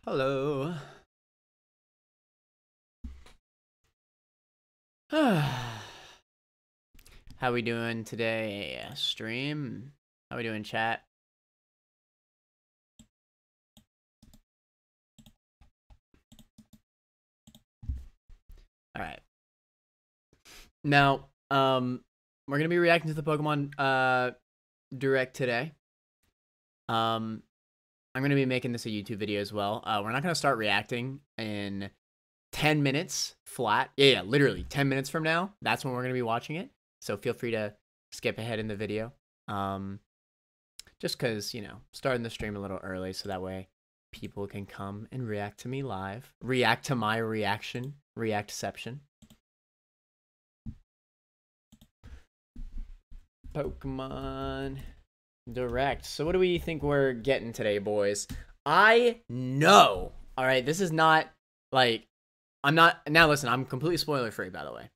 Hello. How we doing today, stream? How we doing, chat? All right. Now, we're gonna be reacting to the Pokemon Direct today. I'm gonna be making this a YouTube video as well. We're not gonna start reacting in 10 minutes flat. Yeah, literally 10 minutes from now. That's when we're gonna be watching it. So feel free to skip ahead in the video. Just because, starting the stream a little early so that way people can come and react to me live. React to my reaction. Reactception. Pokemon Direct. So what do we think we're getting today, boys? I know. All right, this is not like now listen, I'm completely spoiler free, by the way.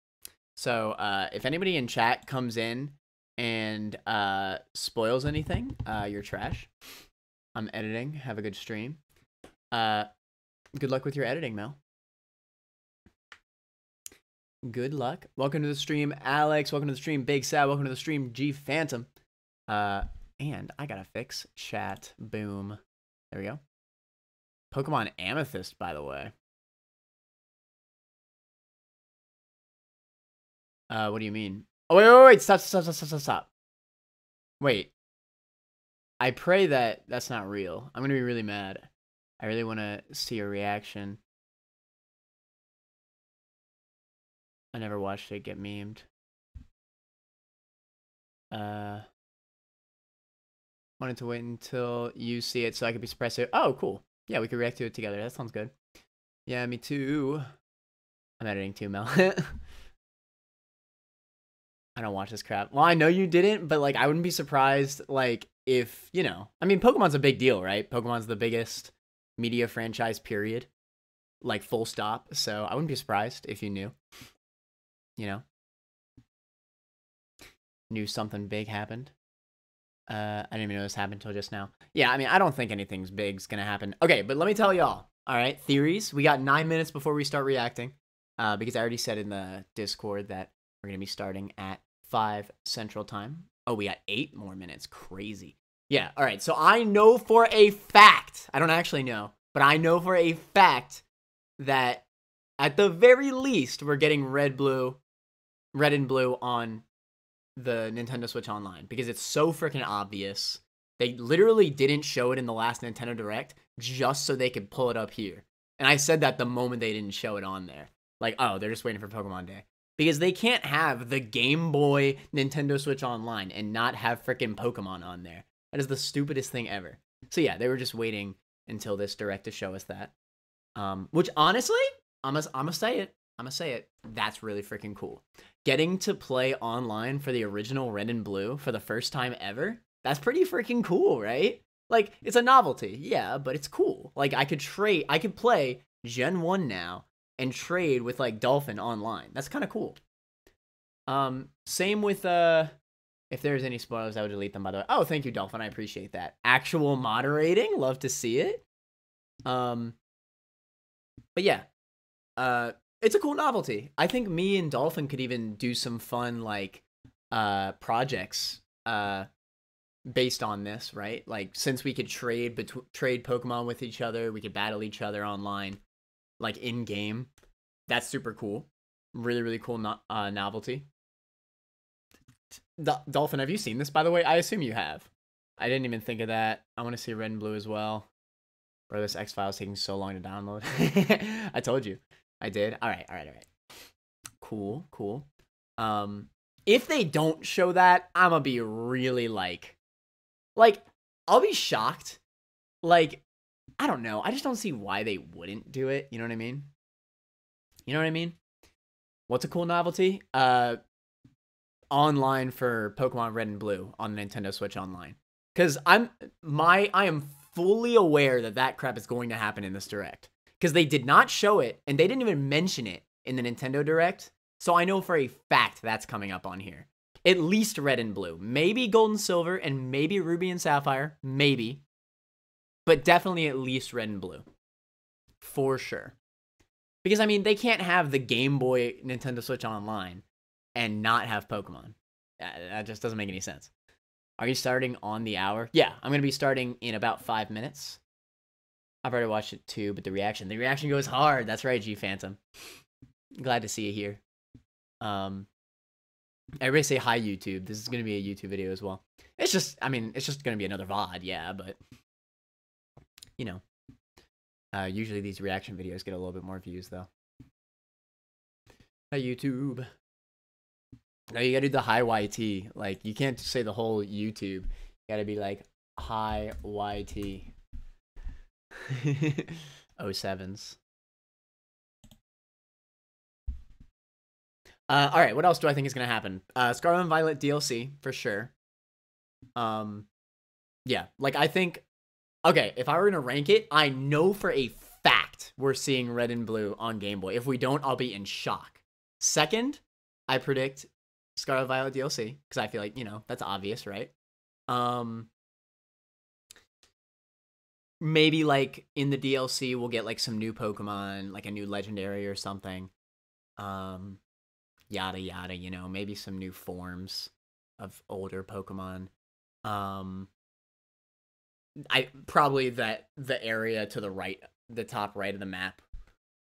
So if anybody in chat comes in and spoils anything, you're trash. I'm editing. Have a good stream. Good luck with your editing, Mel. Good luck. Welcome to the stream, Alex. Welcome to the stream, Big Sad. Welcome to the stream, G Phantom. And I gotta fix chat. Boom. There we go. Pokemon Amethyst, by the way. What do you mean? Oh, wait. Stop. Wait. I pray that that's not real. I'm gonna be really mad. I really want to see a reaction. I never watched it get memed. Wanted to wait until you see it so I could be surprised. Oh, cool. Yeah, we could react to it together. That sounds good. Yeah, me too. I'm editing too, Mel. I don't watch this crap. Well, I know you didn't, but like I wouldn't be surprised like if, I mean, Pokemon's a big deal, right? Pokemon's the biggest media franchise, period. Like full stop. So I wouldn't be surprised if you knew. Knew something big happened. I didn't even know this happened until just now. Yeah, I mean, I don't think anything's big's gonna happen. Okay, but let me tell y'all. All right, theories. We got 9 minutes before we start reacting. Because I already said in the Discord that we're gonna be starting at 5 Central Time. Oh, we got 8 more minutes. Crazy. Yeah, all right. So I know for a fact, I don't actually know, but I know for a fact that at the very least, we're getting red and blue on the Nintendo Switch Online because it's so freaking obvious. They literally didn't show it in the last Nintendo Direct just so they could pull it up here. And I said that the moment they didn't show it on there. Like, oh, they're just waiting for Pokemon Day. Because they can't have the Game Boy Nintendo Switch Online and not have freaking Pokemon on there. That is the stupidest thing ever. So yeah, they were just waiting until this Direct to show us that. Which honestly, I'm gonna say it. That's really freaking cool. Getting to play online for the original Red and Blue for the first time ever, that's pretty freaking cool, right? Like, it's a novelty, yeah, but it's cool. Like, I could play Gen 1 now and trade with, like, Dolphin online. That's kind of cool. Same with, if there's any spoilers, I would delete them, by the way. Oh, thank you, Dolphin, I appreciate that. Actual moderating, love to see it. But yeah, it's a cool novelty. I think me and Dolphin could even do some fun like projects based on this, right? Like since we could trade Pokemon with each other, we could battle each other online, like in game. That's super cool. Really, really cool novelty. Dolphin, have you seen this, by the way? I assume you have. I didn't even think of that. I want to see Red and Blue as well. Bro, this X-File is taking so long to download. I told you. I did. All right. Cool. If they don't show that, I'm gonna be really like, I'll be shocked. Like, I don't know. I just don't see why they wouldn't do it. You know what I mean? What's a cool novelty? Online for Pokemon Red and Blue on Nintendo Switch Online. Because I am fully aware that crap is going to happen in this Direct. Because they did not show it, and they didn't even mention it in the Nintendo Direct. So I know for a fact that's coming up on here. At least Red and Blue. Maybe Gold and Silver, and maybe Ruby and Sapphire. Maybe. But definitely at least Red and Blue. for sure. Because, I mean, they can't have the Game Boy Nintendo Switch Online and not have Pokemon. That just doesn't make any sense. Are you starting on the hour? Yeah, I'm going to be starting in about 5 minutes. I've already watched it too, but the reaction goes hard. That's right, G Phantom. Glad to see you here. Everybody say hi, YouTube. This is going to be a YouTube video as well. It's just going to be another VOD, yeah, but, you know. Usually these reaction videos get a little bit more views, though. Hi, YouTube. No, you gotta do the hi, YT. Like, you can't just say the whole YouTube. You gotta be like, hi, YT. 07s. Alright, what else do I think is gonna happen? Scarlet and Violet DLC, for sure. Yeah, like, I think... Okay, if I were gonna rank it, I know for a fact we're seeing Red and Blue on Game Boy. If we don't, I'll be in shock. Second, I predict Scarlet Violet DLC, because I feel like, you know, that's obvious, right? Maybe, like, in the DLC, we'll get, like, some new Pokemon, like a new Legendary or something. Yada yada, you know, maybe some new forms of older Pokemon. I probably that the area to the right, the top right of the map,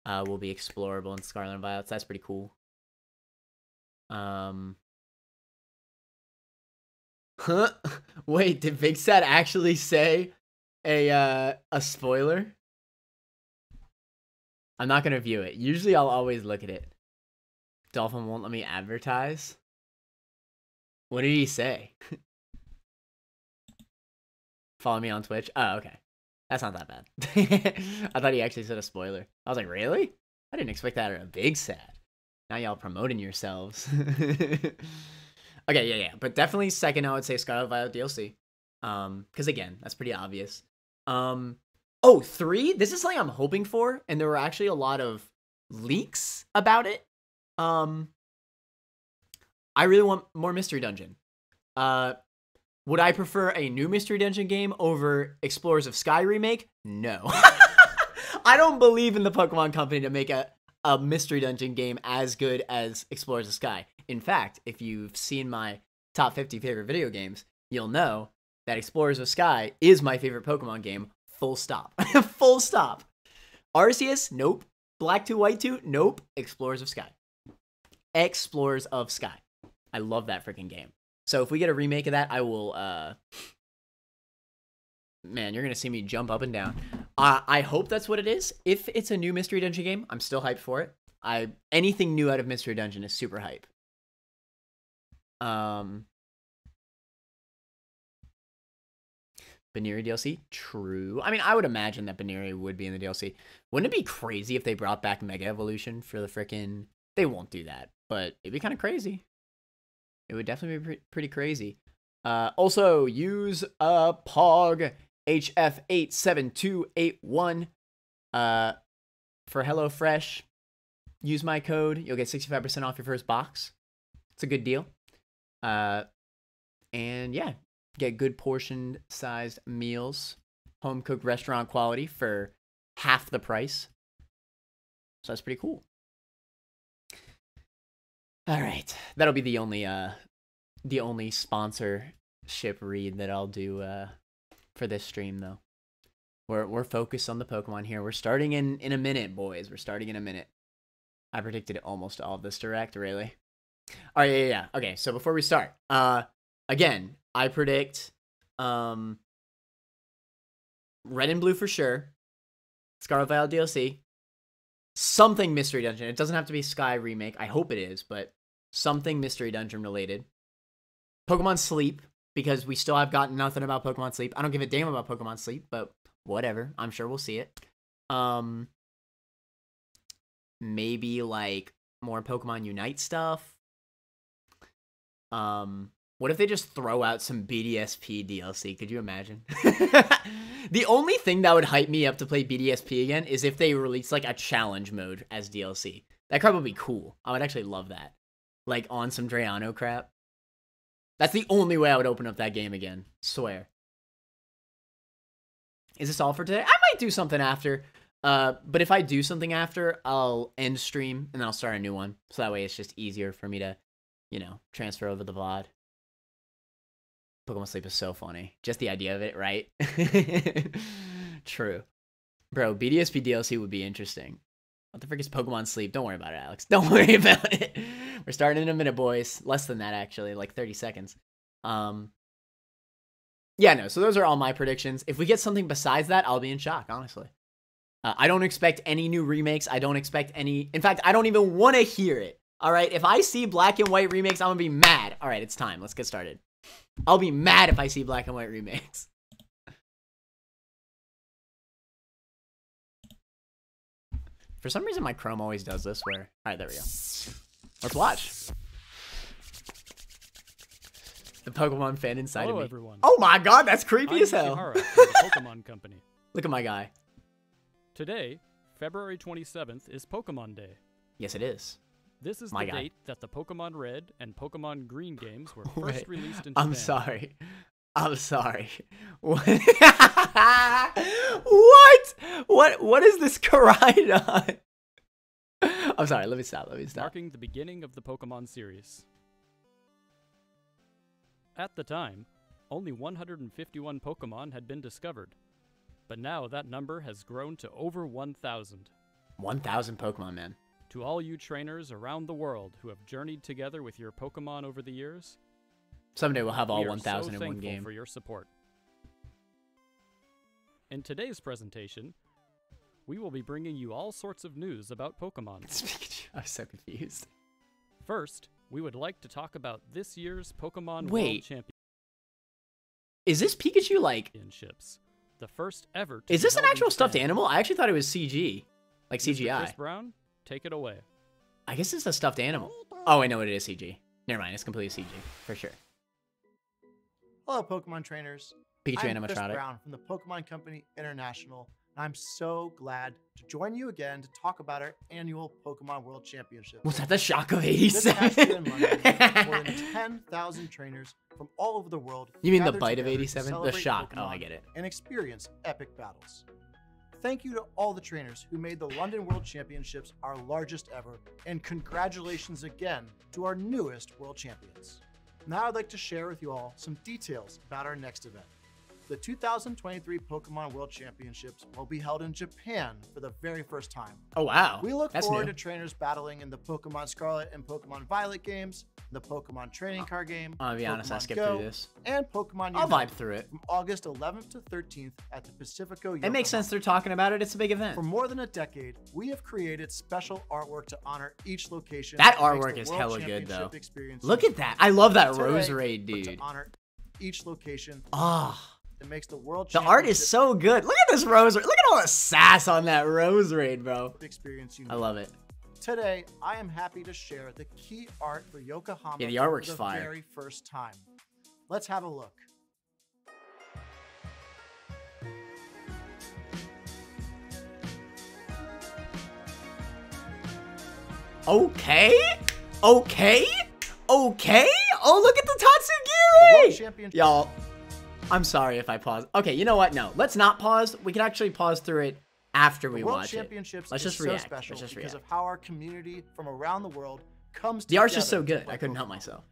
will be explorable in Scarlet and Violet. So that's pretty cool. Huh? Wait, did Big Sad actually say a spoiler? I'm not gonna view it. Usually I'll always look at it. Dolphin won't let me advertise. What did he say? Follow me on Twitch. Oh, okay. That's not that bad. I thought he actually said a spoiler. I was like, really? I didn't expect that at a Big Sad. Now y'all promoting yourselves. Okay, yeah. But definitely second, I would say Scarlet Violet DLC. Because again, that's pretty obvious. Oh, 3? This is something I'm hoping for, and there were actually a lot of leaks about it. I really want more Mystery Dungeon. Would I prefer a new Mystery Dungeon game over Explorers of Sky remake? No. I don't believe in the Pokemon Company to make a Mystery Dungeon game as good as Explorers of Sky. In fact, if you've seen my top 50 favorite video games, you'll know that Explorers of Sky is my favorite Pokemon game. Full stop. Full stop. Arceus? Nope. Black 2, White 2? Nope. Explorers of Sky. Explorers of Sky. I love that freaking game. So if we get a remake of that, I will, man, you're going to see me jump up and down. I hope that's what it is. If it's a new Mystery Dungeon game, I'm still hyped for it. Anything new out of Mystery Dungeon is super hype. Baneri DLC? True. I mean, I would imagine that Baneri would be in the DLC. Wouldn't it be crazy if they brought back Mega Evolution for the frickin'... They won't do that, but it'd be kind of crazy. It would definitely be pretty crazy. Also, use POG HF87281 for HelloFresh. Use my code. You'll get 65% off your first box. It's a good deal. And yeah, get good portion-sized meals, home-cooked restaurant quality for half the price. So that's pretty cool. All right, that'll be the only sponsorship read that I'll do for this stream, though. We're focused on the Pokemon here. We're starting in a minute, boys. We're starting in a minute. I predicted almost all of this direct, really. All right, yeah. Okay, so before we start, again, I predict Red and Blue for sure, Scarlet Violet DLC, something Mystery Dungeon. It doesn't have to be Sky remake. I hope it is, but something Mystery Dungeon related. Pokemon Sleep, because we still have gotten nothing about Pokemon Sleep. I don't give a damn about Pokemon Sleep, but whatever. I'm sure we'll see it. Maybe like more Pokemon Unite stuff. What if they just throw out some BDSP DLC? Could you imagine? The only thing that would hype me up to play BDSP again is if they release like a challenge mode as DLC. That crap would be cool. I would actually love that. Like on some Drayano crap. That's the only way I would open up that game again. Swear. Is this all for today? I might do something after. But if I do something after, I'll end stream and then I'll start a new one. So that way it's just easier for me to, you know, transfer over the VOD. Pokemon Sleep is so funny. Just the idea of it, right? True. Bro, BDSP DLC would be interesting. What the frick is Pokemon Sleep? Don't worry about it, Alex. Don't worry about it. We're starting in a minute, boys. Less than that, actually. Like 30 seconds. Yeah, no. So those are all my predictions. If we get something besides that, I'll be in shock, honestly. I don't expect any new remakes. I don't expect any... In fact, I don't even want to hear it. All right? If I see black and white remakes, I'm going to be mad. All right, it's time. Let's get started. I'll be mad if I see black and white remakes. For some reason, my Chrome always does this where... All right, there we go. Let's watch. The Pokemon fan inside of me. Everyone. Oh my god, that's creepy as hell. Ishihara from the Pokemon Company. Look at my guy. Today, February 27th, is Pokemon Day. Yes, it is. This is My the guy. date that the Pokemon Red and Pokemon Green games were first released in Japan. I'm sorry. I'm sorry. What? What is this Koraidon? I'm sorry. Let me stop. Marking the beginning of the Pokemon series. At the time, only 151 Pokemon had been discovered, but now that number has grown to over 1,000. 1,000 Pokemon, man. To all you trainers around the world who have journeyed together with your Pokemon over the years, someday we'll have all we are 1,000 so in one game. thankful for your support. In today's presentation, we will be bringing you all sorts of news about Pokemon. I'm so confused. First, we would like to talk about this year's Pokemon World Wait. Is this Pikachu like... Championships. The first ever to Is be this an held in actual stuffed Japan. animal? I actually thought it was CG. Like Mr. CGI. Chris Brown, take it away. I guess it's a stuffed animal. Oh, I know what it is, CG. Never mind, it's completely CG. For sure. Hello, Pokemon trainers. Pikachu I'm Chris animatronic. Brown from the Pokemon Company International, and I'm so glad to join you again to talk about our annual Pokemon World Championship. Was that the shock of This past year in 87? London, more than 10,000 trainers from all over the world. You mean the gathered bite of together to 87? The celebrate shock. Oh, Pokemon I get it. And experience epic battles. Thank you to all the trainers who made the London World Championships our largest ever, and congratulations again to our newest world champions. Now I'd like to share with you all some details about our next event. The 2023 Pokemon World Championships will be held in Japan for the very first time. Oh, wow. We look That's forward new. to trainers battling in the Pokemon Scarlet and Pokemon Violet games, the Pokemon Trading Card game, I'll be honest, I Pokemon skipped Go, through this. and Pokemon I'll Unite vibe through it. from August 11th to 13th at the Pacifico It makes sense Yokohama. they're talking about it. It's a big event. For more than a decade, we have created special artwork to honor each location. That makes artwork the is World hella good, though. Championship experience Look unique. at that. I love that Today, Rose Raid, but dude. To honor each location, Ah. it makes the World The art is Championship so good. Look at this Rose Raid. Look at all the sass on that Rose Raid, bro. experience unique. I love it. Today, I am happy to share the key art for Yokohama Yeah, the for artwork's the fire. very first time. Let's have a look. Okay. Okay. Okay. Oh, look at the The World Tatsugiri. Championship Y'all, I'm sorry if I pause. Okay, you know what? No, let's not pause. We can actually pause through it after we The World watch it. Championships Let's is just so react. special Let's just because react. of how our community from around the world comes The art's just so together to good. play I couldn't help Pokemon. myself.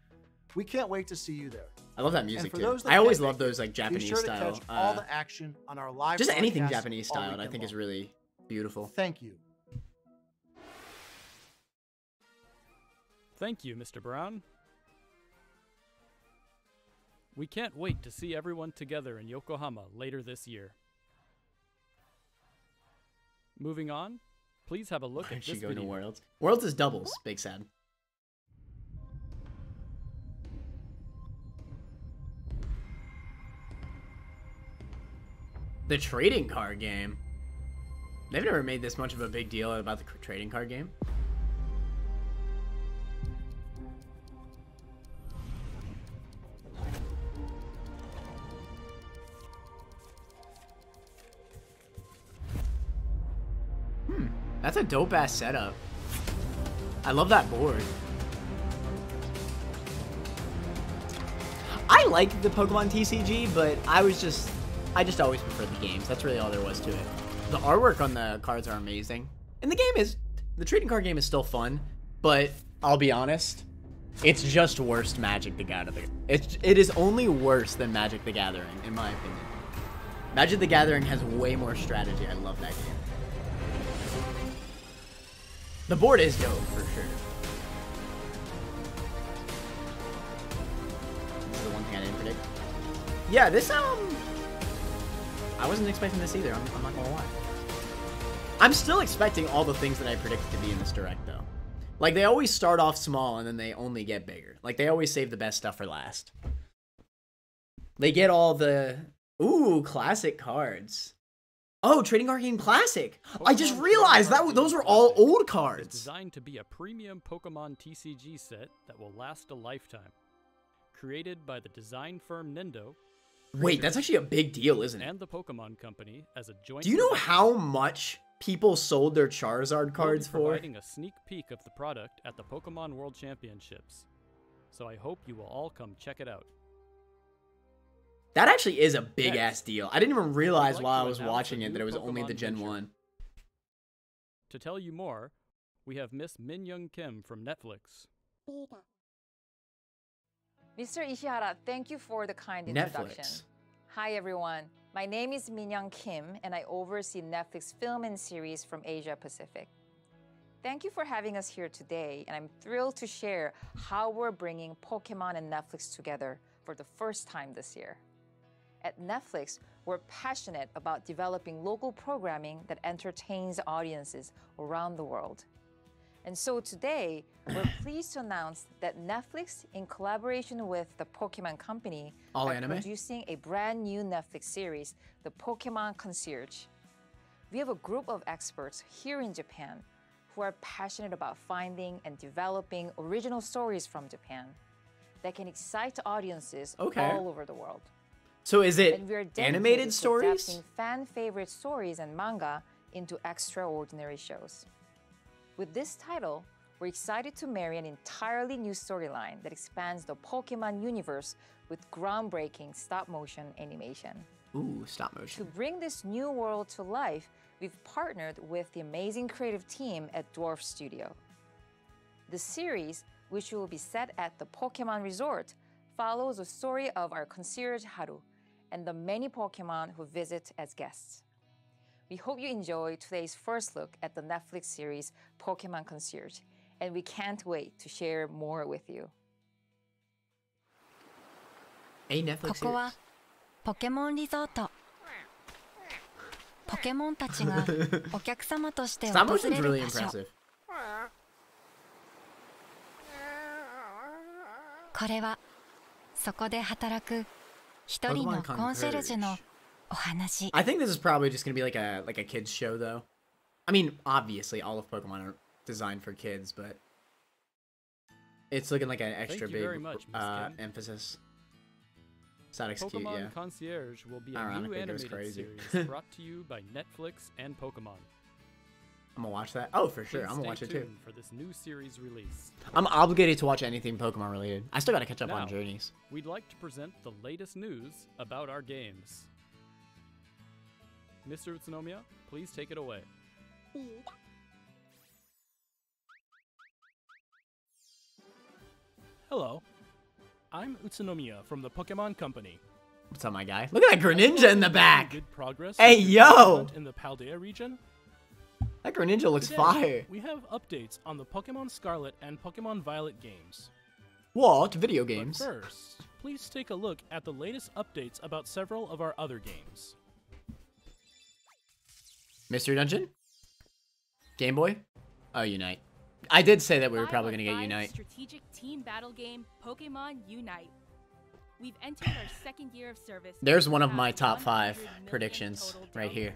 We can't wait to see you there. I love that music for too. those that I always can't love make those like Be Japanese sure to style. catch all the action on our live Just anything broadcasts Japanese all style, I weekend think is long. really beautiful. Thank you. Thank you, Mr. Brown. We can't wait to see everyone together in Yokohama later this year. Moving on, please have a look Why at don't this you go video. to Worlds? Worlds is doubles. Big sad. The trading card game. They've never made this much of a big deal about the trading card game. That's a dope ass setup. I love that board. I like the Pokemon TCG, but I just always preferred the games. That's really all there was to it. The artwork on the cards are amazing. And the trading card game is still fun, but I'll be honest, it's just worse Magic the Gathering. It is only worse than Magic the Gathering, in my opinion. Magic the Gathering has way more strategy. I love that game. The board is dope, for sure. This is the one thing I didn't predict. Yeah, this, I wasn't expecting this either, I'm not gonna lie. I'm still expecting all the things that I predicted to be in this direct, though. Like, they always start off small, and then they only get bigger. Like, they always save the best stuff for last. They get all the... Ooh, classic cards. Oh, Trading Card Game Classic! I just realized that those were all old cards! It's designed to be a premium Pokemon TCG set that will last a lifetime. Created by the design firm Nendo... Wait, that's actually a big deal, isn't it? And the Pokemon Company as a joint... Do you know how much people sold their Charizard cards we'll be for? providing a sneak peek of the product at the Pokemon World Championships. So I hope you will all come check it out. That actually is a big-ass Next, deal. I didn't even realize like while to I was announce watching a it that new it was only the Pokemon Gen feature. 1. To tell you more, we have Miss Min Young Kim from Netflix. Mr. Ishihara, thank you for the kind introduction. Netflix. Hi, everyone. My name is Min-young Kim, and I oversee Netflix film and series from Asia Pacific. Thank you for having us here today, and I'm thrilled to share how we're bringing Pokemon and Netflix together for the first time this year. At Netflix, we're passionate about developing local programming that entertains audiences around the world. And so today, we're pleased to announce that Netflix, in collaboration with the Pokemon Company, All are anime? producing a brand new Netflix series, The Pokemon Concierge. We have a group of experts here in Japan who are passionate about finding and developing original stories from Japan that can excite audiences Okay. all over the world. So is it And we're dedicated animated to stories? adapting fan-favorite stories and manga into extraordinary shows. With this title, we're excited to marry an entirely new storyline that expands the Pokemon universe with groundbreaking stop-motion animation. Ooh, stop To motion. bring this new world to life, we've partnered with the amazing creative team at Dwarf Studio. The series, which will be set at the Pokemon Resort, follows the story of our concierge Haru and the many Pokemon who visit as guests. We hope you enjoy today's first look at the Netflix series Pokemon Concierge, and we can't wait to share more with you. A Netflix ここは series. ポケモンリゾート。ポケモンたちがお客様として Stop 訪 motion's れる really 場所。 impressive. これはそこで働く一人の Pokemon コンシェルジュの Concierge. お話。 I think this is probably just gonna be like a kids show though. I mean, obviously all of Pokemon are designed for kids, but it's looking like an extra you big very much, Miss Kim. emphasis. Sonic's cute, Pokemon yeah. Concierge will be a new Ironically, it goes animated crazy. series brought to you by Netflix and Pokemon. I'm gonna watch that. Oh, for sure. Please I'm gonna stay watch it too. tuned for this new series release. I'm obligated to watch anything Pokemon related. I still gotta catch up Now, on Journeys. We'd like to present the latest news about our games. Mr. Utsunomiya, please take it away. Hello, I'm Utsunomiya from the Pokemon Company. What's up, my guy? Look at that Greninja in the back. Good progress Hey, with yo! development in the Paldea region. That Greninja looks Today, fire. We have updates on the Pokemon Scarlet and Pokemon Violet games. What? Video But games. first, please take a look at the latest updates about several of our other games. Mystery Dungeon? Game Boy? Oh, Unite. I did say that we were probably gonna get 5-on-5 Unite. Strategic team battle game Pokemon Unite. We've entered our second year of service. There's and one of have my top 5 100 million predictions total right here. downloads.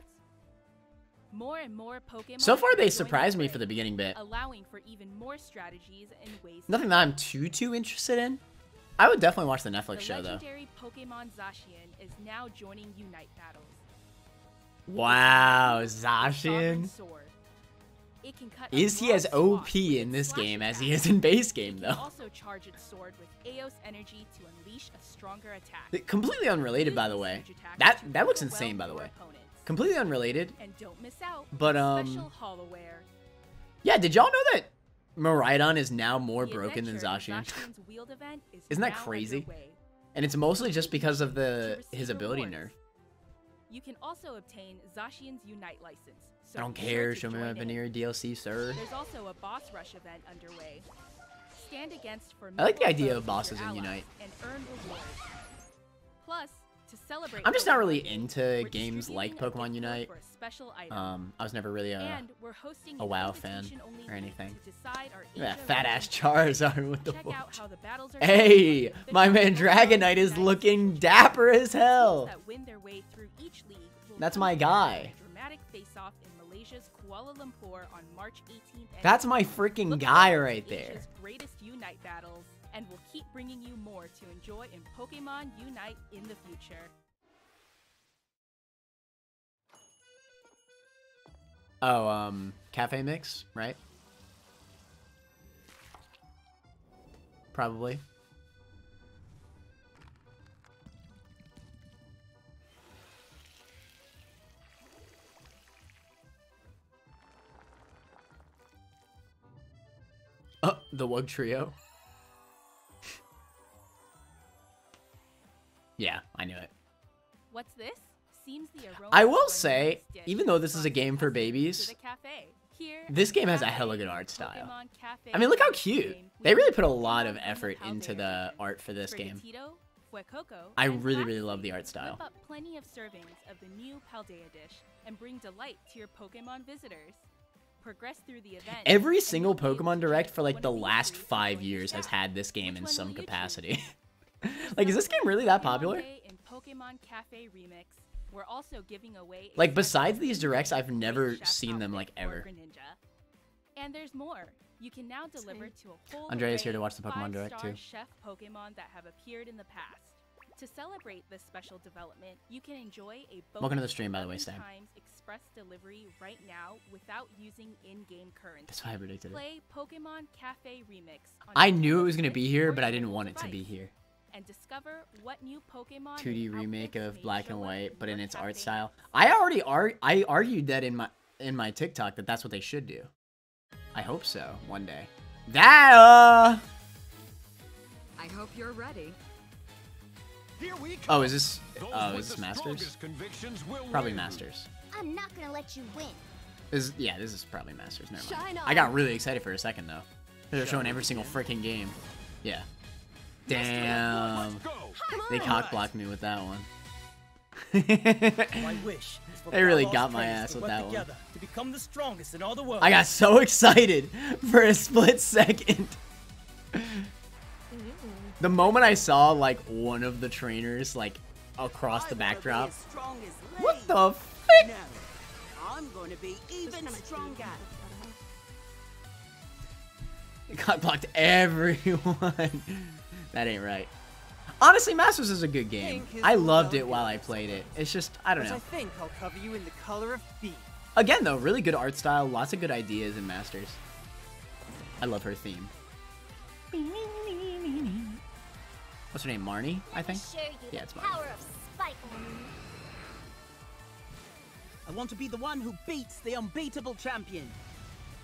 More and more Pokemon. So far, are they joining surprised me fray, for the beginning bit. allowing for even more strategies and ways. Nothing that I'm too interested in. I would definitely watch the The Netflix show though. legendary Pokemon Zacian is now joining Unite battles. Wow, Sovereign Zacian. Sword. It can cut a Is he large as swath OP with in its this slash game as attack. he is in base It game can though? also charge its sword with Eos energy to unleash a stronger attack. Completely unrelated, by the Use way. this surge attack That to looks overwhelm insane, by the your way. opponents. completely unrelated. And don't miss out But, on special HoloWare. Yeah, did y'all know that Miraidon is now more The broken than adventure in Zacian? Zacian's Wheeled event is Isn't that now crazy? underway. And it's mostly just because of To his receive ability rewards. nerf. You can also obtain Zacian's Unite license. So I don't be sure care. to Show me join my in. Veneer DLC, sir. There's also a boss rush event underway. Stand against for I like the idea foes of bosses your in allies Unite. and earn rewards. Plus, to celebrate I'm just not really Pokemon into Day, we're games like distributing a Pokemon gift Unite. code for a special item. I was never really And we're hosting a an WoW fan invitation-only or anything. to decide our That Asia fat ass region Charizard with the Check bull. out how the battles are Hey, going on my the man official Dragonite is Unite looking social dapper as media. hell. Teams that win their way through each league will That's come my together guy. in a dramatic face-off in Malaysia's Kuala Lumpur on March 18th. and That's my 19th. freaking Look guy forward to right there. Asia's greatest Unite battles, and we'll keep bringing you more to enjoy in Pokemon Unite in the future. Oh, cafe mix, right? Probably. Oh, the Wug Trio. Yeah, I knew it. What's this? Seems the aroma I of will a say, nice dish even though this is a brought game for customers to babies, the cafe. Here this at game has a Cafe hella good in art style. Pokemon Cafe I mean, look how Unite cute. game, They we really have put a Pokemon lot of in the effort into Paldea the region. art for this game. Sprigatito, Fuecoco, I and really, really lastly, love the art style. Whip up plenty of servings of the new Paldea dish and bring delight to your Pokemon visitors. Progress through the event. Every and single you'll be able Pokemon to Direct choose for like one the of these last foods 5 for your years has staff. had this game Which in one some will you choose? capacity. Like, is this game really that Pokemon popular? Day in Pokemon Cafe Remix. We're also giving away a Like, set besides of these directs, I've Great never Chef seen them, like, outfit for ever. Greninja. And there's more. You can now deliver to a whole Andrea's here array to watch the of Pokemon Direct, 5-star too. chef Pokemon that have appeared in the past. To celebrate this special development, you can enjoy a Welcome to the bonus stream, by the way, 11 Stab. times express delivery right now without using in-game currency. That's why I predicted it. Play Pokemon Cafe Remix on I your knew it Nintendo was going to be Switch here, or but I your didn't mobile want it to be device here. and discover what new Pokemon 2D and remake outfits of may Black show and up White, but your in its art cafe style. next. I argued that in my TikTok that that's what they should do. I hope so one day. That I hope you're ready. Here we come. Oh, is this Those with is this the Masters? strongest convictions will Probably win. Masters. I'm not gonna let you win. This is probably Masters. Never mind. Shine I got on. really excited for a second though. They're showing every single freaking game. Yeah. Damn. Let's go. They cock blocked me with that one. My wish is for They really Balrog's got my trains ass to with work that one. together to become the strongest in all the world. I got so excited for a split second. The moment I saw like one of the trainers like across the backdrop. What the frick? No, I'm going to be even stronger. Got blocked everyone. That ain't right. Honestly, Masters is a good game. I loved it while I played it. It's just, I don't But know. I think I'll cover you in the color of beef. Again, though, really good art style. Lots of good ideas in Masters. I love her theme. What's her name? Marnie, I think? Show you Yeah, it's the Marnie. power of spite. I want to be the one who beats the unbeatable champion.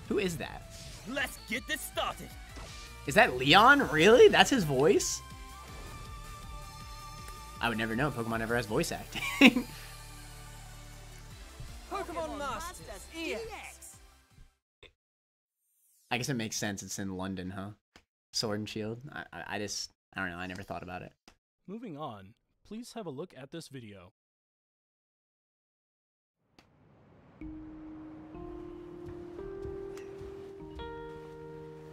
Who is that? Let's get this started. Is that Leon? Really? That's his voice? I would never know. Pokemon never has voice acting. Pokemon Masters EX. I guess it makes sense. It's in London, huh? Sword and Shield. I don't know. I never thought about it. Moving on, please have a look at this video.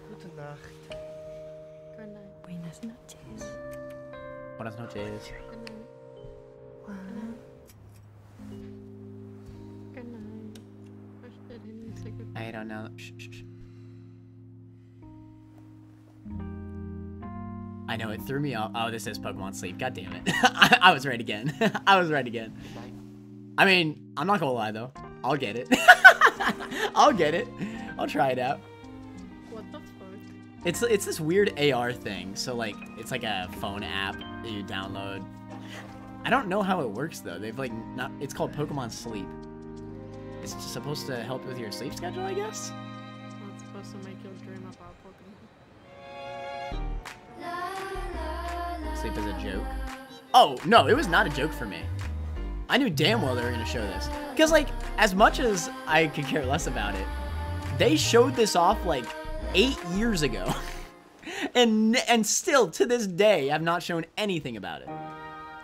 Gute Nacht. Buenas noches. Buenas noches. I don't know. Shh, shh, shh. I know, it threw me off. Oh, this is Pokemon Sleep. God damn it. I was right again. I was right again. I mean, I'm not gonna lie though. I'll get it. I'll get it. I'll try it out. What the fuck? It's this weird AR thing. So like, it's like a phone app that you download. I don't know how it works though. They've like not. It's called Pokemon Sleep. It's just supposed to help with your sleep schedule, I guess. Well, it's supposed to make you dream about Pokemon. Sleep is a joke. Oh no, it was not a joke for me. I knew damn well they were gonna show this. Because like, as much as I could care less about it, they showed this off like 8 years ago. and still to this day have not shown anything about it.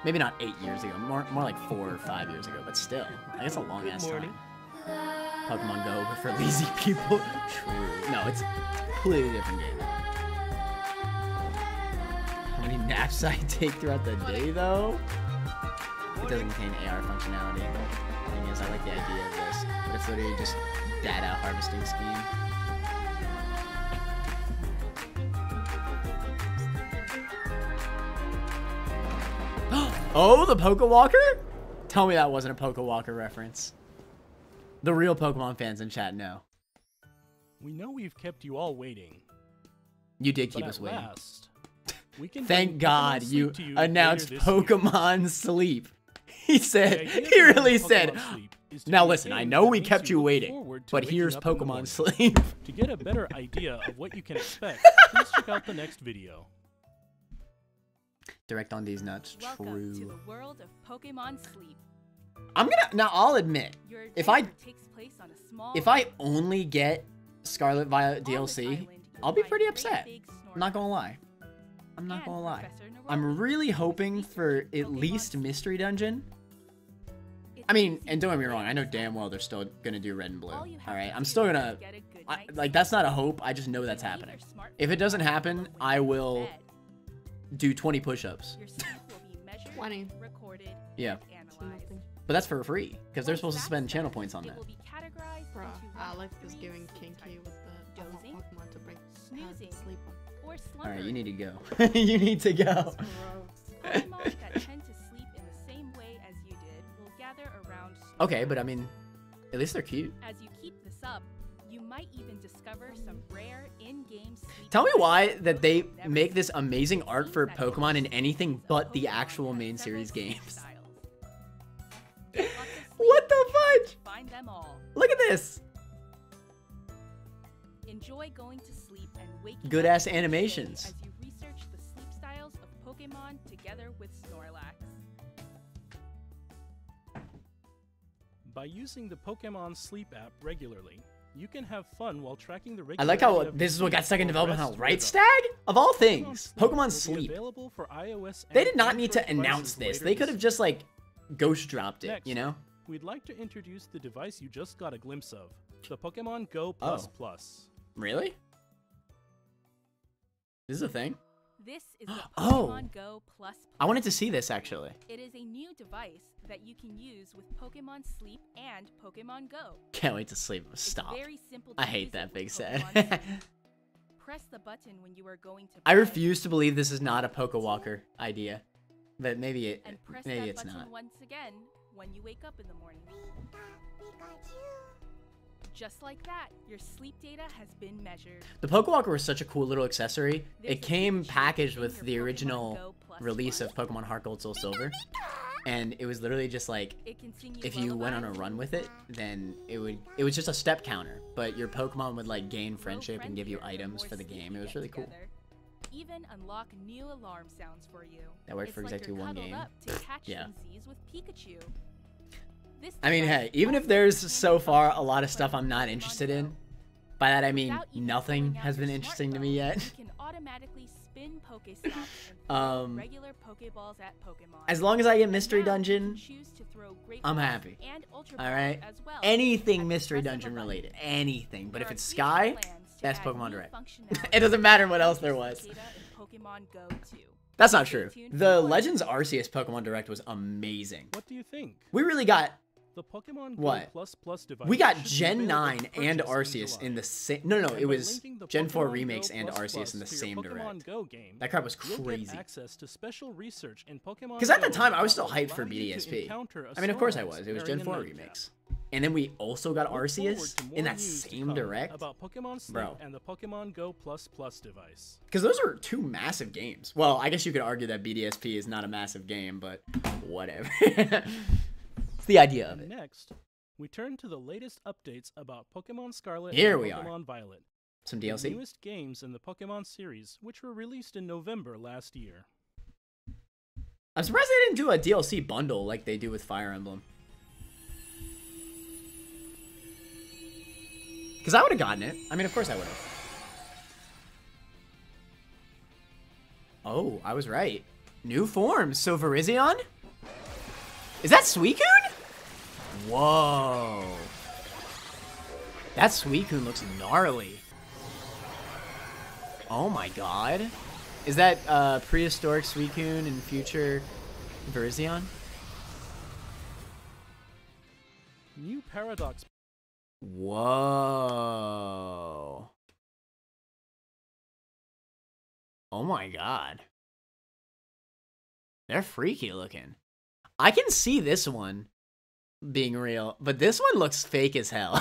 Maybe not 8 years ago, more like 4 or 5 years ago, but still. I guess a long ass time. Pokemon Go, but for lazy people. True. No, it's a completely different game. How many naps I take throughout the day though? It doesn't contain AR functionality. The thing is, I like the idea of this, but it's literally just data harvesting scheme. Oh, the Pokewalker? Tell me that wasn't a Pokewalker reference. The real Pokemon fans in chat know. We know we've kept you all waiting. You did keep us waiting. Last, we can Thank God you announced later this year. Pokemon Sleep. He said, he really said, now listen, I know we kept you waiting, but here's Pokemon Sleep. To get a better idea of what you can expect, please check out the next video. Direct on these nuts. Welcome True. to the world of Pokemon Sleep. I'll admit, Your if I adventure takes place on a small only get Scarlet Violet DLC, I'll be pretty upset. I'm not gonna lie. I'm not gonna lie. I'm really hoping for at least Mystery Dungeon. I mean, and don't get me wrong, I know damn well they're still gonna do Red and Blue. Alright, I'm still gonna... like, that's not a hope, I just know that's happening. If it doesn't happen, I will do 20 push-ups. 20. Yeah. But that's for free, because they're supposed to spend channel points on that. Bruh, Alex is giving kinky with the Pokemon to break sleep on. Alright, you need to go. You need to go. Pokemon that tend to sleep in the same way as you did will gather around. Okay, but I mean, at least they're cute. As you keep this up, you might even discover some rare in-game sleep. Tell me why that they make this amazing art for Pokemon in anything but the actual main series games. What the fudge? Find them all. Look at this. Enjoy going to sleep and waking Good up ass each day animations. as you research the sleep styles of Pokemon together with Snorlax. By using the Pokemon Sleep app regularly, you can have fun while tracking the I like how regularity of this is your what got stuck in sleep development or hell, rest right, rhythm. Stag? Of all things, Pokemon will be Sleep. available for iOS They and did not need to Android announce devices this. later They could have this just like ghost dropped it, Next, you know? We'd like to introduce the device you just got a glimpse of, the Pokemon Go Oh. Plus. Really? This is a thing? This is the Oh. Pokemon Go Plus. I wanted to see this actually. It is a new device that you can use with Pokemon Sleep and Pokemon Go. Can't wait to sleep. Stop. Very simple to I hate use that it big with set. Pokemon Sleep. Press the button when you are going to I bed refuse to believe this is not a Pokewalker idea. But maybe and press maybe that it's button not. once again when you wake up in the morning. Just like that, your sleep data has been measured. The Pokewalker was such a cool little accessory. There's It a came feature packaged in with your the Pokemon original Go Plus release One. of Pokemon Heart Gold Soul Silver. And it was literally just like, It can sing you if you went on a run with it, then it was just a step counter. But your Pokemon would like gain friendship and give you items for the game. It was really cool. Even unlock new alarm sounds for you. That worked It's for like exactly you're one cuddled game. up to catch Yeah. and seize with Pikachu. This I mean, device hey, even if also there's includes so far a lot of Pokemon stuff I'm not Go. interested in, by that I mean Without even nothing pulling out has your been interesting to me smartphone, yet. You can automatically spin Pokestops and throw regular Pokeballs at Pokemon. As long as I get And Mystery now you can Dungeon, choose to throw Great I'm Balls happy. and Ultra All Balls right, as well anything at the Mystery press of a Dungeon button. related, anything. But There if are it's future Sky, plans to that's add Pokemon new Direct. functionality It doesn't matter what to else there sleep was. data in Pokemon Go too. That's not Stay true. tuned for The more. Legends Arceus Pokemon Direct was amazing. What do you think? We really got The Pokemon Go what? Plus device We got should be Gen available 9 for and purchase in Arceus July. in the same. No, And it by was linking the Gen 4 Pokemon remakes Go and Plus Arceus in the to your same Pokemon Direct. Go game, That crap was you'll get crazy. access to special research in Pokemon Because at the Go time I was that still will hyped for allow you to BDSP. encounter a I mean, of course I Snorlax was. It was during Gen a 4 nightcap. remakes. and then we also got Look forward Arceus to more in that news to same come direct. about Pokemon Sleep Bro. and the Pokemon Go Plus device. Because those are two massive games. Well, I guess you could argue that BDSP is not a massive game, but whatever. It's the idea of And it. next, we turn to the latest updates about Pokemon Scarlet Here and we are. Pokemon Violet. Some The DLC. newest games in the Pokemon series, which were released in November last year. I'm surprised they didn't do a DLC bundle like they do with Fire Emblem. Because I would have gotten it. I mean, of course I would have. Oh, I was right. New forms. So Virizion? Is that Suicune? Whoa. That Suicune looks gnarly. Oh my god. Is that prehistoric Suicune and future Virizion? New Paradox. Whoa. Oh my god. They're freaky looking. I can see this one being real, but this one looks fake as hell.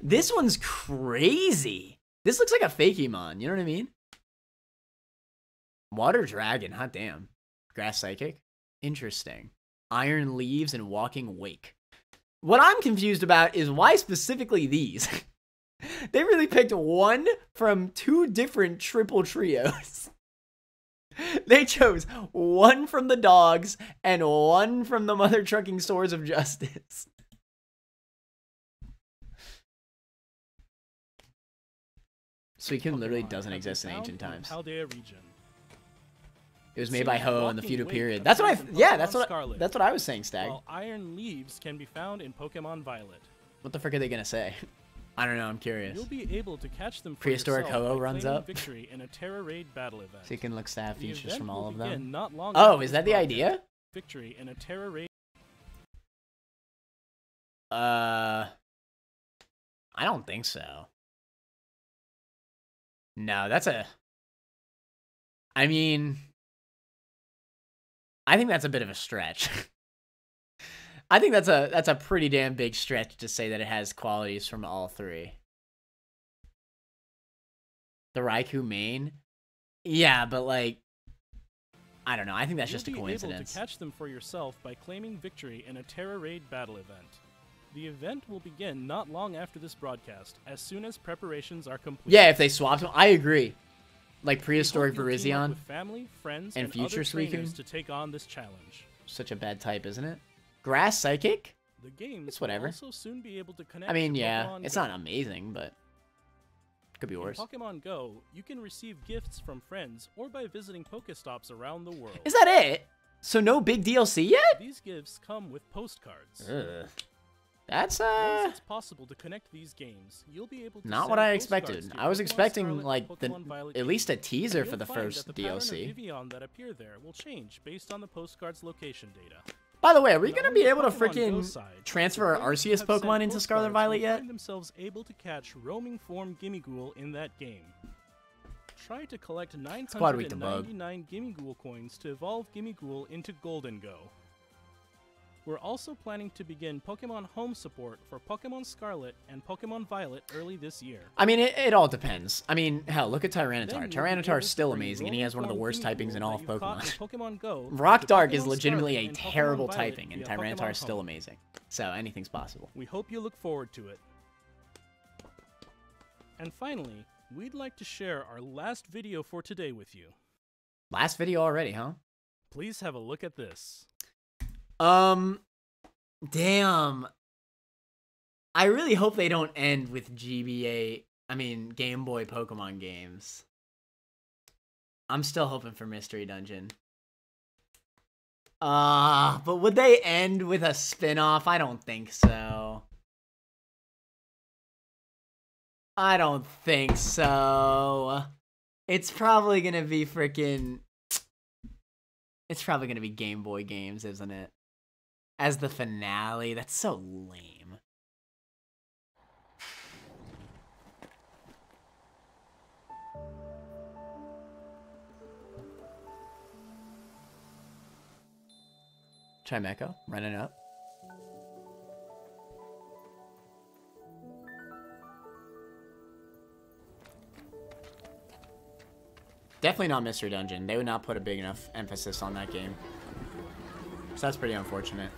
This one's crazy. This looks like a Fakemon, you know what I mean? Water Dragon, hot damn. Grass Psychic? Interesting. Iron Leaves and Walking Wake. What I'm confused about is why specifically these? They really picked one from two different triple trios. They chose one from the dogs and one from the Mother Trucking Swords of Justice. Suicune literally doesn't exist in ancient times. Paldea region. It was made by Ho in the feudal Walking period. Wake That's what I. appears in Yeah, Pokemon Scarlet, that's what I was saying, Stag. While Iron Leaves can be found in Pokemon Violet. What the frick are they gonna say? I don't know. I'm curious. You'll be able to catch them for Prehistoric yourself Ho-Oh by runs claiming up. victory in a Terra Raid battle event. So you can look stat The features event from will all of begin them. not long Oh, after is this that the broadcast. idea? Victory in a Terra Raid. I don't think so. No, that's a. I mean, I think that's a bit of a stretch. I think that's a pretty damn big stretch to say that it has qualities from all three. The Raikou main? Yeah, but like, I don't know. I think that's just a You'll be coincidence. able to catch them for yourself by claiming victory in a Terra Raid battle event. The event will begin not long after this broadcast, as soon as preparations are complete. Yeah, if they swapped them, I agree. Like prehistoric We hope you'll team up Virizion with family, friends, and future other trainers Suicune. to take on this challenge. Such a bad type, isn't it? Grass Psychic? The games It's whatever. will also soon be able to connect I mean, to yeah, Pokemon it's Go. not amazing, but could be In worse. Pokemon Go, you can receive gifts from friends or by visiting Pokestops around the world. Is that it? So no big DLC yet? These gifts come with postcards. Ugh. That's Once it's possible to connect these games, you'll be able to not send what I postcards expected. to I was Pokemon expecting Scarlet like and the Pokemon Violet at least a games. teaser You'll for the find first that the pattern of DLC. Vivillon that appear there will change based on the postcard's location data. By the way, are we And gonna on be the able to Pokemon Go freaking side, transfer our the players who Arceus have sent Pokemon into Scarlet postcards Violet will yet? find themselves able to catch roaming form Gimmighoul in that game. Try to collect Squad Week the bug. 999 Gimmighoul coins to evolve Gimmighoul into Golden Go. We're also planning to begin Pokemon Home support for Pokemon Scarlet and Pokemon Violet early this year. I mean, it all depends. I mean, hell, look at Tyranitar. Then you'll be Tyranitar able is to still bring amazing, and he roaming has one of the form worst typings in Gimmighoul all of that you've caught Pokemon. in Pokemon Go Rock to Dark Pokemon is legitimately Scarlet a and Pokemon terrible Violet typing, and via Tyranitar Pokemon is still Home. amazing. So anything's possible. We hope you look forward to it. And finally, we'd like to share our last video for today with you. Last video already, huh? Please have a look at this. Damn. I really hope they don't end with GBA, I mean, Game Boy Pokemon games. I'm still hoping for Mystery Dungeon. But would they end with a spin-off? I don't think so. I don't think so. It's probably gonna be freaking... It's probably gonna be Game Boy games, isn't it? As the finale. That's so lame. Chimecho, running up. Definitely not Mystery Dungeon. They would not put a big enough emphasis on that game. So that's pretty unfortunate.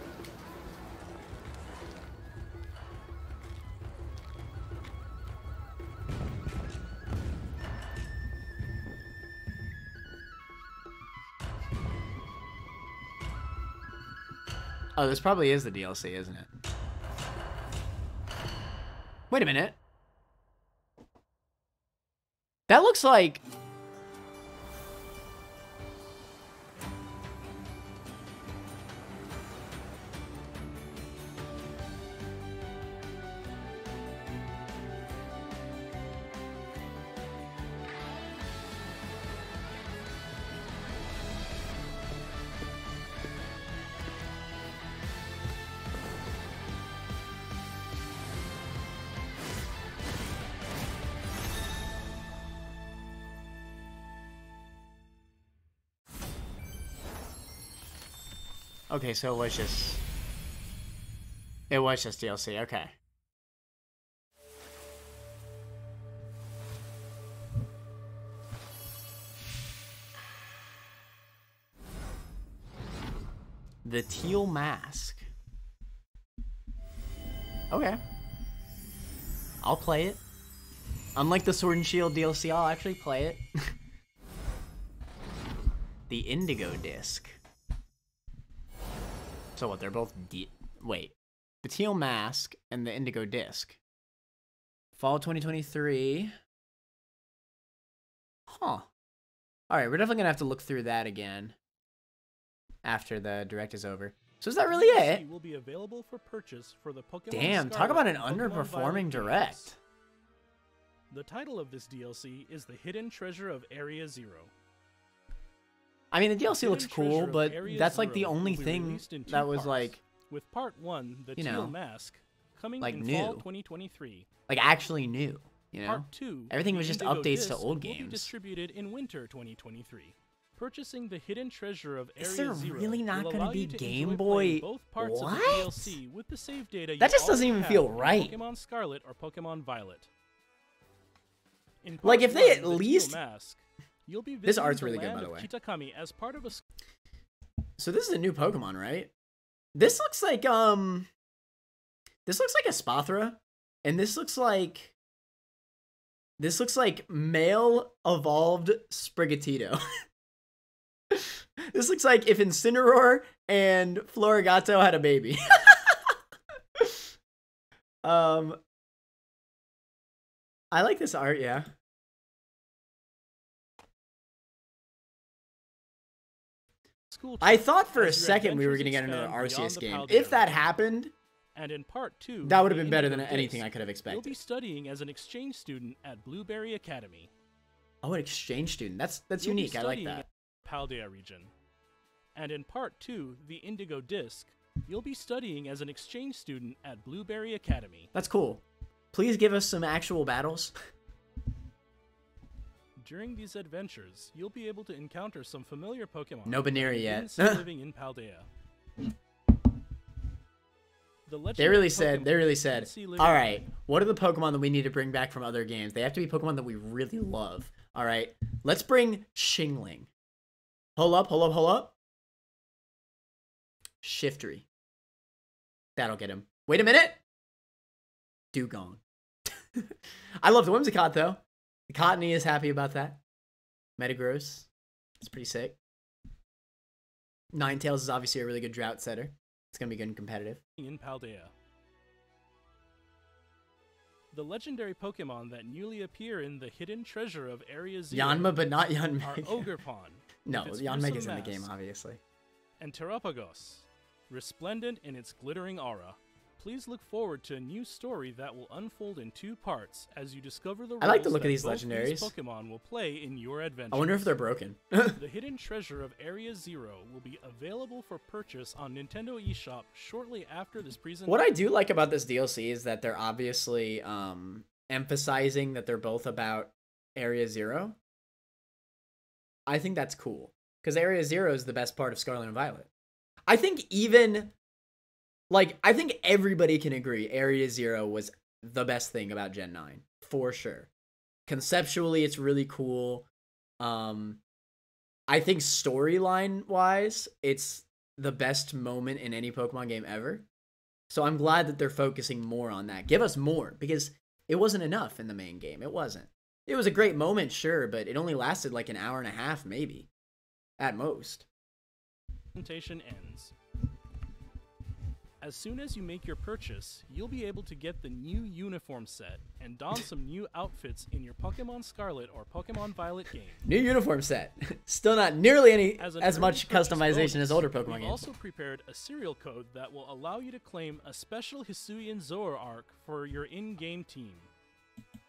Oh, this probably is the DLC, isn't it? Wait a minute. That looks like... Okay, so it was just DLC, okay. The Teal Mask. Okay. I'll play it. Unlike the Sword and Shield DLC, I'll actually play it. The Indigo Disc. So what, they're both wait. The Teal Mask and the Indigo Disc. Fall 2023. Huh. Alright, we're definitely gonna have to look through that again after the direct is over. So is that really it? Will be available for purchase for the Pokemon Damn, Scarlet talk about an and Pokemon underperforming Violet direct. games. The title of this DLC is The Hidden Treasure of Area Zero. I mean, the DLC looks Hidden Treasure cool, of but Area that's like the Zero only will be thing released in two that was parts, like, with part 1, the you Teal know, Mask, coming like in new. fall 2023. Like actually new, you know? Part 2, Everything the was just Indigo updates to Disc, old will be games. distributed in winter 2023. Purchasing the Hidden Treasure of Area Is there Zero really not will gonna allow be you to Game enjoy Boy? playing both parts What? of the DLC with the save data That you just doesn't already even have feel in right. Pokemon Scarlet or Pokemon Violet. In Like, part if they 1, at the Teal least- Mask, you'll be This visiting art's the really good, land by the of way. Kitakami as part of a So this is a new Pokemon, right? This looks like a Spathra, and this looks like male evolved Sprigatito. This looks like if Incineroar and Florigato had a baby. I like this art, yeah. I thought for a second we were going to get another Arceus game. If that happened, and in part 2, that would have the been better Indigo than anything Disc, I could have You'll expected. be studying as an exchange student at Blueberry Academy. Oh, an exchange student. That's You'll be unique. I like studying that. at Paldea region. And in part 2, the Indigo Disc, you'll be studying as an exchange student at Blueberry Academy. That's cool. Please give us some actual battles. During these adventures, you'll be able to encounter some familiar Pokemon. No Baneri that you yet. didn't see living in Paldea. They really of said, Pokemon see living all right, what are the Pokemon that we need to bring back from other games? They have to be Pokemon that we really love. All right, let's bring Shingling. Hold up. Shiftry. That'll get him. Wait a minute. Dugong. I love the Whimsicott, though. The Cottony is happy about that. Metagross. It's pretty sick. Ninetales is obviously a really good drought setter. It's going to be good and competitive. in Paldea. The legendary Pokemon that newly appear in the Hidden Treasure of Area Zero Yanma, but not Yanmega. are Ogerpon. No, with its Yanmega's gruesome in the game, mask, obviously. and Terapagos, resplendent in its glittering aura. Please look forward to a new story that will unfold in 2 parts as you discover the I like the roles look of that these both legendaries. Pokemon will play in your adventures. I wonder if they're broken. The Hidden Treasure of Area Zero will be available for purchase on Nintendo eShop shortly after this presentation. What I do like about this DLC is that they're obviously emphasizing that they're both about Area Zero. I think that's cool. Because Area Zero is the best part of Scarlet and Violet. I think I think everybody can agree Area Zero was the best thing about Gen 9. For sure. Conceptually, it's really cool. I think storyline wise, it's the best moment in any Pokemon game ever. So I'm glad that they're focusing more on that. Give us more, because it wasn't enough in the main game. It wasn't. It was a great moment, sure, but it only lasted like an hour and a half, maybe, at most. Presentation ends. As soon as you make your purchase, you'll be able to get the new uniform set and don some new outfits in your Pokemon Scarlet or Pokemon Violet game. New uniform set. Still not nearly as much customization bonus, as older Pokemon we've games. also prepared a serial code that will allow you to claim a special Hisuian Zoroark for your in-game team.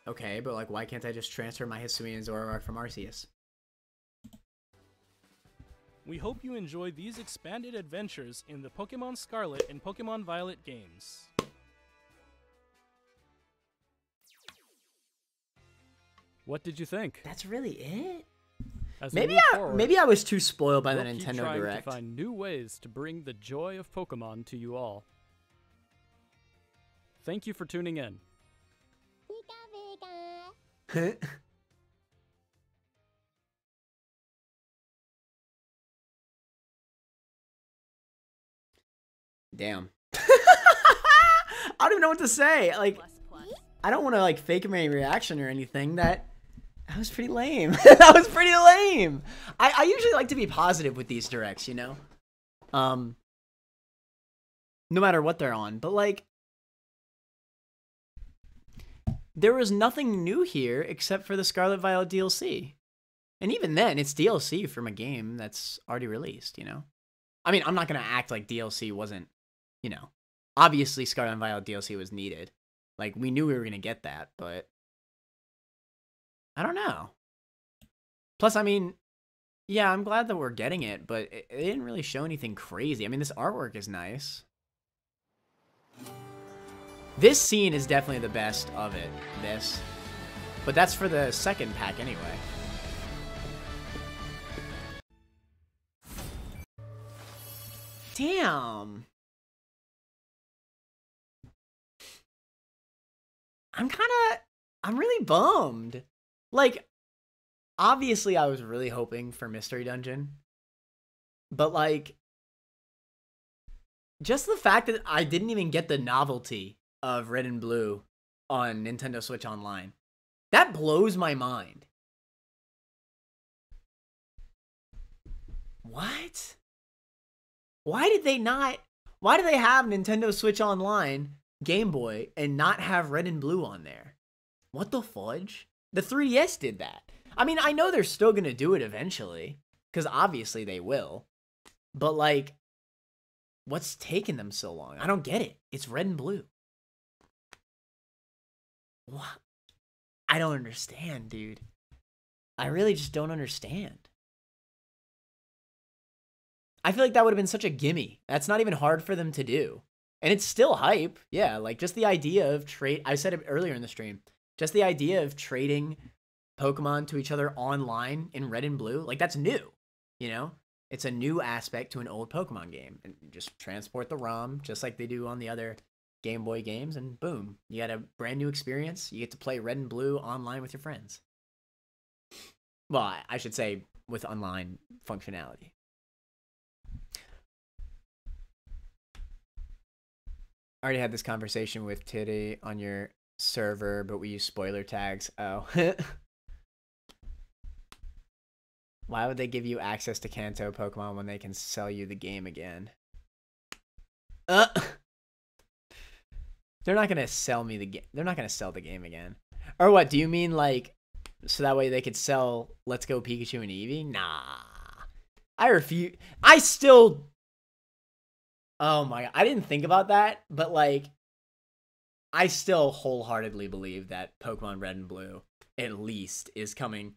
Okay, but like, why can't I just transfer my Hisuian Zoroark from Arceus? We hope you enjoy these expanded adventures in the Pokemon Scarlet and Pokemon Violet games. What did you think? That's really it? As Maybe we move forward, maybe I was too spoiled by the we'll keep Nintendo trying Direct. to find new ways to bring the joy of Pokemon to you all. Thank you for tuning in. Damn. I don't even know what to say. Like, I don't want to like fake my reaction or anything. That was pretty lame. That was pretty lame. I usually like to be positive with these directs, you know? No matter what they're on. But like, there was nothing new here except for the Scarlet Violet DLC. And even then, it's DLC from a game that's already released, you know? I mean, I'm not going to act like DLC wasn't, you know, obviously Scarlet and Violet DLC was needed. Like, we knew we were going to get that, but I don't know. Plus, I mean, yeah, I'm glad that we're getting it, but it didn't really show anything crazy. I mean, this artwork is nice. This scene is definitely the best of it, this. But that's for the second pack anyway. Damn. I'm really bummed. Like, obviously I was really hoping for Mystery Dungeon. But like, just the fact that I didn't even get the novelty of Red and Blue on Nintendo Switch Online, that blows my mind. What? Why do they have Nintendo Switch Online, Game Boy, and not have Red and Blue on there? What the fudge? The 3DS did that. I mean, I know they're still gonna do it eventually, because obviously they will. But like, what's taking them so long? I don't get it. It's Red and Blue. What? I don't understand, dude. I really just don't understand. I feel like that would have been such a gimme. That's not even hard for them to do. And it's still hype. Yeah, like just the idea of I said it earlier in the stream. Just the idea of trading Pokemon to each other online in Red and Blue, like that's new, you know? It's a new aspect to an old Pokemon game. And just transport the ROM, just like they do on the other Game Boy games, and boom, you got a brand new experience. You get to play Red and Blue online with your friends. Well, I should say with online functionality. I already had this conversation with Titty on your server, but we use spoiler tags. Oh. Why would they give you access to Kanto Pokemon when they can sell you the game again? They're not going to sell me the game. They're not going to sell the game again. Or what? Do you mean like, so that way they could sell Let's Go Pikachu and Eevee? Nah. I refuse. I still... Oh my God. I didn't think about that, but like, I still wholeheartedly believe that Pokemon Red and Blue, at least, is coming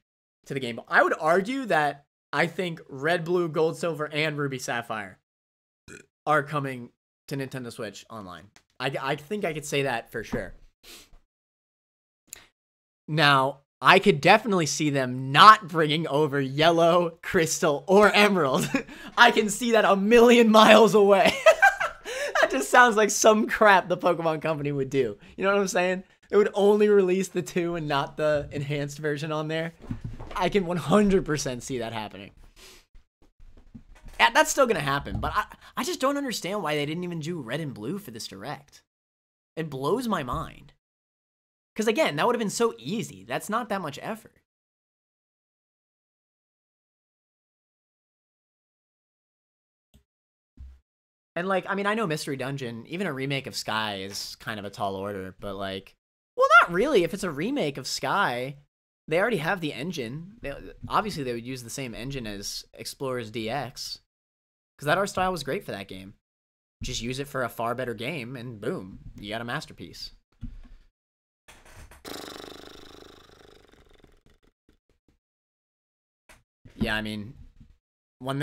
to the game. I would argue that I think Red, Blue, Gold, Silver, and Ruby, Sapphire are coming to Nintendo Switch Online. I think I could say that for sure. Now, I could definitely see them not bringing over Yellow, Crystal, or Emerald. I can see that a million miles away. That just sounds like some crap the Pokemon Company would do. You know what I'm saying? It would only release the 2 and not the enhanced version on there. I can 100% see that happening. Yeah, that's still gonna happen, but I just don't understand why they didn't even do red and blue for this direct. It blows my mind. Because again, that would have been so easy. That's not that much effort. And like, I mean, I know Mystery Dungeon, even a remake of Sky is kind of a tall order, but like, well, not really. If it's a remake of Sky, they already have the engine. Obviously, they would use the same engine as Explorers DX, because that art style was great for that game. Just use it for a far better game, and boom, you got a masterpiece. Yeah, I mean, when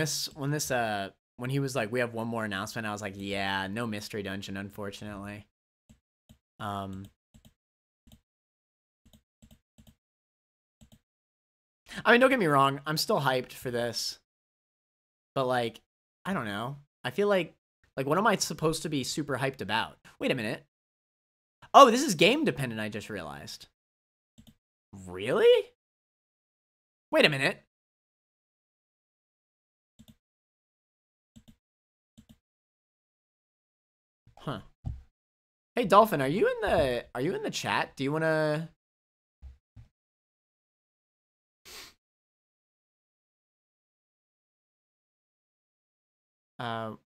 he was like, we have one more announcement, I was like, yeah, no Mystery Dungeon, unfortunately. I mean, don't get me wrong, I'm still hyped for this. But like, I don't know. I feel like what am I supposed to be super hyped about? Wait a minute. Oh, this is game dependent, I just realized. Really? Wait a minute. Huh. Hey Dolphin, are you in the chat? Do you wanna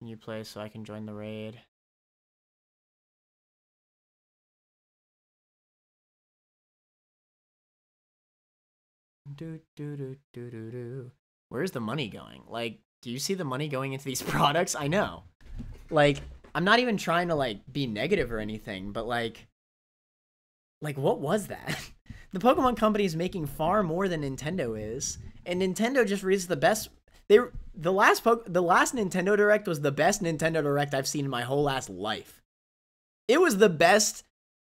you play so I can join the raid? Where's the money going? Like, do you see the money going into these products? I know. Like, I'm not even trying to like be negative or anything, but like what was that? The Pokemon Company is making far more than Nintendo is, and Nintendo just released the best. The last Nintendo Direct was the best Nintendo Direct I've seen in my whole ass life. It was the best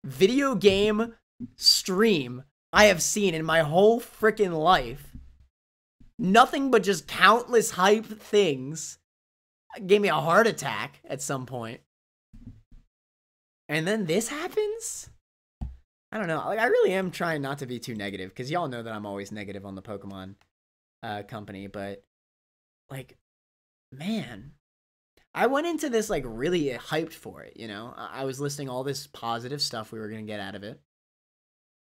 video game stream I have seen in my whole freaking life. Nothing but just countless hype things. Gave me a heart attack at some point. And then this happens? I don't know. Like, I really am trying not to be too negative, because y'all know that I'm always negative on the Pokemon company, but like, man, I went into this like really hyped for it, you know? I was listing all this positive stuff we were going to get out of it,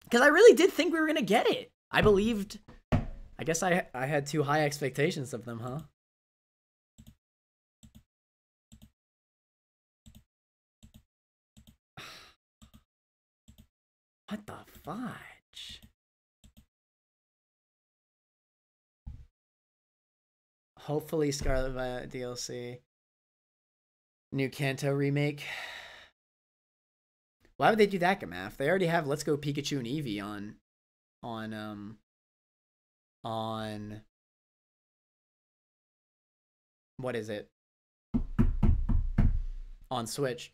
because I really did think we were going to get it. I believed. I guess I had too high expectations of them, huh? What the fudge? Hopefully Scarlet Violet DLC. New Kanto remake. Why would they do that, Gamaf? They already have Let's Go Pikachu and Eevee on what is it? On Switch.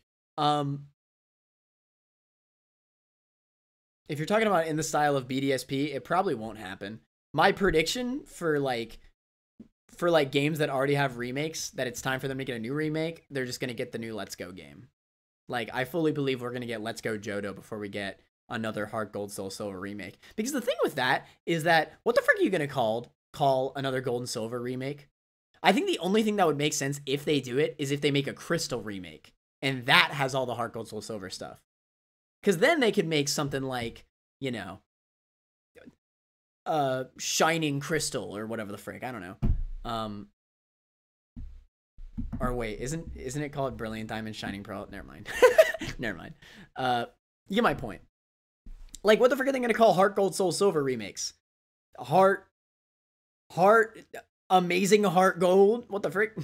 If you're talking about in the style of BDSP, it probably won't happen. My prediction for games that already have remakes, that it's time for them to get a new remake, they're just going to get the new Let's Go game. Like, I fully believe we're going to get Let's Go Johto before we get another Heart Gold Soul Silver remake. Because the thing with that is that, what the frick are you going to call another Gold and Silver remake? I think the only thing that would make sense if they do it is if they make a Crystal remake. And that has all the Heart Gold Soul Silver stuff. Because then they could make something like, you know, Shining Crystal or whatever the frick. I don't know. Or wait, isn't it called Brilliant Diamond Shining Pearl? Never mind. Never mind. You get my point. Like, what the frick are they going to call Heart Gold Soul Silver remakes? Heart Amazing Heart Gold? What the frick?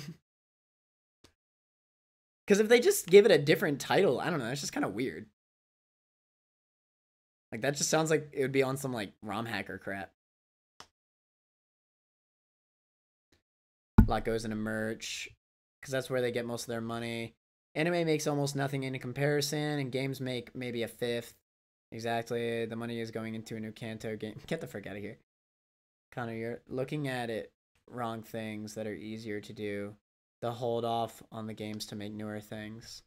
Because if they just give it a different title, I don't know, it's just kind of weird. Like, that just sounds like it would be on some, like, ROM hacker crap. A lot goes into merch, because that's where they get most of their money. Anime makes almost nothing in comparison, and games make maybe a fifth. Exactly, the money is going into a new Kanto game. Get the frick out of here. Connor, you're looking at it wrong things that are easier to do. The hold off on the games to make newer things.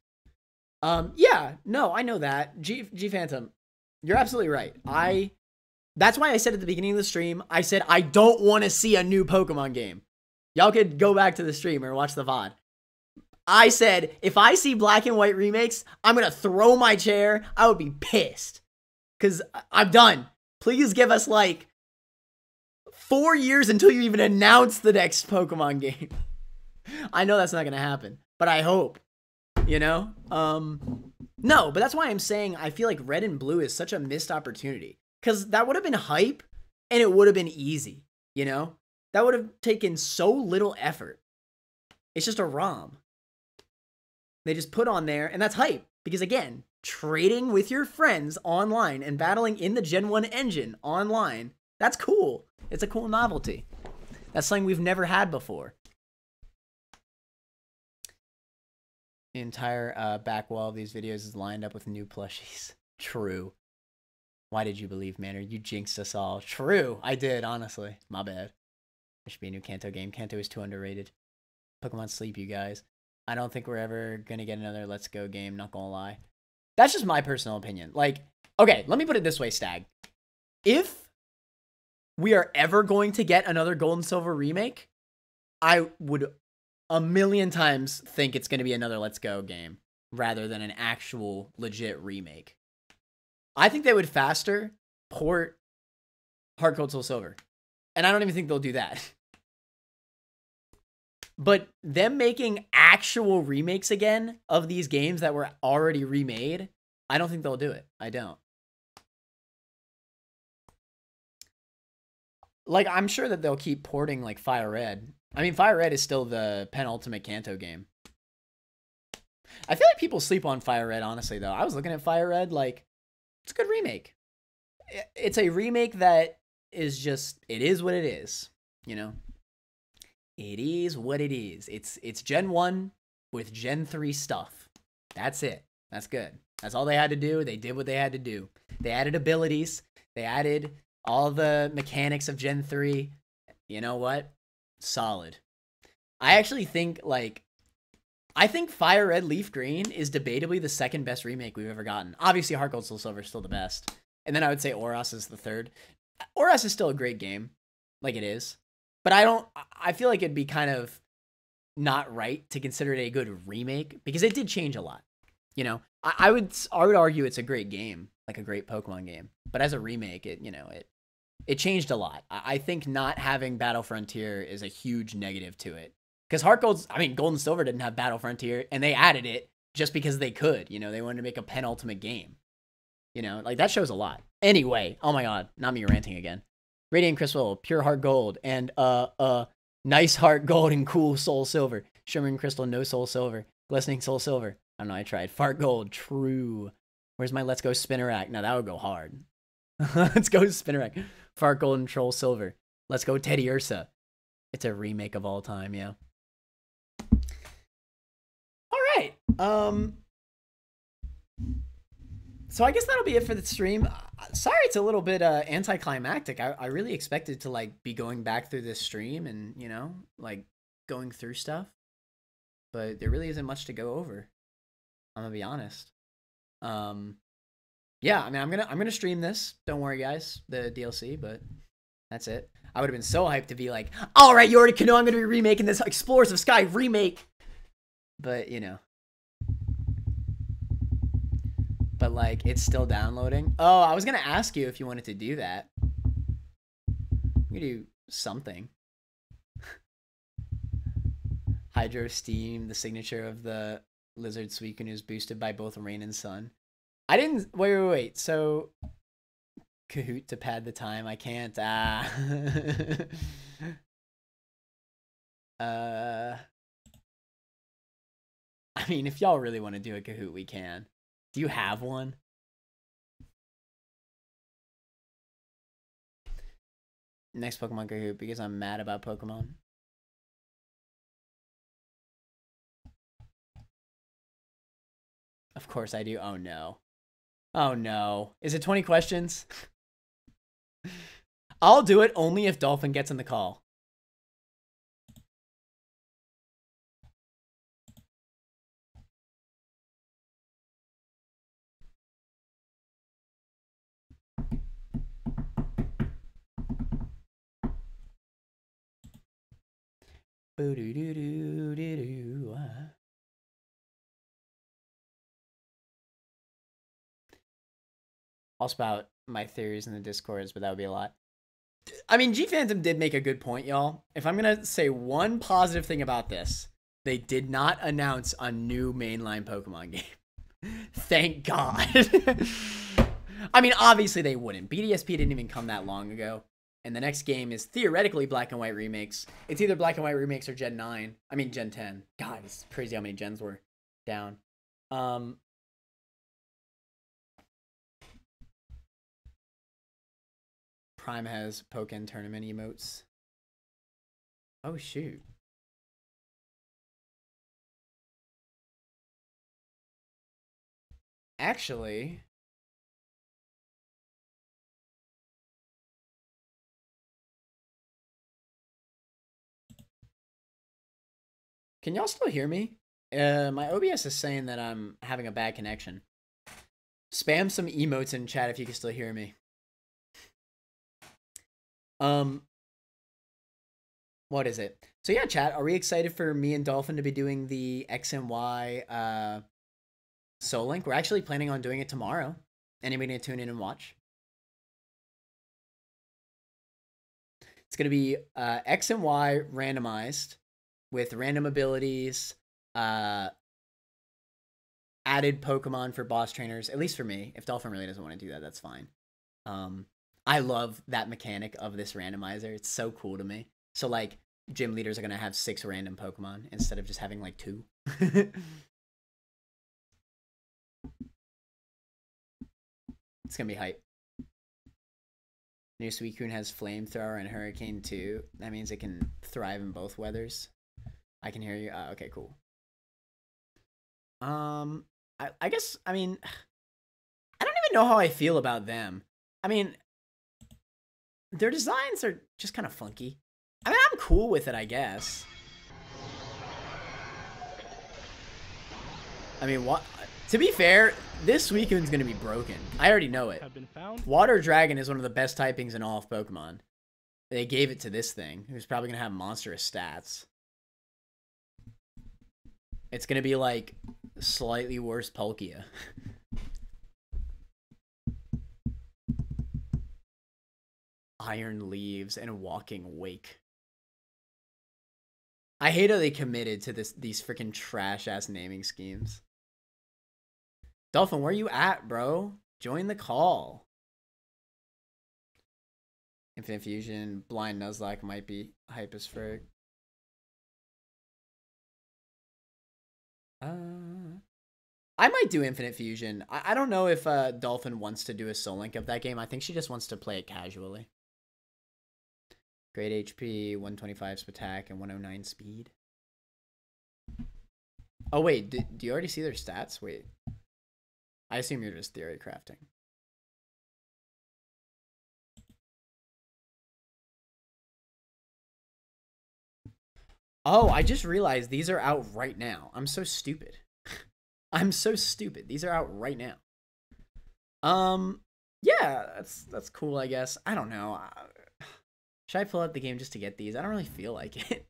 Yeah, no, I know that. G Phantom, you're absolutely right. That's why I said at the beginning of the stream, I said I don't want to see a new Pokemon game. Y'all could go back to the stream or watch the VOD. I said, if I see black and white remakes, I'm going to throw my chair. I would be pissed. Because I'm done. Please give us like 4 years until you even announce the next Pokemon game. I know that's not going to happen, but I hope, you know? No, but that's why I'm saying I feel like Red and Blue is such a missed opportunity. Because that would have been hype and it would have been easy, you know? That would have taken so little effort. It's just a ROM. They just put on there, and that's hype. Because again, trading with your friends online and battling in the Gen 1 engine online, that's cool. It's a cool novelty. That's something we've never had before. The entire back wall of these videos is lined up with new plushies. True. Why did you believe, Manor? You jinxed us all. True, I did, honestly. My bad. There should be a new Kanto game. Kanto is too underrated. Pokemon Sleep, you guys. I don't think we're ever going to get another Let's Go game, not gonna lie. That's just my personal opinion. Like, okay, let me put it this way, Stag. If we are ever going to get another Gold and Silver remake, I would a million times think it's going to be another Let's Go game rather than an actual legit remake. I think they would faster port Heart Gold Soul Silver. And I don't even think they'll do that. But them making actual remakes again of these games that were already remade, I don't think they'll do it. I don't. Like, I'm sure that they'll keep porting, like, Fire Red. I mean, Fire Red is still the penultimate Kanto game. I feel like people sleep on Fire Red, honestly, though. I was looking at Fire Red, like, it's a good remake. It's a remake that is just, it is what it is, you know? It is what it is. It's Gen 1 with Gen 3 stuff. That's it. That's good. That's all they had to do. They did what they had to do. They added abilities. They added all the mechanics of Gen 3. You know what? Solid. I actually think, like, I think Fire Red Leaf Green is debatably the second best remake we've ever gotten. Obviously, Heart Gold Soul Silver is still the best. And then I would say Oras is the third. Oras is still a great game. Like, it is. But I feel like it'd be kind of not right to consider it a good remake because it did change a lot. You know, I would argue it's a great game, like a great Pokemon game. But as a remake, it changed a lot. I think not having Battle Frontier is a huge negative to it. Because Gold and Silver didn't have Battle Frontier, and they added it just because they could. You know, they wanted to make a penultimate game. You know, like, that shows a lot. Anyway, oh my god, not me ranting again. Radiant Crystal, Pure Heart Gold, and Nice Heart Gold and Cool Soul Silver. Shimmering Crystal, No Soul Silver. Glistening Soul Silver. I don't know, I tried. Fart Gold, true. Where's my Let's Go Spinnerack? Now that would go hard. Let's go Spinnerack. Fart Gold and Troll Silver. Let's go Teddy Ursa. It's a remake of all time, yeah. Alright. So I guess that'll be it for the stream. Sorry it's a little bit anticlimactic. I really expected to, like, be going back through this stream and, you know, like, going through stuff. But there really isn't much to go over. I'm gonna be honest. Yeah, I mean, I'm gonna stream this. Don't worry, guys, the DLC, but that's it. I would have been so hyped to be like, all right, you already know I'm gonna be remaking this Explorers of Sky remake. But, you know. But, like, it's still downloading. Oh, I was gonna ask you if you wanted to do that. We could do something. Hydro Steam, the signature of the Lizard Suicune is boosted by both rain and sun. I didn't... Wait. So... Kahoot to pad the time. I can't. I mean, if y'all really want to do a Kahoot, we can. Do you have one? Next Pokemon Kahoot, because I'm mad about Pokemon. Of course I do. Oh no. Oh no. Is it 20 questions? I'll do it only if Dolphin gets in the call. Boo-doo-doo-doo-doo-doo. I'll spout my theories in the Discords, but that would be a lot. I mean, G Phantom did make a good point, y'all. If I'm gonna say one positive thing about this, they did not announce a new mainline Pokemon game. Thank God. I mean, obviously they wouldn't. BDSP didn't even come that long ago. And the next game is theoretically Black and White Remakes. It's either Black and White Remakes or Gen 9. I mean, Gen 10. God, it's crazy how many gens were down. Prime has Pokken tournament emotes. Oh, shoot. Actually... Can y'all still hear me? My OBS is saying that I'm having a bad connection. Spam some emotes in chat if you can still hear me. What is it? So yeah, chat, are we excited for me and Dolphin to be doing the X and Y Soul Link? We're actually planning on doing it tomorrow. Anybody gonna tune in and watch? It's gonna be X and Y randomized with random abilities, added Pokemon for boss trainers, at least for me. If Dolphin really doesn't want to do that, that's fine. I love that mechanic of this randomizer. It's so cool to me. So, like, gym leaders are going to have 6 random Pokemon instead of just having, like, 2. It's going to be hype. New Suicune has Flamethrower and Hurricane too. That means it can thrive in both weathers. I can hear you. Okay, cool. I guess, I mean, I don't even know how I feel about them. I mean, their designs are just kind of funky. I mean, I'm cool with it, I guess. I mean, what? To be fair, this Suicune's gonna be broken. I already know it. Water Dragon is one of the best typings in all of Pokemon. They gave it to this thing, who's probably gonna have monstrous stats. It's gonna be like slightly worse Palkia. Iron Leaves and Walking Wake. I hate how they committed to these freaking trash ass naming schemes. Dolphin, where you at, bro? Join the call. Infinite Fusion, Blind Nuzlocke might be hype as frick. I might do Infinite Fusion. I don't know if Dolphin wants to do a Soul Link of that game. I think she just wants to play it casually. Great HP, 125 attack, and 109 speed. Oh, wait. Do you already see their stats? Wait. I assume you're just theory crafting. Oh, I just realized these are out right now. I'm so stupid. I'm so stupid. These are out right now. Yeah, that's cool, I guess. I don't know. Should I pull up the game just to get these? I don't really feel like it.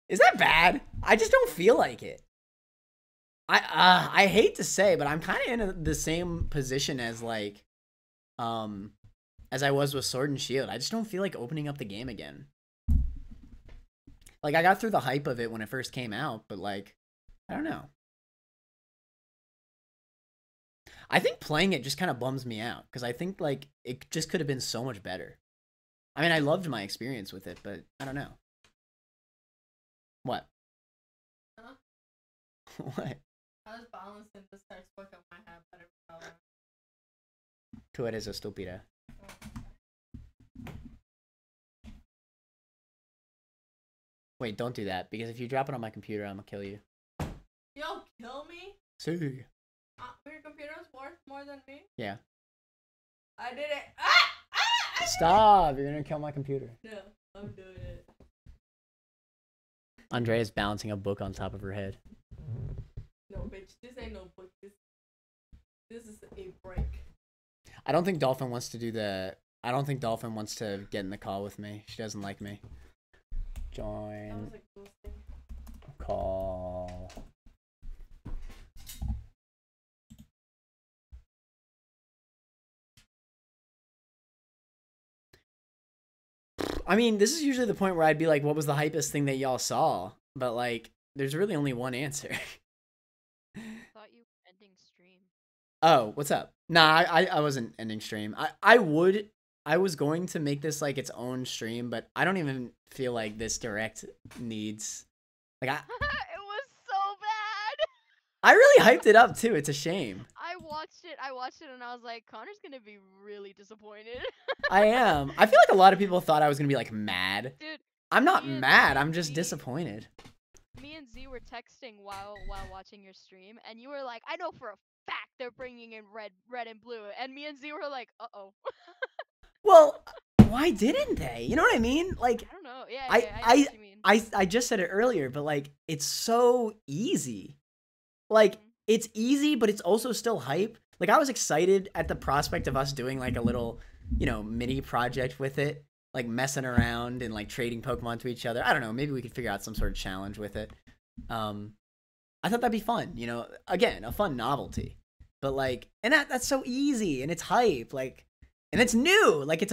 Is that bad? I just don't feel like it. I hate to say, but I'm kind of in the same position as like, as I was with Sword and Shield. I just don't feel like opening up the game again. Like, I got through the hype of it when it first came out, but like, I don't know. I think playing it just kind of bums me out because I think like it just could have been so much better. I mean, I loved my experience with it, but I don't know. What? Huh? What? I was balancing this textbook on my head, but it fell out. Tú eres estúpida. Wait, don't do that, because if you drop it on my computer, I'm gonna kill you. You'll kill me? See. Your computer's worth more than me? Yeah. I did it. Stop! You're gonna kill my computer. No, I'm doing it. Andrea's balancing a book on top of her head. No, bitch, this ain't no book. This is a break. I don't think Dolphin wants to do the... I don't think Dolphin wants to get in the call with me. She doesn't like me. Join call. I mean, this is usually the point where I'd be like, what was the hypest thing that y'all saw? But like, there's really only one answer. Thought you were ending stream. Oh, what's up? Nah, I wasn't ending stream. I was going to make this like its own stream, but I don't even feel like this direct needs like It was so bad. I really hyped it up too. It's a shame. I watched it and I was like, Connor's gonna be really disappointed. I am. I feel like a lot of people thought I was gonna be like mad. Dude, I'm not mad. I'm just disappointed. Me and Z were texting while watching your stream, and you were like, I know for a fact they're bringing in red and blue, and me and Z were like, uh-oh. Well, why didn't they? You know what I mean? Like, I don't know. Yeah, I know what you mean. I just said it earlier, but like, it's so easy. Like, it's easy, but it's also still hype. Like, I was excited at the prospect of us doing like a little, you know, mini project with it, like messing around and like trading Pokemon to each other. I don't know. Maybe we could figure out some sort of challenge with it. I thought that'd be fun. You know, again, a fun novelty. But like, and that's so easy and it's hype. Like, and it's new. Like, it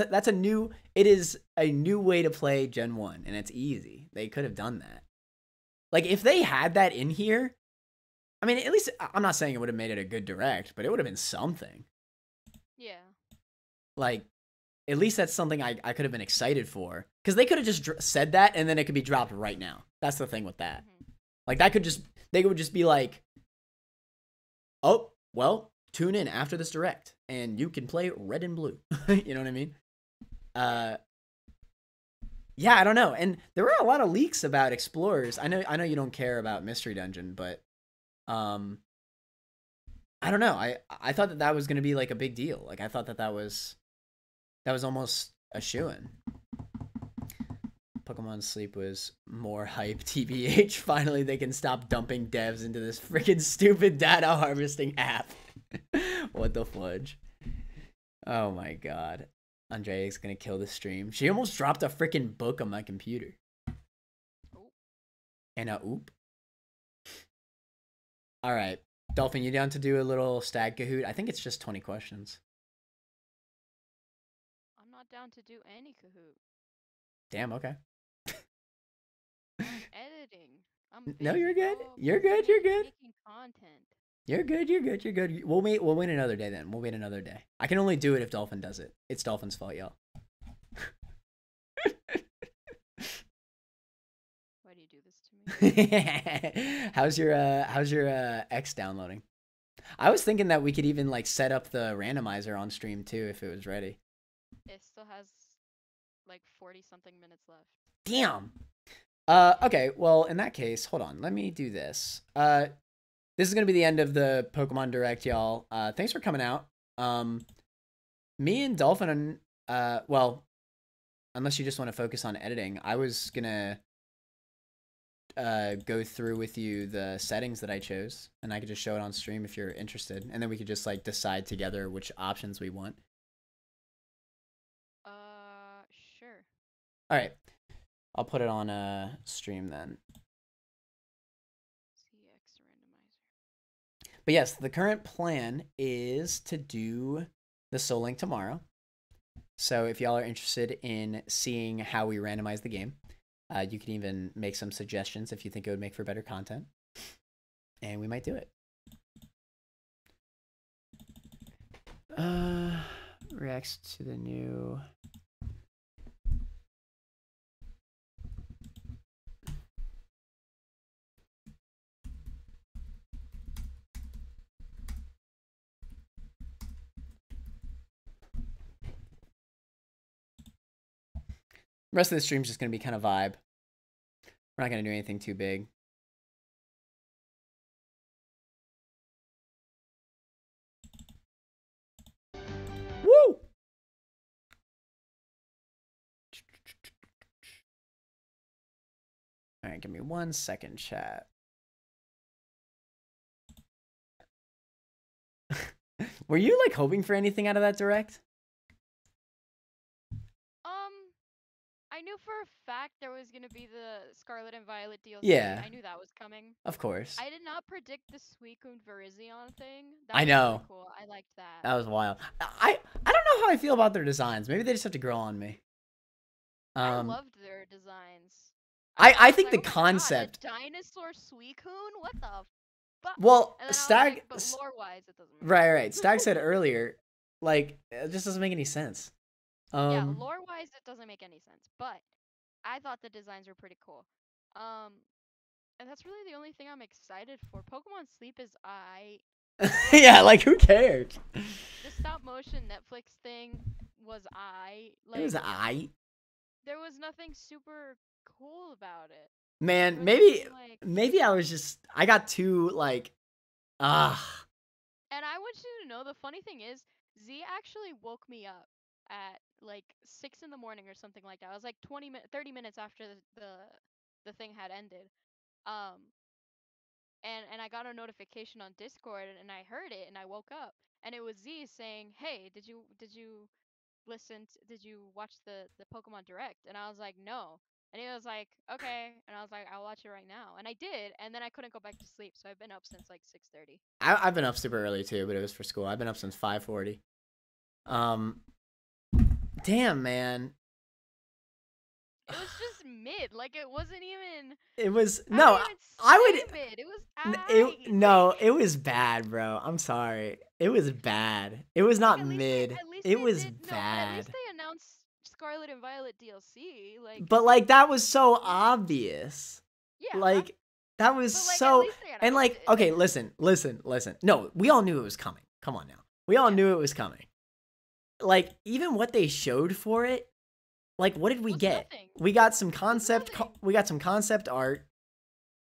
is a new way to play Gen 1, and it's easy. They could have done that. Like, if they had that in here, I mean, at least, I'm not saying it would have made it a good direct, but it would have been something. Yeah. Like, at least that's something I could have been excited for. Because they could have just said that, and then it could be dropped right now. That's the thing with that. Like, they would just be like, oh, well, tune in after this direct, and you can play red and blue. You know what I mean? Yeah, I don't know. And there were a lot of leaks about Explorers. I know you don't care about Mystery Dungeon, but I don't know. I thought that was going to be like a big deal. Like, I thought that was almost a shoo-in. Pokemon Sleep was more hype. TBH, finally they can stop dumping devs into this freaking stupid data harvesting app. What the fudge? Oh my god. Andrea's gonna kill the stream. She almost dropped a freaking book on my computer. And a oop. Alright. Dolphin, you down to do a little stag Kahoot? I think it's just 20 questions. I'm not down to do any Kahoot. Damn, okay. Editing. No, you're good. You're good. You're good. Making content. You're good. You're good. You're good. We'll wait another day then. We'll wait another day. I can only do it if Dolphin does it. It's Dolphin's fault, y'all. Why do you do this to me? How's your X downloading? I was thinking that we could even like set up the randomizer on stream too if it was ready. It still has like 40 something minutes left. Damn. Okay, well, in that case, hold on. Let me do this. This is going to be the end of the Pokemon Direct, y'all. Thanks for coming out. Me and Dolphin, well, unless you just want to focus on editing, I was going to go through with you the settings that I chose, and I could just show it on stream if you're interested, and then we could just, like, decide together which options we want. Sure. All right. I'll put it on stream then. CX randomizer. But yes, the current plan is to do the Soul Link tomorrow. So if y'all are interested in seeing how we randomize the game, you can even make some suggestions if you think it would make for better content. And we might do it. Reacts to the new... The rest of the stream is just going to be kind of vibe. We're not going to do anything too big. Woo! All right, give me 1 second, chat. Were you like hoping for anything out of that direct? I knew for a fact there was gonna be the Scarlet and Violet DLC. Yeah. I knew that was coming. Of course. I did not predict the Suicune Virizion thing. That I was know. Really cool. I liked that. That was wild. I don't know how I feel about their designs. Maybe they just have to grow on me. I loved their designs. I think like, the oh my concept. God, a dinosaur Suicune? What the fuck? Well, And then I was Stag. like, but lore-wise, it doesn't make Right. Stag said earlier, like, it just doesn't make any sense. Yeah, lore-wise, it doesn't make any sense. But I thought the designs were pretty cool. And that's really the only thing I'm excited for. Pokemon Sleep is Yeah, like who cares? The stop motion Netflix thing was like, it was There was nothing super cool about it. Man, maybe I got too like And I want you to know the funny thing is Z actually woke me up at like 6 in the morning or something like that. I was like 30 minutes after the thing had ended. And I got a notification on Discord and I heard it and I woke up and it was Z saying, "Hey, did you watch the Pokemon Direct?" And I was like, "No." And he was like, "Okay." And I was like, "I'll watch it right now." And I did, and then I couldn't go back to sleep, so I've been up since like 6:30. I've been up super early too, but it was for school. I've been up since 5:40. Damn, man. It was just mid, like it wasn't even. It was Mid. It was. It was bad, bro. I'm sorry. It was bad. It was not mid. It was bad. At least they announced Scarlet and Violet DLC, like. But like that was so obvious. Yeah. Like that was so. And like, okay, listen. No, we all knew it was coming. Come on now. We all knew it was coming. Like even what they showed for it. Like, what did we get? Nothing. We got some concept. We got some concept art.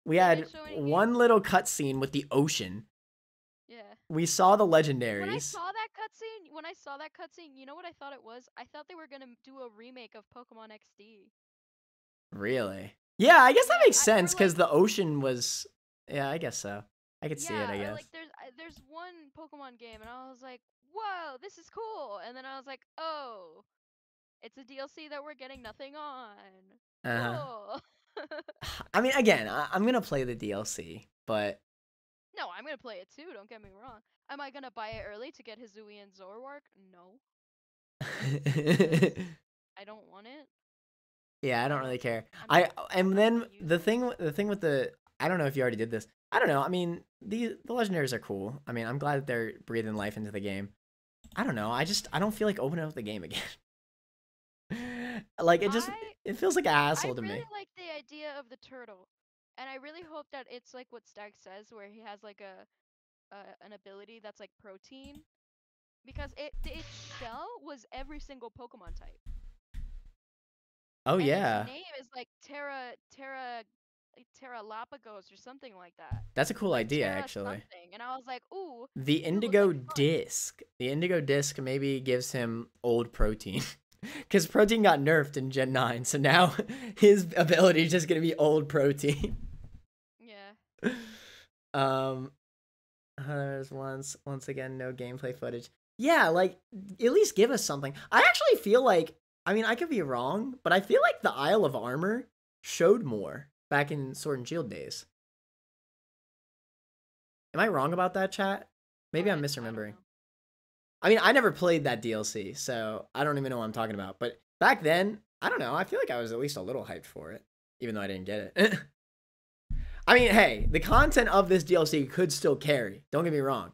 We had one little cutscene with the ocean. Yeah. We saw the legendaries. When I saw that cutscene, you know what I thought it was? I thought they were gonna do a remake of Pokemon XD. Really? Yeah, I guess that makes sense because the ocean was. Yeah, I guess so. I could see it. I guess. Like there's one Pokemon game, and I was like, "Whoa, this is cool!" And then I was like, "Oh. It's a DLC that we're getting nothing on." Cool. I mean, again, I'm gonna play the DLC, but no, I'm gonna play it too. Don't get me wrong. Am I gonna buy it early to get Hizui and Zoroark? No. I don't want it. Yeah, I don't really care. And then the thing with the I don't know if you already did this. I don't know. I mean, the legendaries are cool. I mean, I'm glad that they're breathing life into the game. I don't know. I don't feel like opening up the game again. Like it feels like an asshole to me. I really like the idea of the turtle, and I really hope that it's like what Stag says, where he has like an ability that's like protein, because its shell was every single Pokemon type. Oh and yeah. Its name is like Terralapagos or something like that. That's a cool idea, actually. Something. And I was like, ooh. The Indigo Disc. The Indigo Disc maybe gives him old protein. Because protein got nerfed in Gen 9, so now his ability is just going to be old protein. Yeah. There's once again, no gameplay footage. Yeah, like, at least give us something. I actually feel like, I mean, I could be wrong, but I feel like the Isle of Armor showed more back in Sword and Shield days. Am I wrong about that, chat? Maybe I'm misremembering. I mean, I never played that DLC, so I don't even know what I'm talking about. But back then, I don't know. I feel like I was at least a little hyped for it, even though I didn't get it. I mean, hey, the content of this DLC could still carry. Don't get me wrong.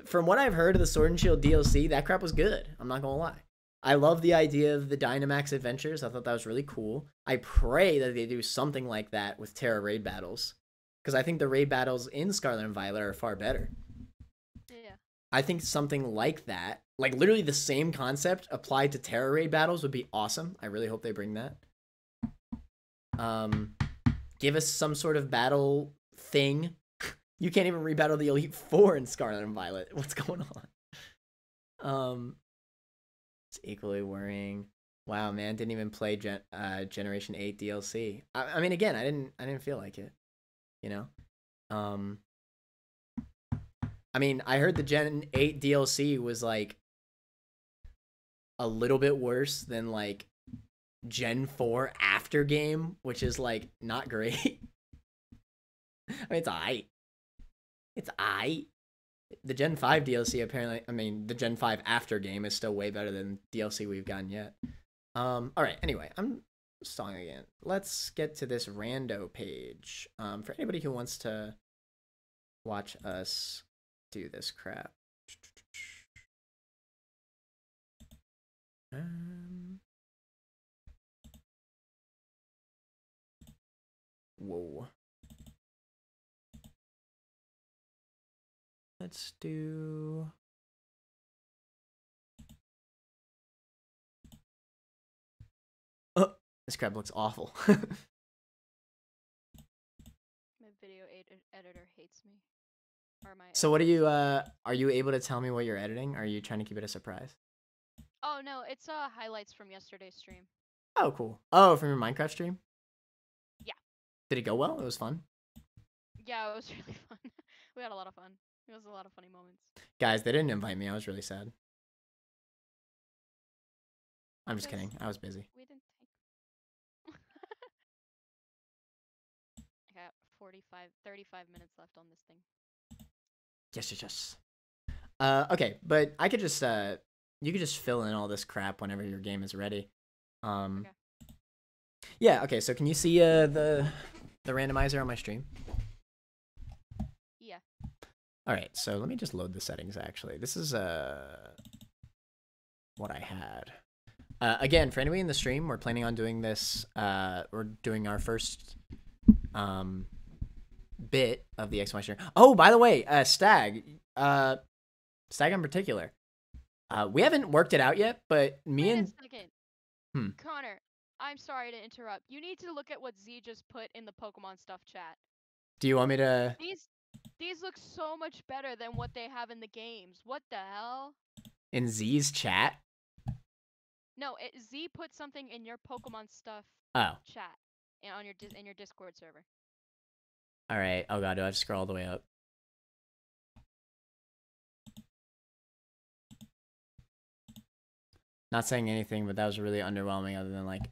From what I've heard of the Sword and Shield DLC, that crap was good. I'm not going to lie. I love the idea of the Dynamax adventures. I thought that was really cool. I pray that they do something like that with Terra raid battles, because I think the raid battles in Scarlet and Violet are far better. Yeah. I think something like that, like literally the same concept applied to Terra raid battles would be awesome. I really hope they bring that. Give us some sort of battle thing. You can't even rebattle the Elite Four in Scarlet and Violet. What's going on? It's equally worrying. Wow, man, didn't even play Generation 8 DLC. I mean, again, I didn't feel like it. You know. I mean, I heard the Gen 8 DLC was like a little bit worse than like Gen 4 after game, which is like not great. I mean, it's aight. It's aight. The Gen 5 DLC apparently, I mean, the Gen 5 after game is still way better than DLC we've gotten yet. All right, anyway, I'm stalling again. Let's get to this rando page. For anybody who wants to watch us do this crap. Whoa. Let's do... Oh, this crap looks awful. My video editor hates me. Or my So what are you able to tell me what you're editing? Are you trying to keep it a surprise? Oh no, it's highlights from yesterday's stream. Oh, cool. Oh, from your Minecraft stream? Yeah. Did it go well? It was fun? Yeah, it was really fun. We had a lot of fun. It was a lot of funny moments. Guys, they didn't invite me. I was really sad. I'm just kidding. I was busy. We didn't take... I got 35 minutes left on this thing. Yes. Okay, but I could just you could just fill in all this crap whenever your game is ready. Okay. Yeah, okay, so can you see the randomizer on my stream? Yeah. All right, so let me just load the settings actually. This is what I had. Again, for anybody in the stream, we're planning on doing this we're doing our first bit of the XY stream. Oh, by the way, Stag in particular. We haven't worked it out yet, but me and... Wait a second. Connor, I'm sorry to interrupt. You need to look at what Z just put in the Pokemon stuff chat. Do you want me to... These look so much better than what they have in the games. What the hell? In Z's chat? No, Z put something in your Pokemon stuff chat on in your Discord server. All right. Oh god, do I have to scroll all the way up? Not saying anything, but that was really underwhelming. Other than like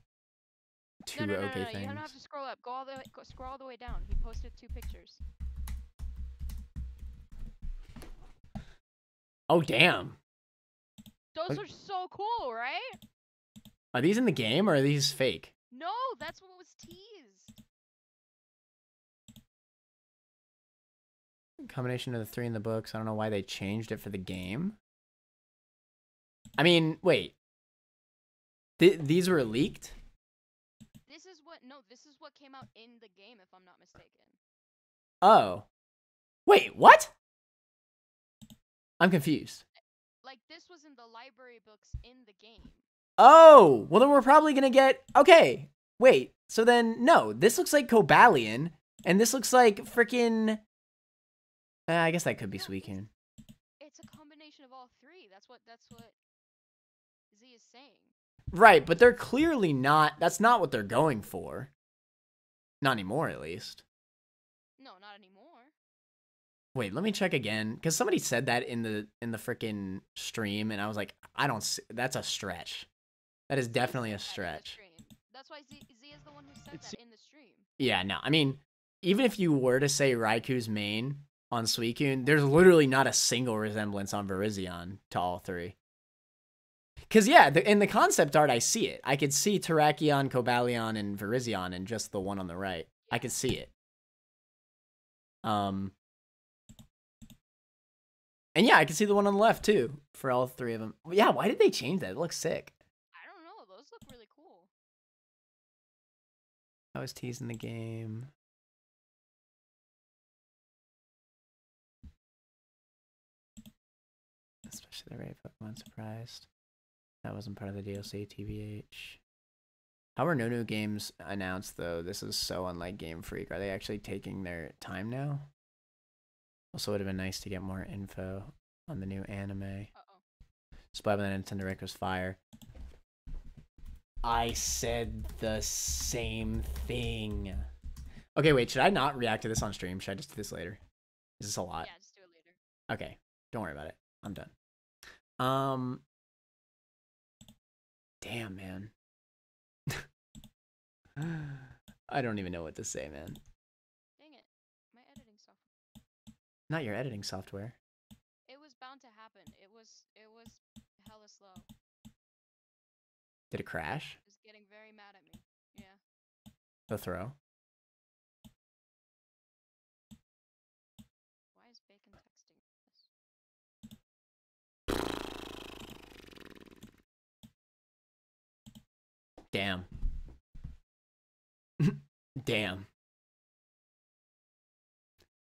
two no, okay things. You don't have to scroll up. Scroll all the way down. He posted 2 pictures. Oh damn! Those are so cool, right? Are these in the game or are these fake? No, that's what was teased. Combination of the 3 in the books. I don't know why they changed it for the game. I mean, wait. These were leaked? This is what came out in the game, if I'm not mistaken. Oh. Wait, what? I'm confused. Like, this was in the library books in the game. Oh, well then we're probably gonna get... Okay, wait. So then, no. This looks like Cobalion, and this looks like freaking... I guess that could be Suicune. It's a combination of all 3. That's what Z is saying. Right, but they're clearly not... That's not what they're going for. Not anymore, at least. No, not anymore. Wait, let me check again, because somebody said that in the freaking stream, and I was like, I don't see... That's a stretch. That is definitely a stretch. That's why Z is the one who said that in the stream. Yeah, no, I mean, even if you were to say Raiku's main on Suicune, there's literally not a single resemblance on Virizion to all 3. Because, yeah, in the concept art, I see it. I could see Terrakion, Cobalion, and Virizion, and just the one on the right. I could see it. And yeah, I can see the one on the left, too, for all 3 of them. Yeah, why did they change that? It looks sick. I don't know. Those look really cool. I was teasing the game. Especially the Ray Pokemon surprised. That wasn't part of the DLC, TBH. How are no new games announced, though? This is so unlike Game Freak. Are they actually taking their time now? Also, would have been nice to get more info on the new anime. Splat on the Nintendo Direct was fire. I said the same thing. Okay, wait. Should I not react to this on stream? Should I just do this later? Is this a lot? Yeah, just do it later. Okay. Don't worry about it. I'm done. Damn, man. I don't even know what to say, man. Dang it. My editing software. Not your editing software. It was bound to happen. It was hella slow. Did it crash? It was getting very mad at me. Yeah. The throw? Why is Bacon texting this? Damn. Damn.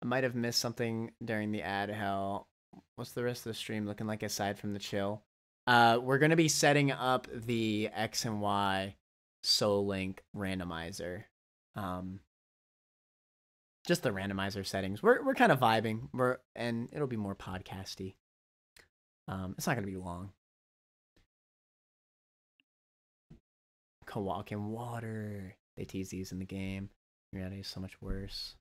I might have missed something during the ad hell. What's the rest of the stream looking like aside from the chill? We're going to be setting up the X and Y Soul Link randomizer. Just the randomizer settings. We're kind of vibing. And it'll be more podcasty. It's not going to be long. Can walk in water. They tease these in the game. Reality is so much worse.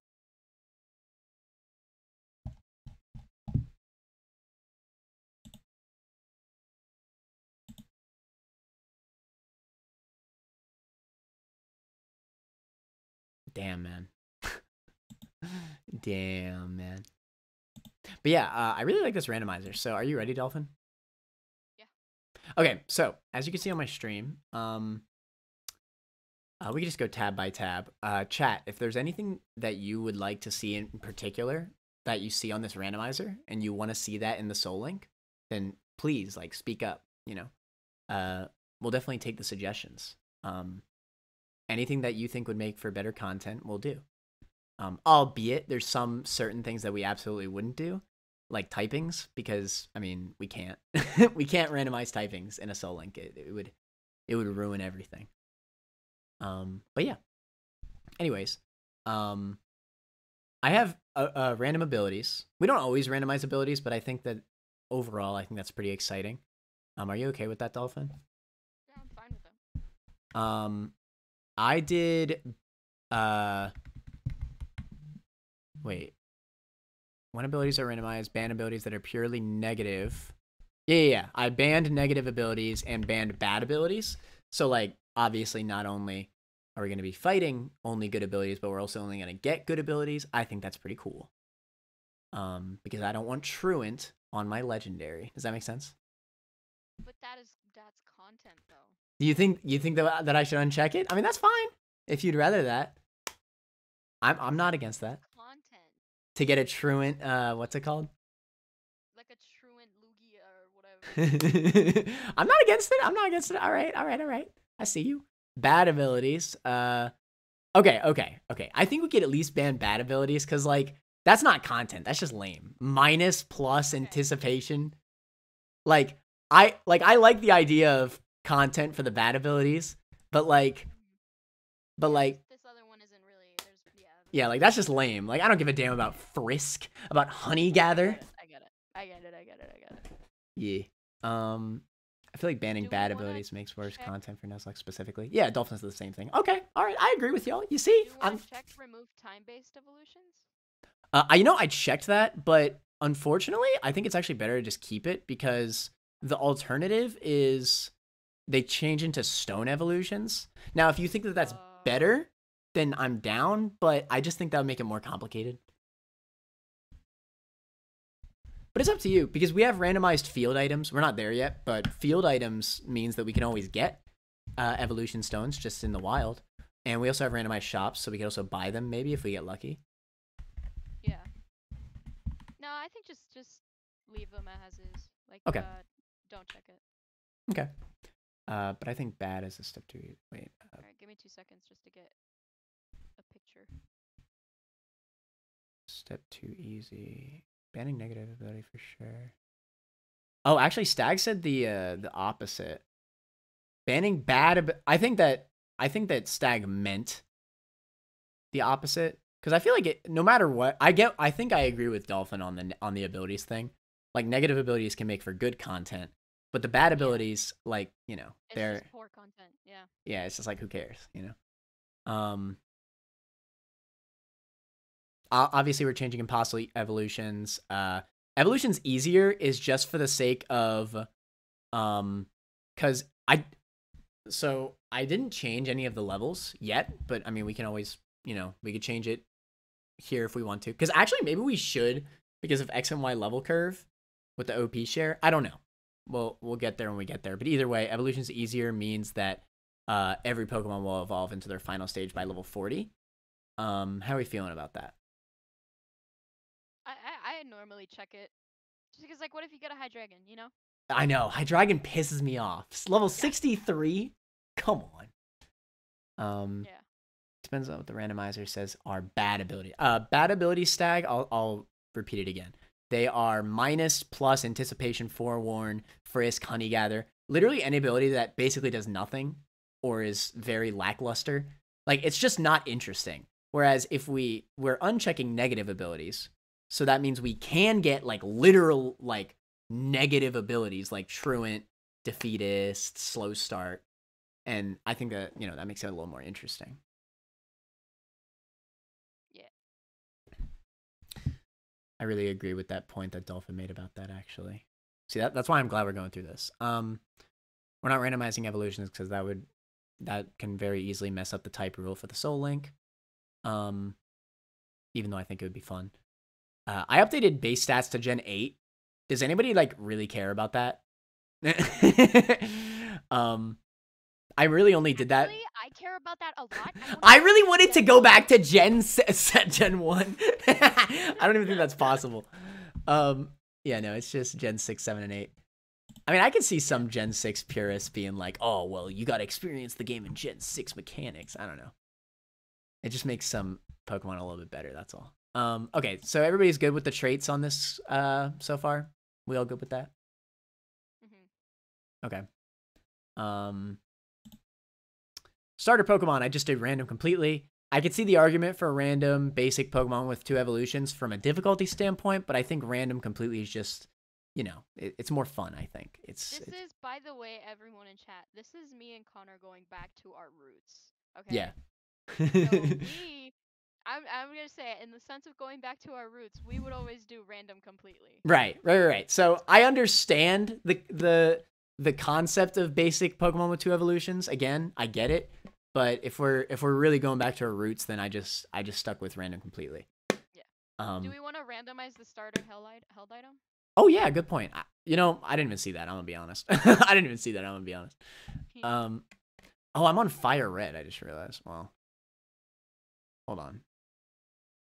Damn, man. Damn, man. But yeah, I really like this randomizer. So are you ready, Dolphin? Yeah. Okay, so as you can see on my stream, we can just go tab by tab. Chat, if there's anything that you would like to see in particular that you see on this randomizer and you want to see that in the Soul Link, then please, like, speak up, you know. We'll definitely take the suggestions. Anything that you think would make for better content, we'll do. Albeit, there's some certain things that we absolutely wouldn't do, like typings, because, I mean, we can't. We can't randomize typings in a Soul Link. It would ruin everything. But yeah. Anyways, I have random abilities. We don't always randomize abilities, but I think that overall, I think that's pretty exciting. Are you okay with that, Dolphin? Yeah, I'm fine with that. I did, wait. When abilities are randomized, ban abilities that are purely negative. Yeah. I banned negative abilities and banned bad abilities. So, like, obviously not only are we going to be fighting only good abilities, but we're also only going to get good abilities. I think that's pretty cool. Because I don't want Truant on my legendary. Does that make sense? But that's content, though. You think that I should uncheck it? I mean, that's fine. If you'd rather that. I'm not against that. Content. To get a Truant, what's it called? Like a Truant Lugia or whatever. I'm not against it. All right. I see you. Bad abilities. Okay. I think we could at least ban bad abilities because, like, that's not content. That's just lame. Minus plus anticipation. Like I like the idea of content for the bad abilities, but like this other one isn't really. Yeah, like that's just lame. Like I don't give a damn about Frisk, about Honey Gather. I get it. Yeah. I feel like banning bad abilities makes worse content for Nuzlocke specifically. Yeah, Dolphins do the same thing. Okay, all right, I agree with y'all. You see, I'm check remove time-based evolutions. I checked that, but unfortunately, I think it's actually better to just keep it because the alternative is they change into stone evolutions. Now, if you think that that's better, then I'm down, but I just think that would make it more complicated. But it's up to you, because we have randomized field items. We're not there yet, but field items means that we can always get evolution stones just in the wild. And we also have randomized shops, so we can also buy them maybe if we get lucky. Yeah. No, I think just leave them as is. Like, okay. Don't check it. Okay. But I think bad is a step too. Wait. Alright, give me 2 seconds just to get a picture. Step too easy. Banning negative ability for sure. Oh, actually, Stag said the opposite. Banning bad. I think that Stag meant the opposite because I feel like it. No matter what, I think I agree with Dolphin on the abilities thing. Like negative abilities can make for good content, but the bad abilities, like they're just poor content. Yeah. Yeah, it's just like who cares, Obviously, we're changing impossible evolutions. Evolutions easier is just for the sake of, because So I didn't change any of the levels yet, but I mean, we can always, we could change it here if we want to. Because actually, maybe we should, because of X and Y level curve with the OP share. I don't know. We'll get there when we get there. But either way, evolution's easier means that every Pokemon will evolve into their final stage by level 40. How are we feeling about that? I normally check it. Just because, like, what if you get a Hydreigon, you know? I know. Hydreigon pisses me off. Level 63? Come on. Yeah. Depends on what the randomizer says are bad ability. Bad ability stag, I'll repeat it again. They are minus plus anticipation, forewarn, frisk, honeygather. Literally any ability that basically does nothing or is very lackluster. Like, it's just not interesting. Whereas if we're unchecking negative abilities, so that means we can get like literal like negative abilities like Truant, Defeatist, Slow Start. And I think that, that makes it a little more interesting. Yeah. I really agree with that point that Dolphin made about that, actually. See, that's why I'm glad we're going through this. We're not randomizing evolutions because that can very easily mess up the type rule for the Soul Link. Even though I think it would be fun. I updated base stats to Gen 8. Does anybody like really care about that? I really only did that. I care about that a lot. I really wanted to go back to Gen 1. I don't even think that's possible. Yeah, no, it's just Gen 6, 7, and 8. I mean, I can see some Gen 6 purists being like, oh, well, you got to experience the game in Gen 6 mechanics. I don't know. It just makes some Pokemon a little bit better, that's all. Okay, so everybody's good with the traits on this so far? We all good with that? Mm-hmm. Okay. Starter Pokemon, I just did random completely. I could see the argument for a random basic Pokemon with 2 evolutions from a difficulty standpoint, but I think random completely is just, it's more fun, I think. This is, by the way, everyone in chat, this is me and Connor going back to our roots. Okay? Yeah. So I'm going to say it, in the sense of going back to our roots, we would always do random completely. Right. So I understand the concept of basic Pokemon with 2 evolutions. Again, I get it. But if we're really going back to our roots, then I just stuck with random completely. Yeah. Do we want to randomize the starter held item? Oh yeah, good point. I didn't even see that. I'm gonna be honest. I didn't even see that. I'm gonna be honest. Oh, I'm on Fire Red. I just realized. Well, hold on.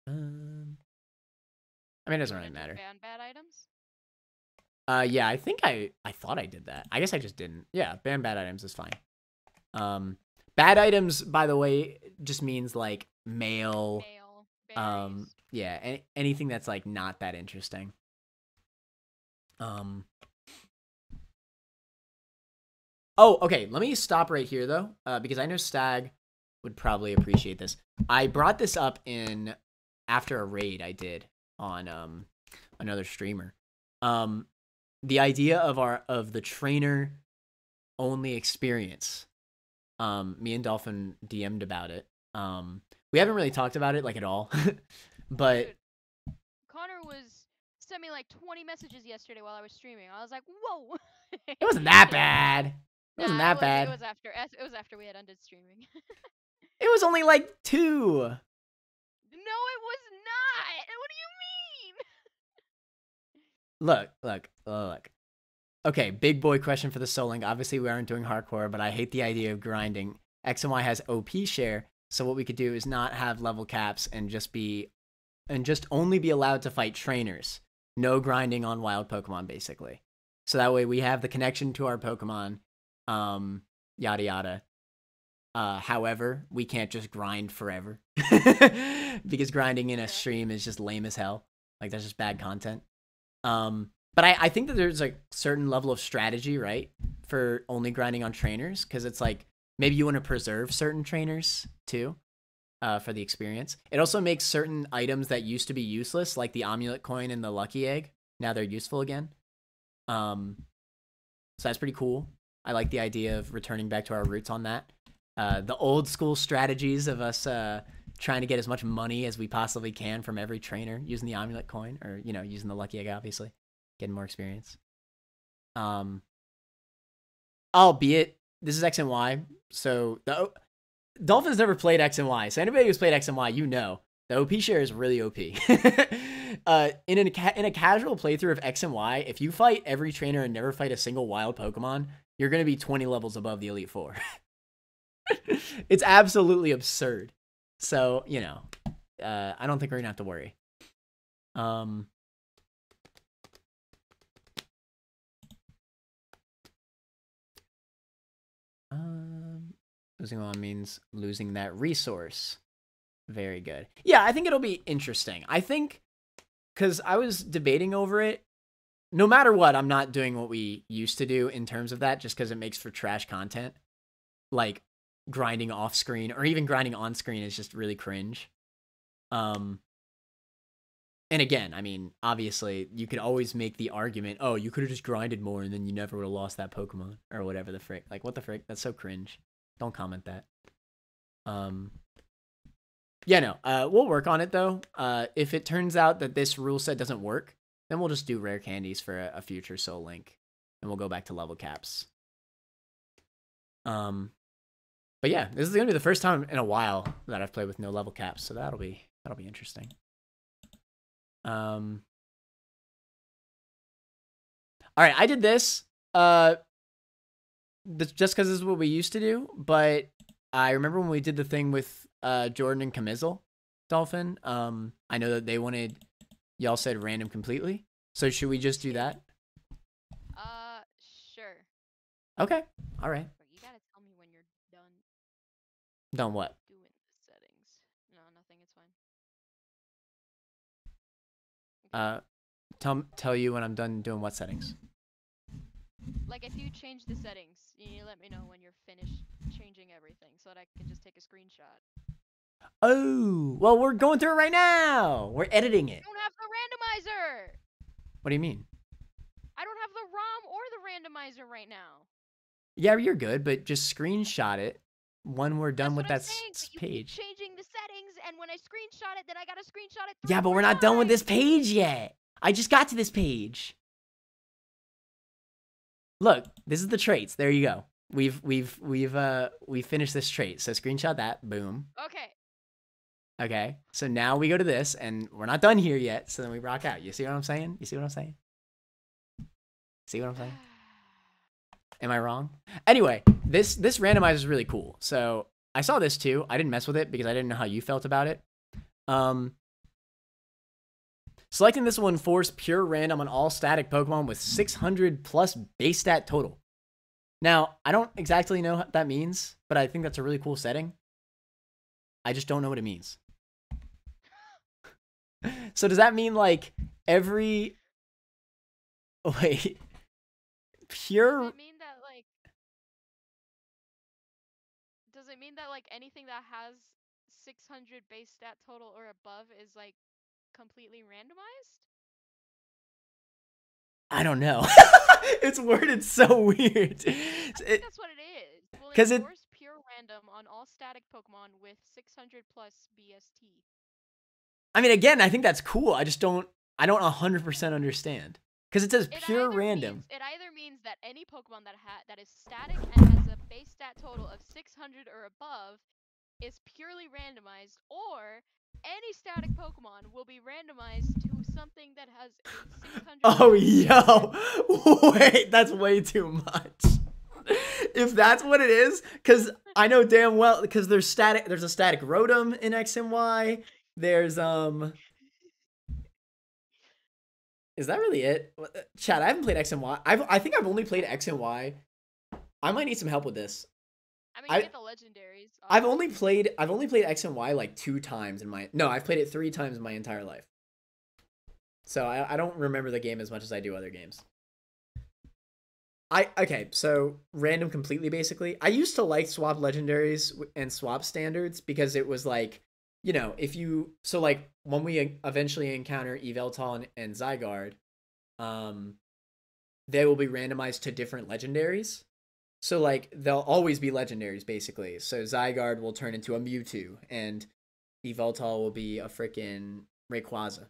I mean, it doesn't really matter. Ban bad items? Yeah, I think I thought I did that. I guess I just didn't. Yeah, ban bad items is fine. Bad items, by the way, just means like mail. Berries. Yeah, anything that's like not that interesting. Oh, okay. Let me stop right here though, because I know Stag would probably appreciate this. I brought this up after a raid I did on another streamer. The idea of the trainer only experience. Me and Dolphin DM'd about it. We haven't really talked about it like at all, but dude, Connor sent me like 20 messages yesterday while I was streaming. I was like, whoa. It wasn't that bad. It wasn't that bad. It was after we had ended streaming. It was only like 2. No, it was not. What do you mean? Look. Okay, big boy question for the Soul Link. Obviously, we aren't doing hardcore, but I hate the idea of grinding. X and Y has OP share, so what we could do is not have level caps and just only be allowed to fight trainers. No grinding on wild Pokemon, basically. So that way we have the connection to our Pokemon, yada yada. However, we can't just grind forever. Because grinding in a stream is just lame as hell. Like, that's just bad content. But I think that there's a certain level of strategy, right, for only grinding on trainers, because it's like maybe you want to preserve certain trainers too, for the experience. It also makes certain items that used to be useless, like the Amulet Coin and the Lucky Egg, now they're useful again. So that's pretty cool. I like the idea of returning back to our roots on that. The old school strategies of us trying to get as much money as we possibly can from every trainer using the Amulet Coin, or using the Lucky Egg, obviously. Getting more experience. Albeit this is X and Y. So Dolphin's never played X and Y. So anybody who's played X and Y, you know the OP share is really OP. In a casual playthrough of X and Y, if you fight every trainer and never fight a single wild Pokemon, you're going to be 20 levels above the Elite Four. It's absolutely absurd. So, you know, I don't think we're going to have to worry. Losing one means losing that resource. Very good. Yeah, I think it'll be interesting. I think, because I was debating over it, no matter what, I'm not doing what we used to do in terms of that, just because it makes for trash content. Like, grinding off screen, or even grinding on screen is just really cringe. And again, I mean, obviously, you could always make the argument, oh, you could have just grinded more and then you never would have lost that Pokemon, or whatever the frick. Like, what the frick? That's so cringe. Don't comment that. Yeah, no, we'll work on it, though. If it turns out that this rule set doesn't work, then we'll just do rare candies for a future Soul Link, and we'll go back to level caps. But yeah, this is going to be the first time in a while that I've played with no level caps, so that'll be interesting. All right, I did this. Just because this is what we used to do, but I remember when we did the thing with Jordan and Camizzle, Dolphin. I know that they wanted, y'all said random completely. So should we just do that? Sure. Okay. All right. But you gotta tell me when you're done. Done what? Doing the settings. No, nothing. It's fine. Tell you when I'm done doing what settings? Like, if you change the settings, you let me know when you're finished changing everything so that I can just take a screenshot. Oh, well, we're going through it right now. We're editing it. I don't have the randomizer. What do you mean? I don't have the ROM or the randomizer right now. Yeah, you're good, but just screenshot it when we're done with that page. Keep changing the settings, and when I screenshot it, then I gotta screenshot it. Yeah, but we're not done with this page yet. I just got to this page. Look, this is the traits. There you go. We've finished this trait. So screenshot that. Boom. Okay. Okay. So now we go to this, and we're not done here yet. So then we rock out. You see what I'm saying? You see what I'm saying? See what I'm saying? Am I wrong? Anyway, this randomizer is really cool. So I saw this too. I didn't mess with it because I didn't know how you felt about it. Selecting this will enforce pure random on all static Pokemon with 600 plus base stat total. Now, I don't exactly know what that means, but I think that's a really cool setting. I just don't know what it means. So does that mean like every... Wait. Pure... Does it mean that like anything that has 600 base stat total or above is like completely randomized? I don't know. It's worded so weird. I think that's what it is. Because it enforce pure random on all static Pokemon with 600 plus BST. I mean, again, I think that's cool. I don't 100% understand. Because it says pure random. It either means that any Pokemon that is static and has a base stat total of 600 or above is purely randomized, or any static Pokemon will be randomized to something that has a 600. Oh, yo. Wait, that's way too much. If that's what it is, because I know damn well, because there's a static Rotom in X and Y. There's, is that really it? Chat, I haven't played X and Y. I think I've only played X and Y. I might need some help with this. I mean, you get the legendaries. I've only played X and Y like 2 times I've played it 3 times in my entire life. So I don't remember the game as much as I do other games. Okay, so random completely basically. I used to like swap legendaries and swap standards because it was like, you know, so like when we eventually encounter Yveltal and Zygarde, they will be randomized to different legendaries. So like they'll always be legendaries basically. So Zygarde will turn into a Mewtwo and Yveltal will be a freaking Rayquaza.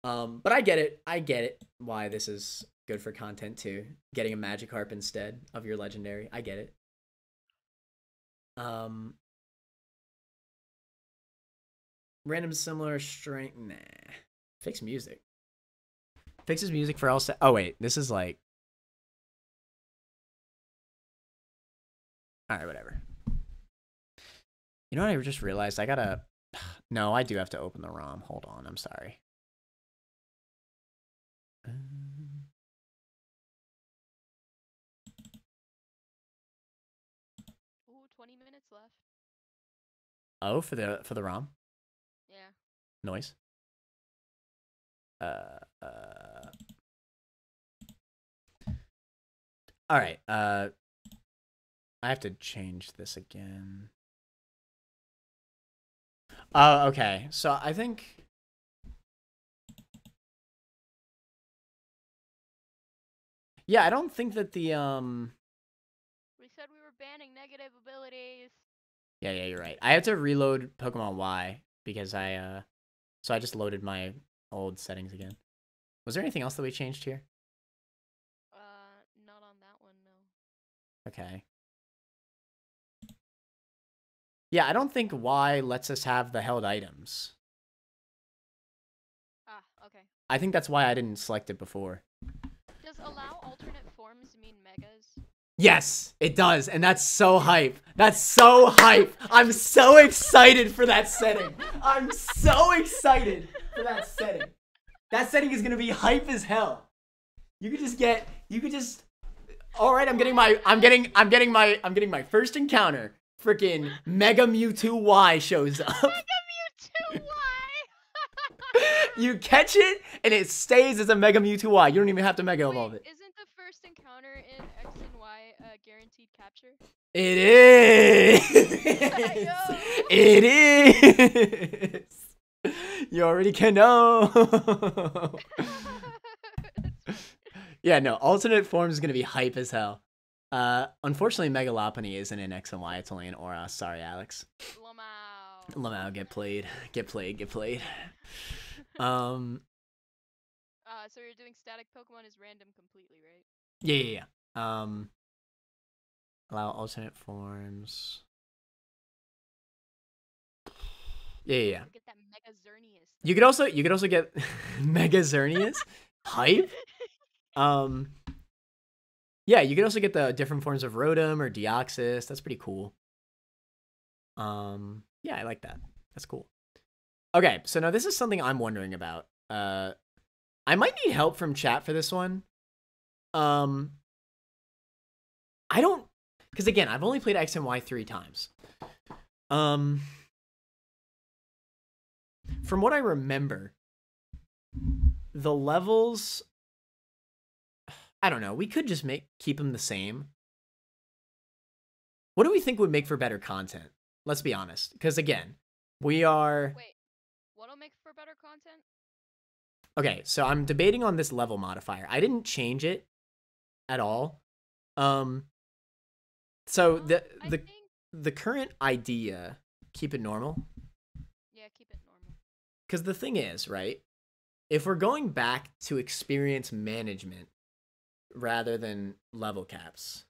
But I get it why this is good for content too. Getting a Magikarp instead of your legendary. I get it. Random similar strength. Nah. Fix music. Fixes music for all set. Oh wait, this is like. All right, whatever. You know what I just realized? I gotta. No, I do have to open the ROM. Hold on, I'm sorry. Ooh, 20 minutes left. Oh, for the ROM? Yeah. Noise. All right. I have to change this again. Oh, okay. So I think. Yeah, I don't think that the We said we were banning negative abilities. Yeah, you're right. I had to reload Pokemon Y because so I just loaded my old settings again. Was there anything else that we changed here? Not on that one, no. Okay. Yeah, I don't think Y lets us have the held items. Ah, okay. I think that's why I didn't select it before. Does allow alternate forms mean megas? Yes, it does, and that's so hype. That's so hype. I'm so excited for that setting. I'm so excited for that setting. That setting is gonna be hype as hell. You could just. All right, I'm getting my first encounter. Freaking Mega Mewtwo Y shows up. Mega Mewtwo Y. You catch it, and it stays as a Mega Mewtwo Y. You don't even have to Mega Evolve it. Isn't the first encounter in X and Y guaranteed capture? It is. It is. You already can know. Yeah, no. Alternate form is gonna be hype as hell. Unfortunately, Mega Lopunny isn't in X and Y. It's only in Aura. Sorry, Alex. Lamau, get played. Get played. So you're doing static Pokemon is random completely, right? Yeah. Allow alternate forms. Yeah. Get that Mega Xerneas. You could also get Mega Xerneas. Hype. Yeah, you could also get the different forms of Rotom or Deoxys. That's pretty cool. Yeah, I like that. That's cool. Okay, so now this is something I'm wondering about. I might need help from chat for this one. I don't, because again, I've only played X and Y 3 times. From what I remember, the levels, I don't know. We could just keep them the same. What do we think would make for better content? Let's be honest, because again, we are. Wait, what'll make for better content? Okay, so I'm debating on this level modifier. I didn't change it at all. So the current idea, keep it normal. Yeah, keep it normal. Because the thing is, right? If we're going back to experience management rather than level caps,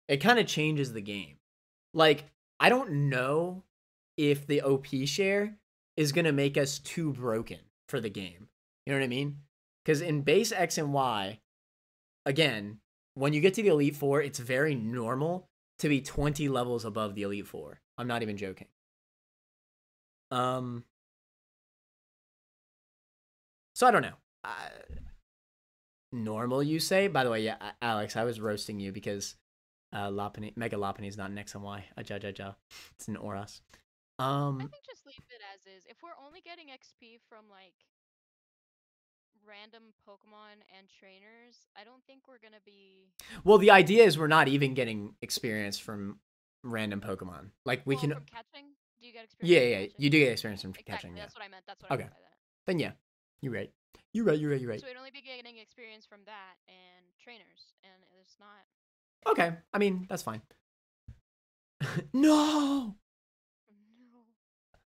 it kind of changes the game. Like, I don't know if the OP share is going to make us too broken for the game. You know what I mean? Because in base X and Y, again, when you get to the Elite Four, it's very normal to be 20 levels above the Elite Four. I'm not even joking. So I don't know. Normal, you say? By the way, yeah, Alex, I was roasting you because Mega Lopunny is not in X and Y. It's in Oras. I think just leave it as is. If we're only getting XP from like random Pokemon and trainers, I don't think we're gonna be. Well, the idea is we're not even getting experience from random Pokemon. Like we can. From catching? Do you get experience? Yeah, you do get experience from catching. Yeah. That's what I meant. That's what I meant by that. Then yeah, you're right. You're right. So we'd only be getting experience from that and trainers, and it's not. Okay, I mean that's fine. No.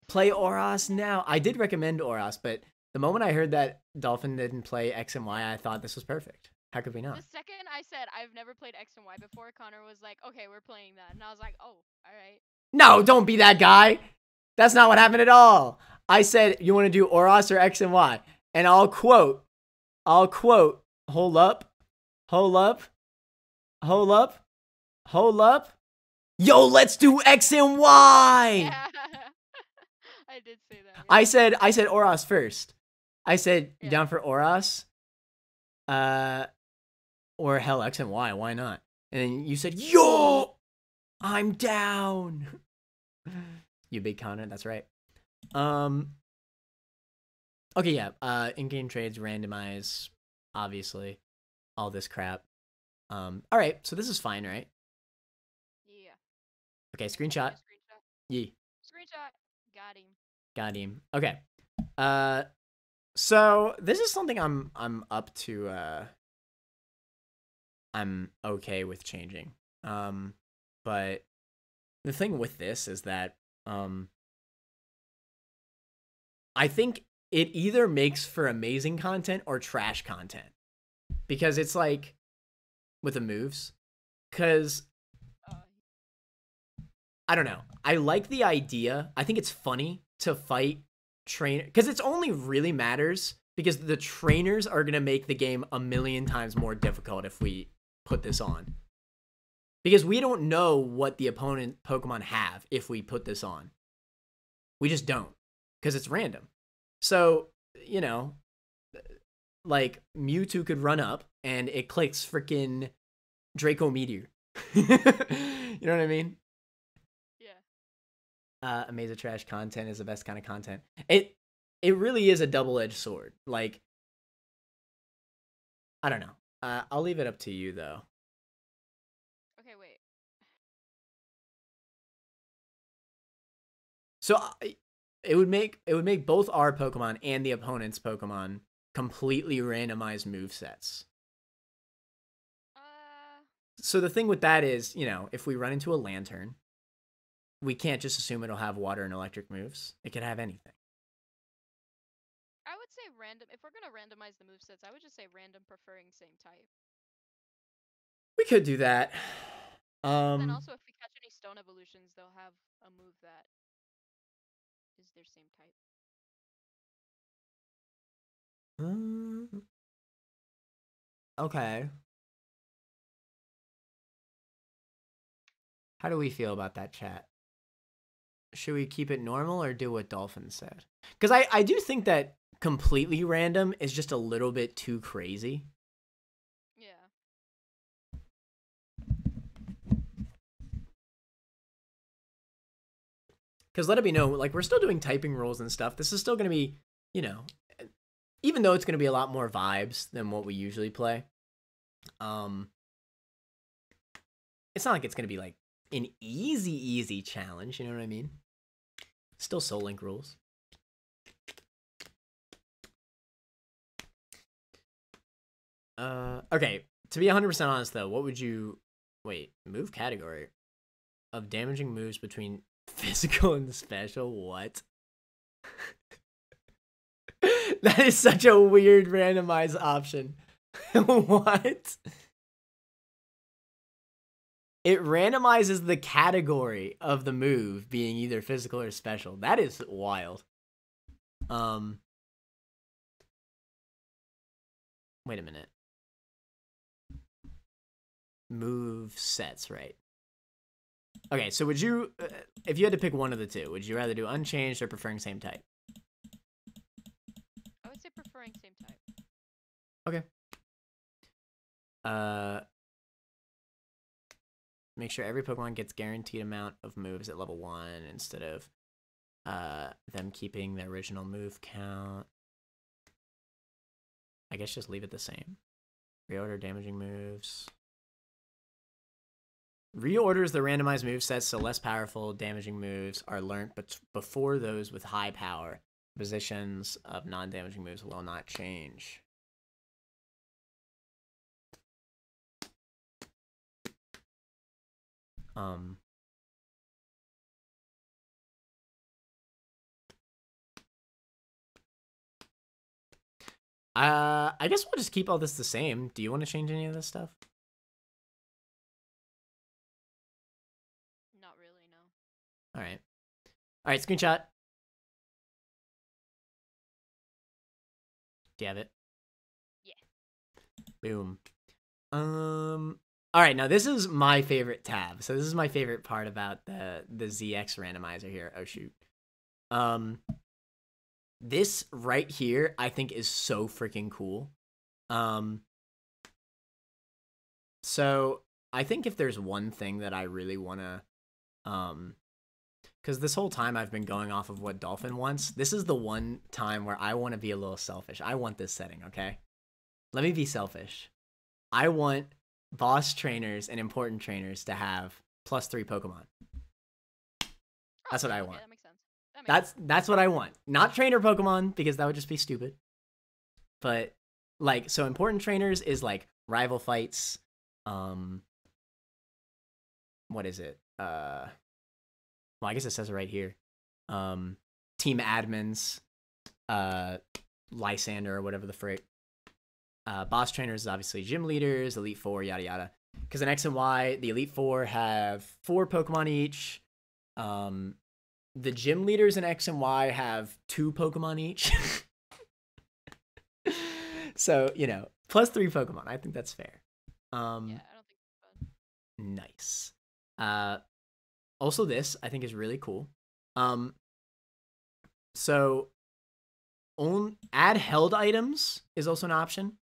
Play Oras now. I did recommend Oras, but The moment I heard that Dolphin didn't play X and Y, I thought this was perfect. How could we not? The second I said I've never played X and Y before, Connor was like, "Okay, we're playing that," and I was like, "Oh, all right." No, don't be that guy. That's not what happened at all. I said, you want to do Oros or X and Y? And I'll quote, hold up. Yo, let's do X and Y. Yeah. I did say that. Yeah. I said Oros first. I said, you down for Oros? Or hell, X and Y, why not? And then you said, yo, I'm down. You big Connor, that's right. Okay, yeah. In-game trades, randomize, obviously, all this crap. All right, so this is fine, right? Yeah. Okay, screenshot. Yee. Screenshot. Got him. Got him. Okay. So this is something I'm up to. I'm okay with changing. But the thing with this is that I think it either makes for amazing content or trash content, because it's like with the moves, because I don't know. I like the idea. I think it's funny to fight trainer, because it's only really matters because the trainers are going to make the game a million times more difficult if we put this on. Because we don't know what the opponent Pokemon have if we put this on. We just don't, because it's random. So, you know, like Mewtwo could run up and it clicks freaking Draco Meteor. You know what I mean? Yeah. Amazing trash content is the best kind of content. It really is a double-edged sword. Like, I don't know. I'll leave it up to you though. Okay, wait. So it would make both our Pokemon and the opponent's Pokemon completely randomized movesets. So the thing with that is, you know, if we run into a Lantern, we can't just assume it'll have water and electric moves. It could have anything. I would say random. If we're gonna randomize the movesets, I would just say random preferring same type. We could do that. And also, if we catch any stone evolutions, they'll have a move that is their same type. Okay. How do we feel about that, chat? Should we keep it normal or do what Dolphin said? Because I do think that completely random is just a little bit too crazy. Yeah. Because let it be known, like, we're still doing typing rules and stuff. This is still going to be, you know, even though it's going to be a lot more vibes than what we usually play. It's not like it's going to be, like, an easy challenge, you know what I mean? Still Soul Link rules. Okay, to be 100% honest, though, what would you... Wait, move category of damaging moves between physical and special? What? That is such a weird randomized option. What? It randomizes the category of the move being either physical or special. That is wild. Wait a minute. Move sets, right? Okay, so would you, if you had to pick one of the two, would you rather do unchanged or preferring same type? I would say preferring same type. Okay. Make sure every Pokemon gets guaranteed amount of moves at level 1 instead of them keeping the original move count. I guess just leave it the same. Reorder damaging moves. Reorders the randomized move sets so less powerful damaging moves are learnt, but before those with high power, positions of non-damaging moves will not change. I guess we'll just keep all this the same. Do you want to change any of this stuff? Not really, no. All right. All right, screenshot. Do you have it? Yeah. Boom. All right, now this is my favorite tab. So this is my favorite part about the ZX randomizer here. Oh shoot. This right here, I think is so freaking cool. So I think if there's one thing that I really want to, because this whole time I've been going off of what Dolphin wants. This is the one time where I want to be a little selfish. I want this setting, okay? Let me be selfish. I want boss trainers and important trainers to have +3 Pokemon. That's what I want. That makes sense. That's what I want. Not trainer Pokemon, because that would just be stupid. But like, so important trainers is like rival fights. What is it? Well, I guess it says it right here. Team admins, Lysander or whatever the frick. Boss trainers is obviously gym leaders, Elite Four, yada yada. Because in X and Y, the Elite Four have 4 Pokemon each. The gym leaders in X and Y have 2 Pokemon each. So, you know, +3 Pokemon. I think that's fair. Yeah, I don't think it's fun. Nice. Also this, I think, is really cool. So, add held items is also an option.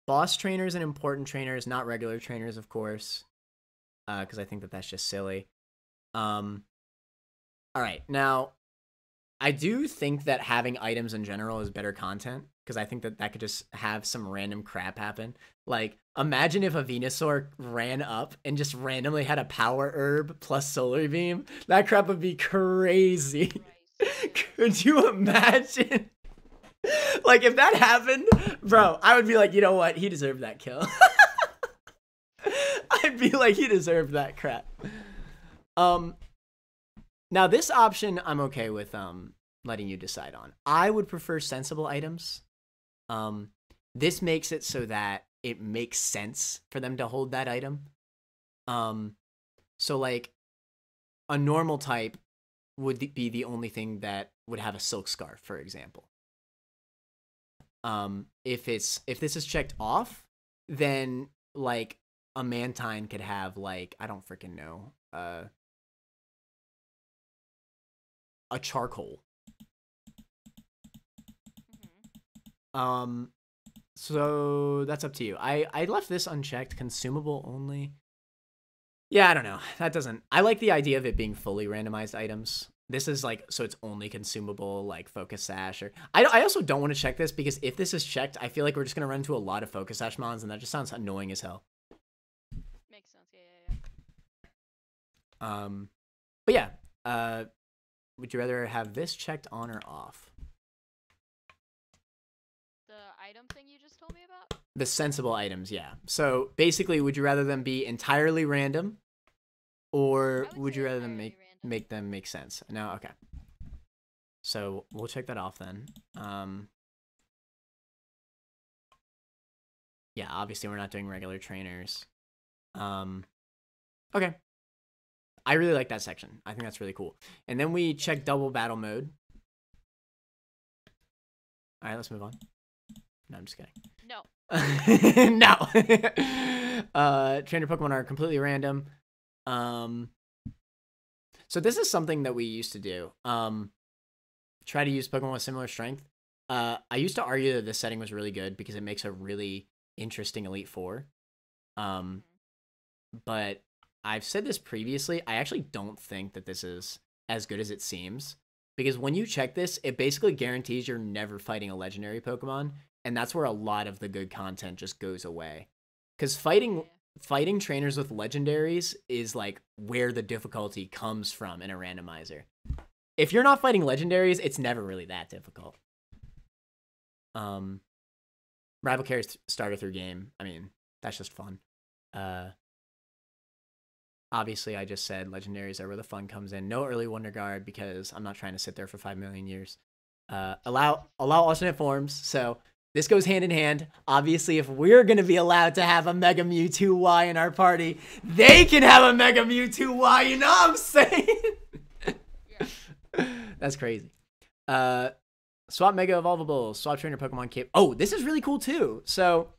Boss trainers and important trainers, not regular trainers, of course. Because I think that that's just silly. All right, now, I do think that having items in general is better content, because I think that that could just have some random crap happen. Like, imagine if a Venusaur ran up and just randomly had a power herb plus solar beam. That crap would be crazy. Could you imagine? Like, if that happened, bro, I would be like, you know what? He deserved that kill. I'd be like, he deserved that crap. Now this option I'm okay with letting you decide on. I would prefer sensible items. This makes it so that it makes sense for them to hold that item. So like a normal type would be the only thing that would have a Silk Scarf, for example. If this is checked off, then like a Mantine could have like, I don't freaking know, a Charcoal. So that's up to you. I left this unchecked, consumable only. Yeah, I don't know. That doesn't, I like the idea of it being fully randomized items. This is like, so it's only consumable, like Focus Sash, or I also don't want to check this, because if this is checked, I feel like we're just gonna run into a lot of Focus Sash mons, and that just sounds annoying as hell. Makes sense. Yeah. But yeah, would you rather have this checked on or off? The item thing you just told me about? The sensible items, yeah. So basically, would you rather them be entirely random, or would you rather them make them make sense? No, okay. So we'll check that off then. Yeah, obviously we're not doing regular trainers. Okay. I really like that section. I think that's really cool. And then we check double battle mode. All right, let's move on. No, I'm just kidding. No. No. Trainer Pokemon are completely random. So this is something that we used to do. Try to use Pokemon with similar strength. I used to argue that this setting was really good because it makes a really interesting Elite Four. But I've said this previously, I actually don't think that this is as good as it seems. Because when you check this, it basically guarantees you're never fighting a legendary Pokemon. And that's where a lot of the good content just goes away. Because fighting trainers with legendaries is like where the difficulty comes from in a randomizer. If you're not fighting legendaries, it's never really that difficult. Rival carries starter through game. I mean, that's just fun. Obviously, I just said legendaries are where the fun comes in. No early Wonder Guard because I'm not trying to sit there for 5 million years. Allow alternate forms. So this goes hand in hand. Obviously, if we're gonna be allowed to have a Mega Mewtwo Y in our party, they can have a Mega Mewtwo Y. You know what I'm saying? That's crazy. Swap Mega Evolvable, swap trainer Pokemon Cape. Oh, this is really cool too. So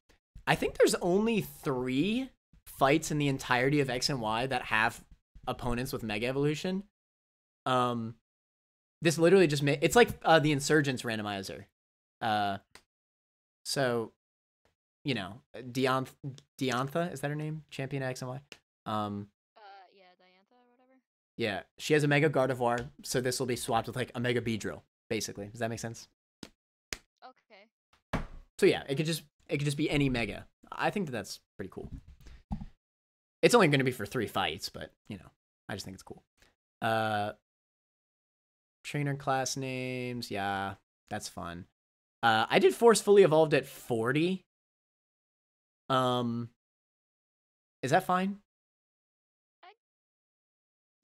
I think there's only 3 fights in the entirety of X and Y that have opponents with Mega Evolution. This literally just made it's like the Insurgents randomizer. So, you know, Diantha, is that her name? Champion X and Y. Yeah, Diantha or whatever. Yeah, she has a Mega Gardevoir, so this will be swapped with like a Mega Beedrill, basically. Does that make sense? Okay. So yeah, it could just be any Mega. I think that's pretty cool. It's only going to be for 3 fights, but you know, I just think it's cool. Trainer class names, yeah, that's fun. I did Force Fully Evolved at 40. Is that fine?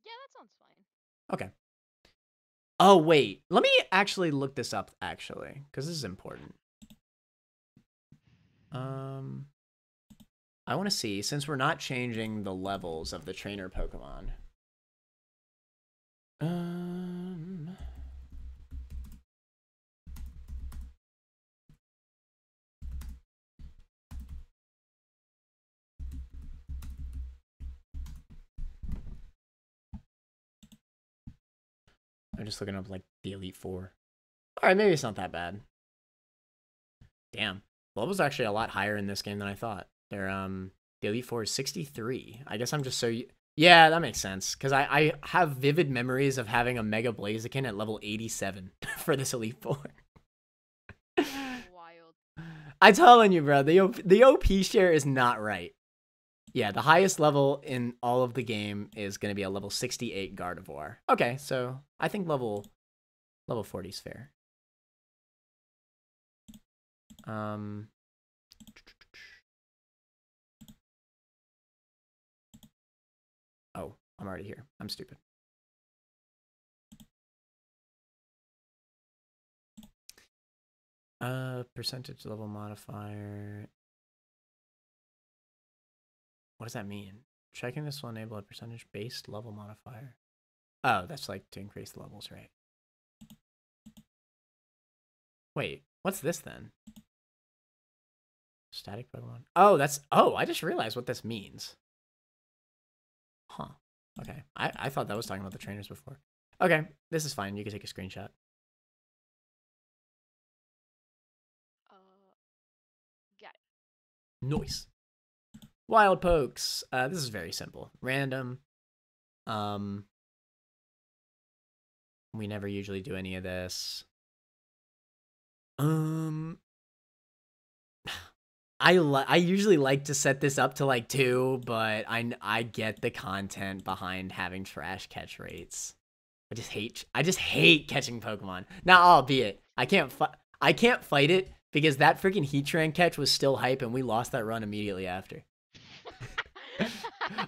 Yeah, that sounds fine. Okay. Oh, wait. Let me actually look this up, actually, because this is important. I want to see, since we're not changing the levels of the trainer Pokemon. I'm just looking up like the Elite Four. All right, maybe it's not that bad. Damn, levels are actually a lot higher in this game than I thought. They're the Elite Four is 63. I guess I'm just so yeah, that makes sense because I have vivid memories of having a Mega Blaziken at level 87 for this Elite Four. Wild. I'm telling you, bro, the OP share is not right. Yeah, the highest level in all of the game is going to be a level 68 Gardevoir. Okay, so I think level 40 is fair. Oh, I'm already here. I'm stupid. Percentage level modifier. What does that mean? Checking this will enable a percentage-based level modifier. Oh, that's like to increase the levels, right? Wait, what's this then? Static Pokemon. Oh, that's... Oh, I just realized what this means. Huh. Okay. I thought that was talking about the trainers before. Okay, this is fine. You can take a screenshot. Got it. Nice. Wild Pokes. This is very simple. Random. We never usually do any of this. I usually like to set this up to like 2, but I get the content behind having trash catch rates. I just hate catching Pokemon. Now, albeit I can't fight it because that freaking Heatran catch was still hype and we lost that run immediately after.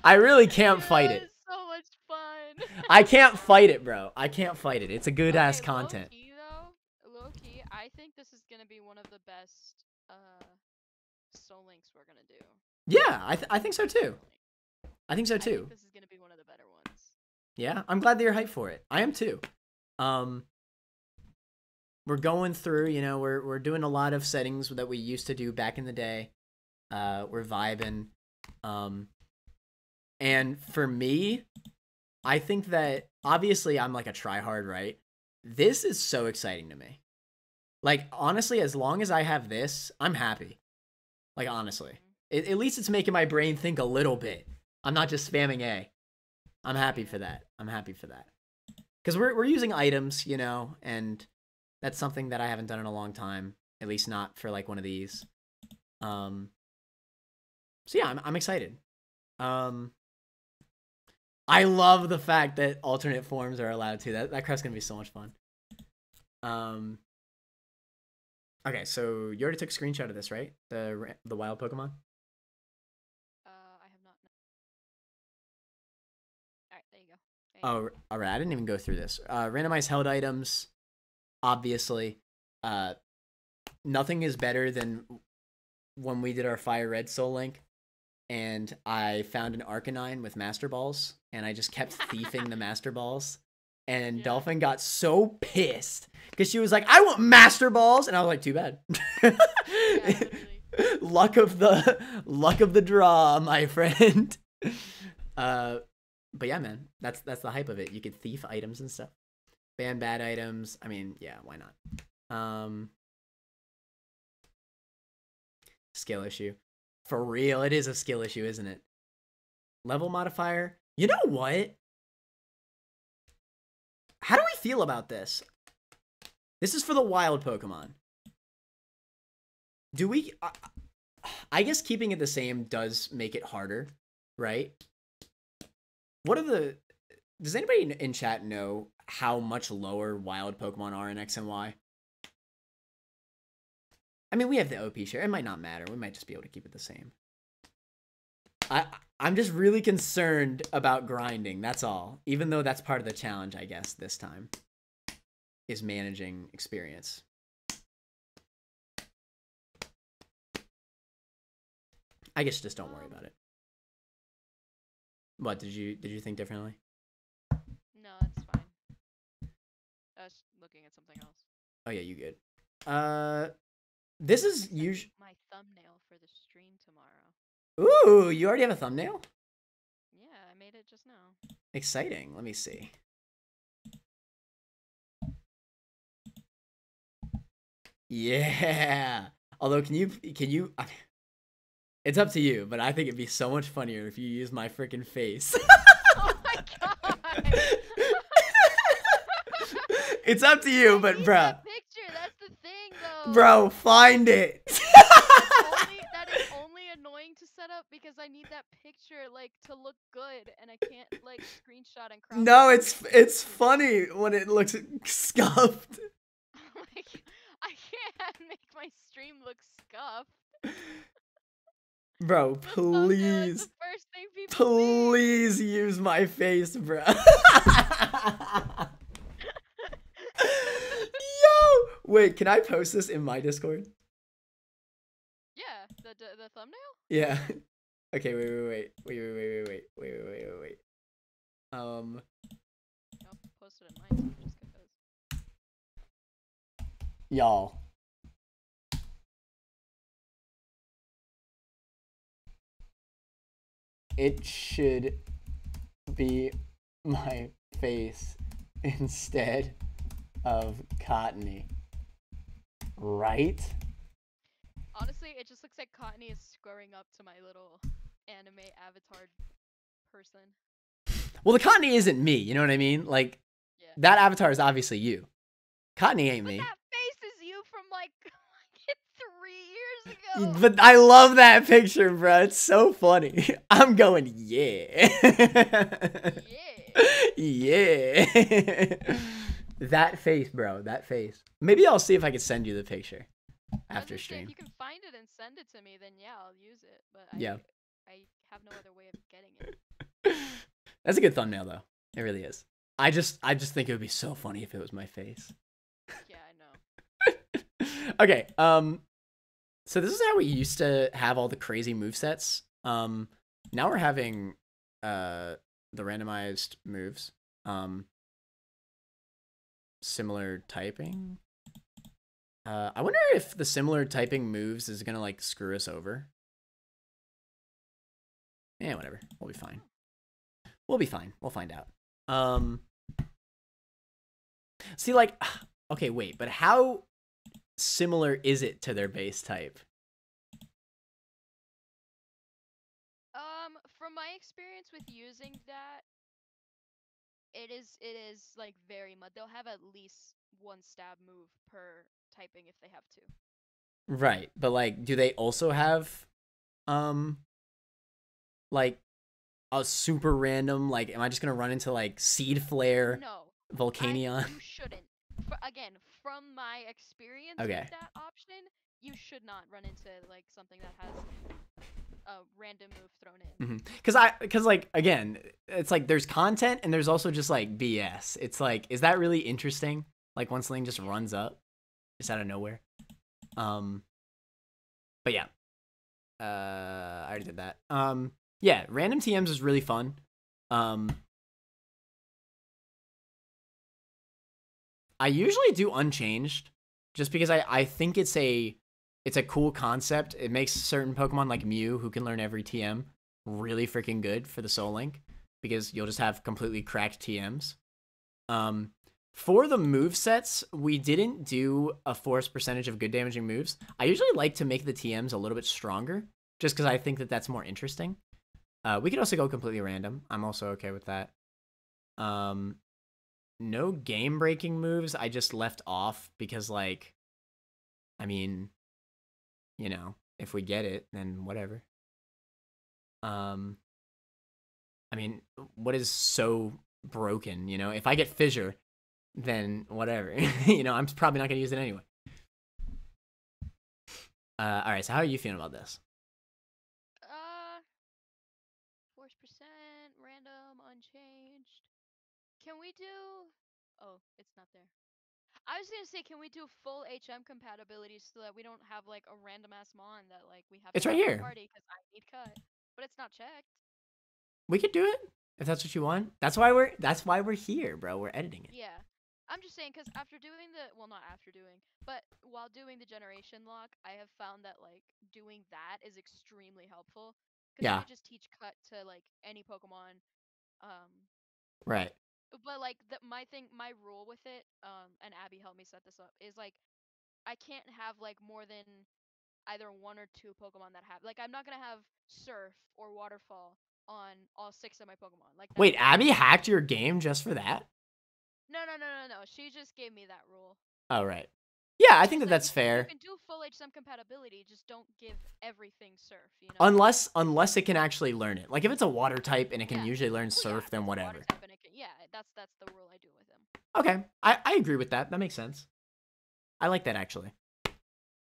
I really can't fight it. So much fun. I can't fight it, bro. I can't fight it. It's a good ass content. Low key, I think this is gonna be one of the best Soul Links we're gonna do. Yeah, I think so too. I think so too. I think this is gonna be one of the better ones. Yeah, I'm glad that you're hyped for it. I am too. We're going through, you know, we're doing a lot of settings that we used to do back in the day. We're vibing. And for me, I think that obviously I'm like a tryhard, right? This is so exciting to me. Like, honestly, as long as I have this, I'm happy. Like, honestly. At least it's making my brain think a little bit. I'm not just spamming A. I'm happy for that. I'm happy for that. Because we're using items, you know, and that's something that I haven't done in a long time. At least not for, like, one of these. So, yeah, I'm excited. I love the fact that alternate forms are allowed to. That crap's gonna be so much fun. Okay, so you already took a screenshot of this, right? The wild Pokemon? I have not. Alright, there you go. Oh, alright, I didn't even go through this. Randomized held items. obviously. Nothing is better than when we did our Fire Red Soul Link, and I found an Arcanine with Master Balls, and I just kept thieving the Master Balls. And Dolphin got so pissed because she was like, "I want Master Balls," and I was like, "Too bad." luck of the draw, my friend. But yeah, man, that's the hype of it. You could thief items and stuff, ban bad items. I mean, yeah, why not? Skill issue, for real. It is a skill issue, isn't it? Level modifier. You know what? How do we feel about this? This is for the wild Pokemon. Do we... I guess keeping it the same does make it harder, right? What are the... Does anybody in chat know how much lower wild Pokemon are in X and Y? I mean, we have the OP share. It might not matter. We might just be able to keep it the same. I'm just really concerned about grinding, that's all. Even though that's part of the challenge, I guess, this time. Is managing experience. I guess just don't worry about it. What, did you think differently? No, it's fine. I was looking at something else. Oh yeah, you good. This is usually my thumbnail for the stream tomorrow. Ooh, you already have a thumbnail? Yeah, I made it just now. Exciting. Let me see. Yeah. Although, can you? It's up to you, but I think it'd be so much funnier if you use my freaking face. Oh my god. It's up to you, but bruh. Picture, that's the thing, though. Bro, find it. That is only annoying to set up because I need that picture like to look good, and I can't like screenshot and crop. No, it's funny when it looks scuffed. Like, I can't make my stream look scuffed. Bro, please. Please use my face, bro. Yo! Wait, can I post this in my Discord? Yeah, the thumbnail? Yeah. Okay, wait. I'll post it in mine just because. Y'all. It should be my face instead of Cottony. Right? Honestly, it just looks like Cottony is squaring up to my little anime avatar person. Well, the Cottony isn't me, you know what I mean? Like, that avatar is obviously you. Cottony ain't me. That face is you from like 3 years ago. But I love that picture, bro. It's so funny. I'm going, yeah. Yeah. That face, bro. That face. Maybe I'll see if I can send you the picture after stream. If you can find it and send it to me, then yeah, I'll use it. But I have no other way of getting it. That's a good thumbnail, though. It really is. I just think it would be so funny if it was my face. Yeah, I know. Okay. So this is how we used to have all the crazy movesets. Now we're having the randomized moves. Similar typing. I wonder if the similar typing moves is gonna like screw us over. Yeah, whatever. We'll be fine. We'll be fine. We'll find out. See, like, okay, wait, but how similar is it to their base type? From my experience with using that, it is like very much. They'll have at least one stab move per typing if they have to. Right, but like, do they also have, like, a super random? Like, am I just gonna run into like Seed Flare? No. Volcanion? You shouldn't. Again, from my experience Okay. with that option, you should not run into like something that has a random move thrown in. Because like, again, it's like there's content and there's also just like BS. It's like, is that really interesting? Like one sling just runs up, just out of nowhere. But yeah, I already did that. Yeah, random TMs is really fun. I usually do unchanged, just because I think it's a cool concept. It makes certain Pokemon like Mew, who can learn every TM, really freaking good for the Soul Link, because you'll just have completely cracked TMs. For the movesets, we didn't do a force percentage of good damaging moves. I usually like to make the TMs a little bit stronger, just because I think that that's more interesting. We could also go completely random. I'm also okay with that. No game-breaking moves. I just left off because, like, I mean, you know, if we get it, then whatever. I mean, what is so broken, you know? If I get Fissure, then whatever. You know, I'm probably not going to use it anyway. Alright, so how are you feeling about this? Force percent, random, unchanged. Can we do... Oh, it's not there. I was gonna say, can we do full HM compatibility so that we don't have, like, a random-ass mon that, like, we have It's to right have here. in the party because I need cut. But it's not checked. We could do it, if that's what you want. That's why we're here, bro. We're editing it. Yeah. I'm just saying, because after doing the... Well, not after doing, but while doing the generation lock, I have found that, like, doing that is extremely helpful. Because Yeah. you just teach cut to, like, any Pokemon. Right. But, like, my rule with it, and Abby helped me set this up, is, like, I can't have, like, more than either 1 or 2 Pokemon that have... Like, I'm not gonna have Surf or Waterfall on all 6 of my Pokemon. Like, Wait, Abby hacked your game just for that? No. She just gave me that rule. Oh, right. Yeah, I think that that's You fair. can do full HM compatibility, just don't give everything Surf, you know? Unless it can actually learn it. Like, if it's a water type and it can usually learn Surf, then whatever. Yeah, that's the rule I do with him. Okay, I agree with that. That makes sense. I like that, actually.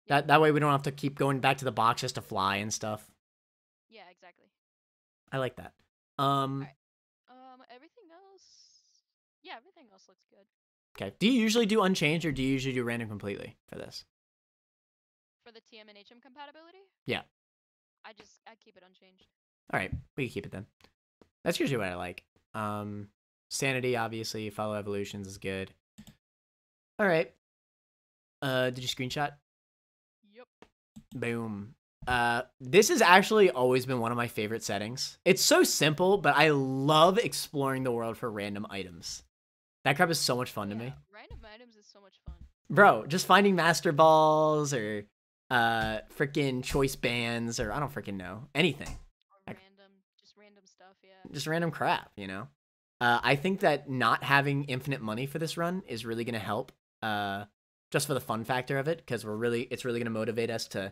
That way we don't have to keep going back to the box just to fly and stuff. Yeah, exactly. I like that. Alright. Everything else... Yeah, everything else looks good. Okay. Do you usually do unchanged, or do you usually do random completely for this? For the TM and HM compatibility? Yeah. I keep it unchanged. All right, we can keep it then. That's usually what I like. Sanity, obviously, follow evolutions is good. All right. Did you screenshot? Yep. Boom. This has actually always been one of my favorite settings. It's so simple, but I love exploring the world for random items. That crap is so much fun to me. Random items is so much fun. Bro, just finding Master Balls or freaking choice bands, or I don't freaking know. Anything. Or just random stuff, yeah. Just random crap, you know? I think that not having infinite money for this run is really going to help, just for the fun factor of it, because it's really going to motivate us to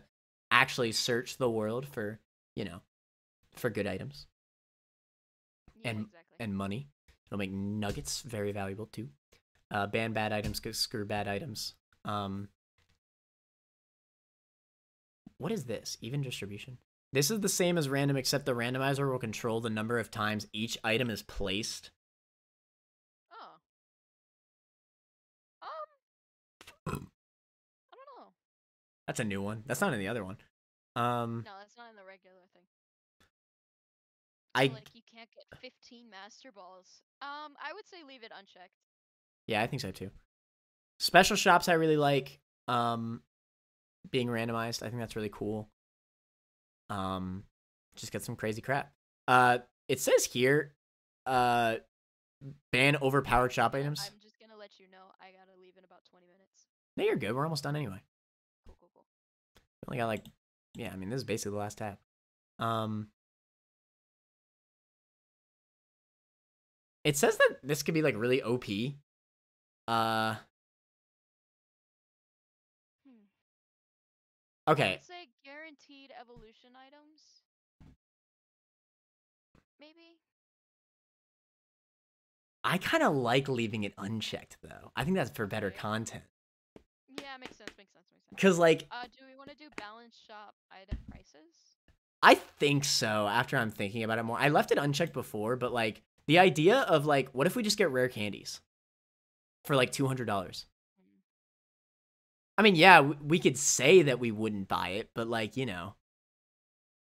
actually search the world for, you know, for good items. Yeah, and exactly. And money. It'll make nuggets very valuable too. Ban bad items, screw bad items. What is this? Even distribution? This is the same as random, except the randomizer will control the number of times each item is placed. Oh. I don't know. That's a new one. That's not in the other one. No, that's not in the regular thing. So, like, you can't get 15 Master Balls. I would say leave it unchecked. Yeah, I think so too. Special shops I really like. Being randomized, I think that's really cool. Just get some crazy crap. It says here, ban overpowered shop items. I'm just gonna let you know I gotta leave in about 20 minutes. No, you're good. We're almost done anyway. Cool. We only got like, yeah, I mean, this is basically the last tab. It says that this could be like really OP. Okay. Let's say guaranteed evolution items. Maybe. I kind of like leaving it unchecked though. I think that's for better content. Yeah, makes sense. Cause like, do we want to do balance shop item prices? I think so. After I'm thinking about it more, I left it unchecked before, but like the idea of like, what if we just get rare candies for like $200? I mean, yeah, we could say that we wouldn't buy it, but like, you know,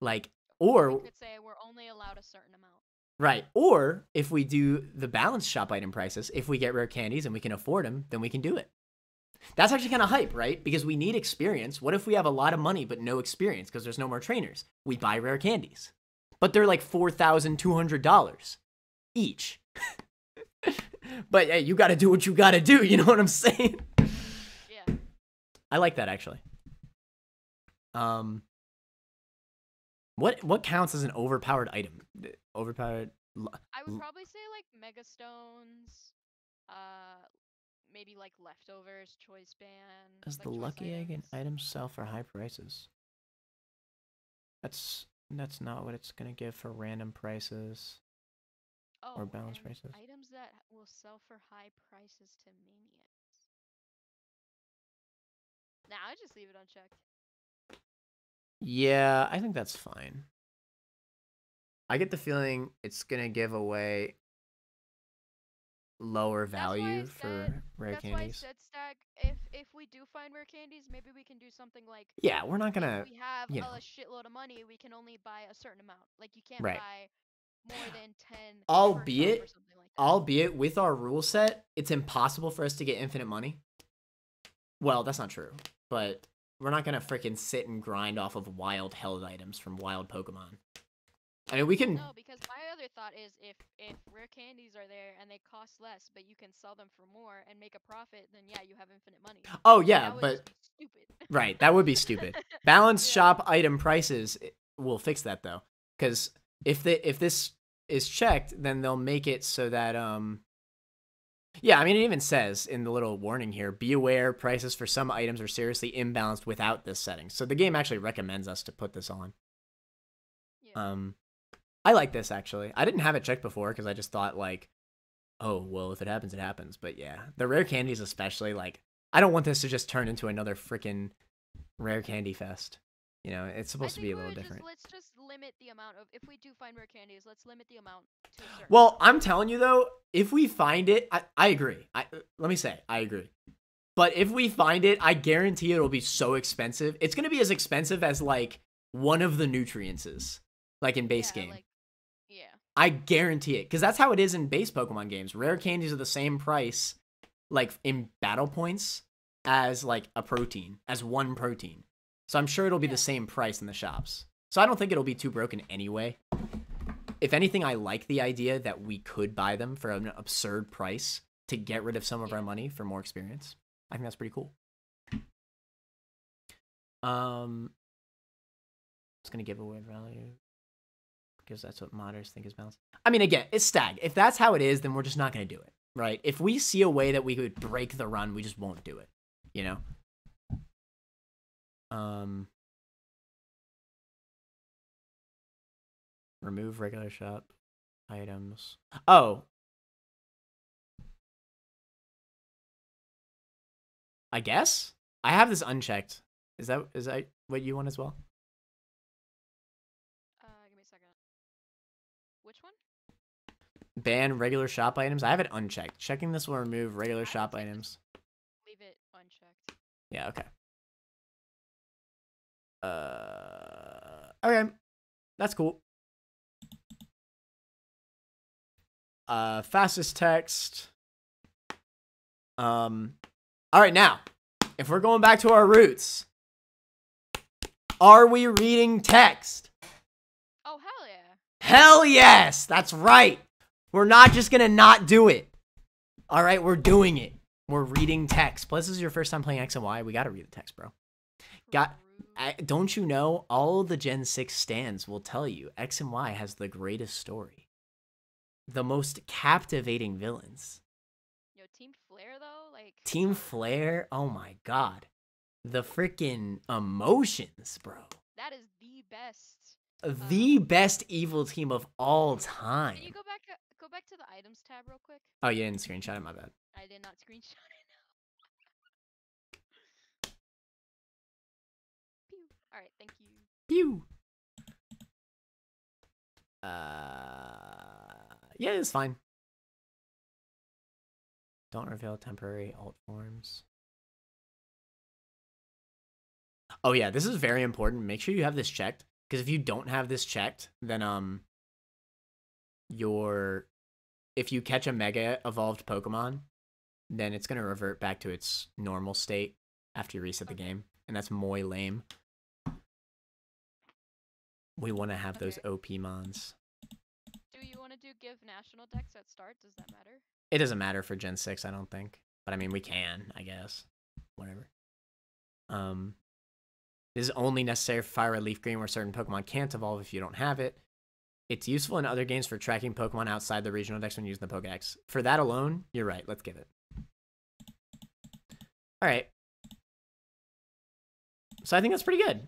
like, or We could say we're only allowed a certain amount. right, or if we do the balance shop item prices, if we get rare candies and we can afford them, then we can do it. That's actually kind of hype, right? Because we need experience. What if we have a lot of money but no experience because there's no more trainers? We buy rare candies, but they're like $4,200 each. But hey, you got to do what you got to do. You know what I'm saying? Yeah. I like that actually. What counts as an overpowered item? Overpowered. I would probably say like mega stones, maybe like leftovers, choice band. Does like the choice lucky egg and items. items sell for high prices? That's not what it's gonna give for random prices or balance and prices. Items that will sell for high prices to maniacs. Nah, I just leave it unchecked. Yeah, I think that's fine. I get the feeling it's gonna give away lower value for rare that's candies. Why I said Stag, if we do find rare candies, maybe we can do something like Yeah, we're not gonna. If we have you know, a shitload of money, we can only buy a certain amount. Like you can't Right. buy more than 10 per shop or albeit something like that. with our rule set, it's impossible for us to get infinite money. Well, that's not true, but we're not gonna freaking sit and grind off of wild held items from wild Pokemon. I mean, we can. No, because my other thought is if rare candies are there and they cost less, but you can sell them for more and make a profit, then yeah, you have infinite money. Oh yeah, that would but just be stupid. right, that would be stupid. Balance shop item prices will fix that though, because if this is checked, then they'll make it so that yeah, I mean, it even says in the little warning here, be aware prices for some items are seriously imbalanced without this setting. So the game actually recommends us to put this on. Yeah. I like this actually. I didn't have it checked before because I just thought like, oh, well, if it happens, it happens. But yeah, the rare candies especially, like, I don't want this to just turn into another freaking rare candy fest. You know, it's supposed to be a little different. Let's just limit the amount of, if we do find rare candies, let's limit the amount to a certain Well, I'm telling you though, if we find it, I agree. Let me say, I agree. But if we find it, I guarantee it'll be so expensive. It's going to be as expensive as like one of the nutrients is, like in base game. Like, yeah. I guarantee it, because that's how it is in base Pokemon games. Rare candies are the same price, like in battle points, as like a protein, as one protein. So I'm sure it'll be the same price in the shops. So I don't think it'll be too broken anyway. If anything, I like the idea that we could buy them for an absurd price to get rid of some of our money for more experience. I think that's pretty cool. It's gonna give away value because that's what modders think is balanced. I mean, again, it's Stag. If that's how it is, then we're just not gonna do it, right? If we see a way that we could break the run, we just won't do it. You know. Remove regular shop items. Oh. I guess? I have this unchecked. Is that what you want as well? Give me a second. Which one? Ban regular shop items. I have it unchecked. Checking this will remove regular shop items. Leave it unchecked. Yeah, okay. Okay. That's cool. Fastest text. All right, now, if we're going back to our roots, are we reading text? Oh, hell yeah. Hell yes! That's right. We're not just gonna not do it. All right, we're doing it. We're reading text. Plus, this is your first time playing X and Y. We gotta read the text, bro. Don't you know, all the Gen 6 stands will tell you X and Y has the greatest story. The most captivating villains. Yo, Team Flare, though? Like... Team Flare? Oh my god. The freaking emotions, bro. That is the best. The best evil team of all time. Can you go back to the items tab real quick? Oh, you didn't screenshot it? My bad. I did not screenshot it. Pew. All right, thank you. Pew. Yeah, it's fine. Don't reveal temporary alt forms. Oh yeah, this is very important. Make sure you have this checked, because if you don't have this checked, then if you catch a Mega Evolved Pokemon, then it's gonna revert back to its normal state after you reset the game, and that's muy lame. We want to have those OP mons. Do you want to do give national decks at start? Does that matter? It doesn't matter for Gen 6, I don't think. But I mean, we can, I guess. Whatever. This is only necessary for Fire Red Leaf Green, where certain Pokemon can't evolve if you don't have it. It's useful in other games for tracking Pokemon outside the regional decks when using the Pokedex. For that alone, you're right. Let's give it. All right. So I think that's pretty good.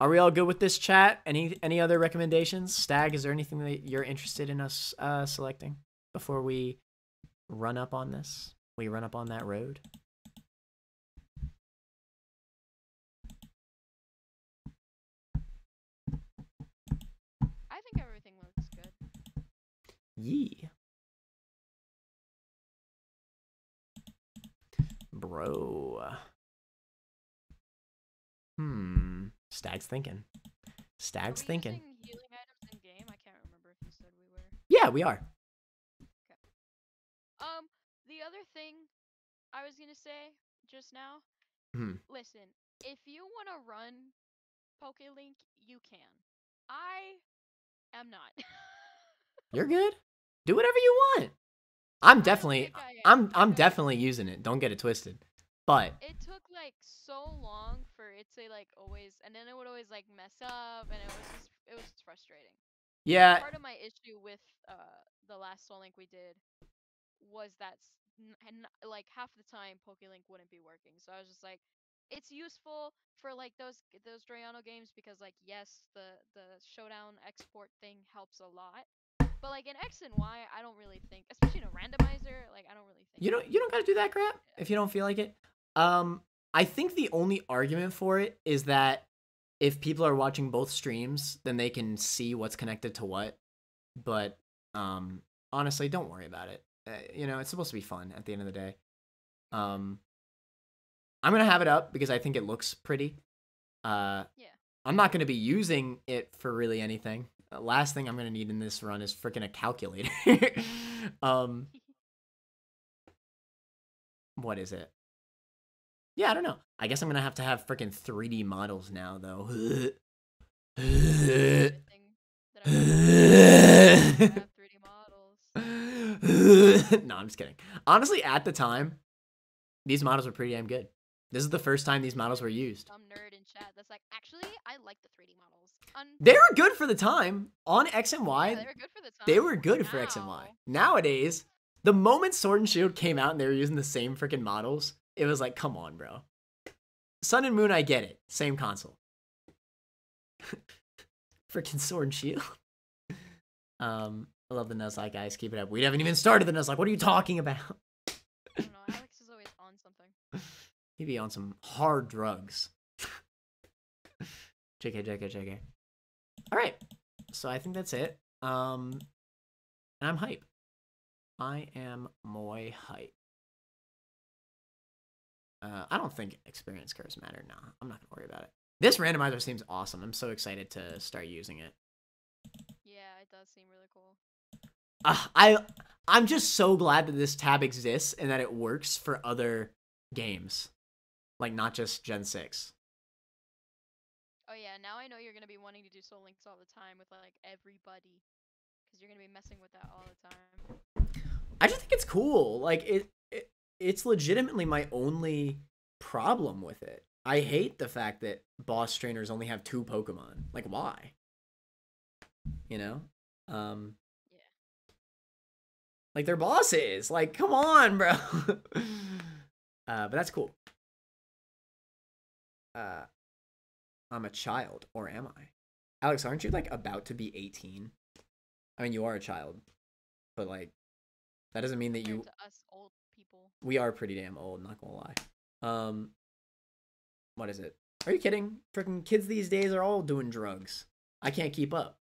Are we all good with this chat? Any other recommendations? Stag, is there anything that you're interested in us selecting before we run up on this? We run up on that road? I think everything looks good. Yee. Bro. Stag's thinking. Stag's thinking. Using healing items in game? I can't remember if you said we were. Yeah, we are. Okay. The other thing I was gonna say just now. Listen, if you wanna run PokeLink, you can. I am not. You're good. Do whatever you want. I'm definitely using it. Don't get it twisted. But it took like so long for it to like always, and then it would always like mess up, and it was just frustrating. Yeah. Part of my issue with the last Soul Link we did was that like half the time PokeLink wouldn't be working. So I was just like, it's useful for like those Drayano games because like yes, the showdown export thing helps a lot. But like in X and Y, I don't really think, especially in a randomizer, like I don't really think. You don't gotta do that crap if you don't feel like it. I think the only argument for it is that if people are watching both streams, then they can see what's connected to what. But honestly, don't worry about it. It's supposed to be fun at the end of the day. I'm gonna have it up because I think it looks pretty. Yeah. I'm not gonna be using it for really anything. Last thing I'm gonna need in this run is freaking a calculator. What is it? Yeah, I don't know. I guess I'm gonna have to have freaking 3D models now, though. No, I'm just kidding. Honestly, at the time, these models were pretty damn good. This is the first time these models were used. Some nerd in chat that's like, actually, I like the 3D models. They were good for the time. On X and Y, yeah, they were good for the time. They were good for X and Y. Nowadays, the moment Sword and Shield came out and they were using the same freaking models, it was like, come on, bro. Sun and Moon, I get it. Same console. Freaking Sword and Shield. I love the Nuzlocke, guys. Keep it up. We haven't even started the Nuzlocke. What are you talking about? I don't know. Alex is always on something. He'd be on some hard drugs. JK. All right. So I think that's it. And I'm hype. I am muy hype. I don't think experience curves matter. Nah, I'm not gonna worry about it. This randomizer seems awesome. I'm so excited to start using it. Yeah, it does seem really cool. I'm just so glad that this tab exists and that it works for other games, like not just Gen 6. Oh yeah, now I know you're gonna be wanting to do Soul Links all the time with like everybody, because you're gonna be messing with that all the time. I just think it's cool. Like it's legitimately my only problem with it. I hate the fact that boss trainers only have 2 Pokemon. Like, why? Yeah. Like, they're bosses. Like, come on, bro. But that's cool. I'm a child, or am I? Alex, aren't you, like, about to be 18? I mean, you are a child. But, like, that doesn't mean that you... To us old people. We are pretty damn old, not gonna lie. What is it? Are you kidding? Freaking kids these days are all doing drugs. I can't keep up.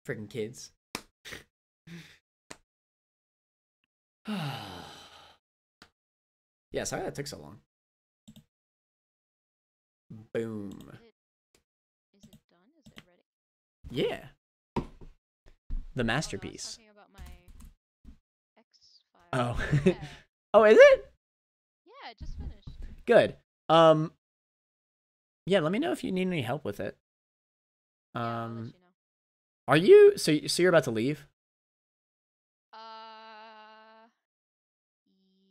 Freaking kids. Yeah, sorry that took so long. Boom. Is it done? Is it ready? Yeah. The masterpiece. Oh, no, I was talking about my X file. Oh. Yeah. Oh, is it? Yeah, it just finished. Good. Yeah, let me know if you need any help with it. I'll let you know. Are you so you're about to leave?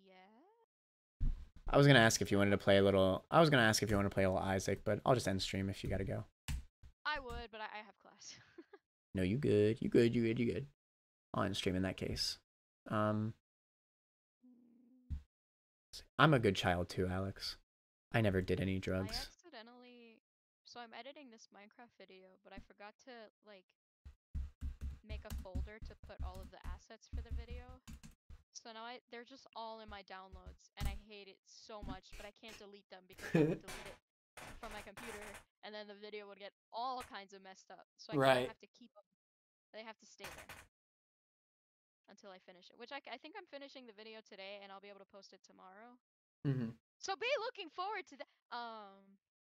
Yeah. I was gonna ask if you wanted to play a little. I was gonna ask if you want to play a little Isaac, but I'll just end stream if you gotta go. I would, but I have class. No, you good. You good. You good. You good. I'll end stream in that case. I'm a good child too, Alex. I never did any drugs. So I'm editing this Minecraft video, but I forgot to like make a folder to put all of the assets for the video. So now they're just all in my downloads, and I hate it so much, but I can't delete them because I would delete it from my computer, and then the video would get all kinds of messed up. So I have to keep them. They have to stay there until I finish it, which I think I'm finishing the video today, and I'll be able to post it tomorrow. So be looking forward to that.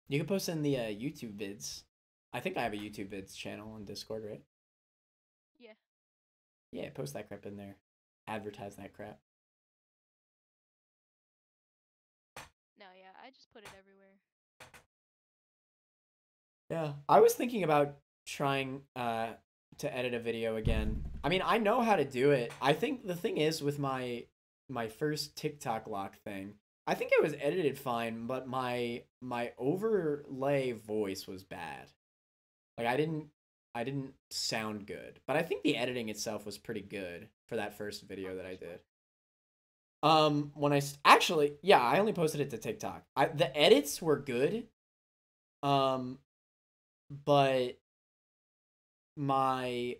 You can post in the YouTube vids. I think I have a YouTube vids channel on Discord, right? Yeah. Yeah, post that crap in there. Advertise that crap. No, yeah, I just put it everywhere. Yeah, I was thinking about trying to edit a video again. I mean, I know how to do it. I think the thing is with my first TikTok lock thing, I think it was edited fine, but my overlay voice was bad. Like I didn't sound good, but I think the editing itself was pretty good for that first video that I did. When I only posted it to TikTok. The edits were good. But my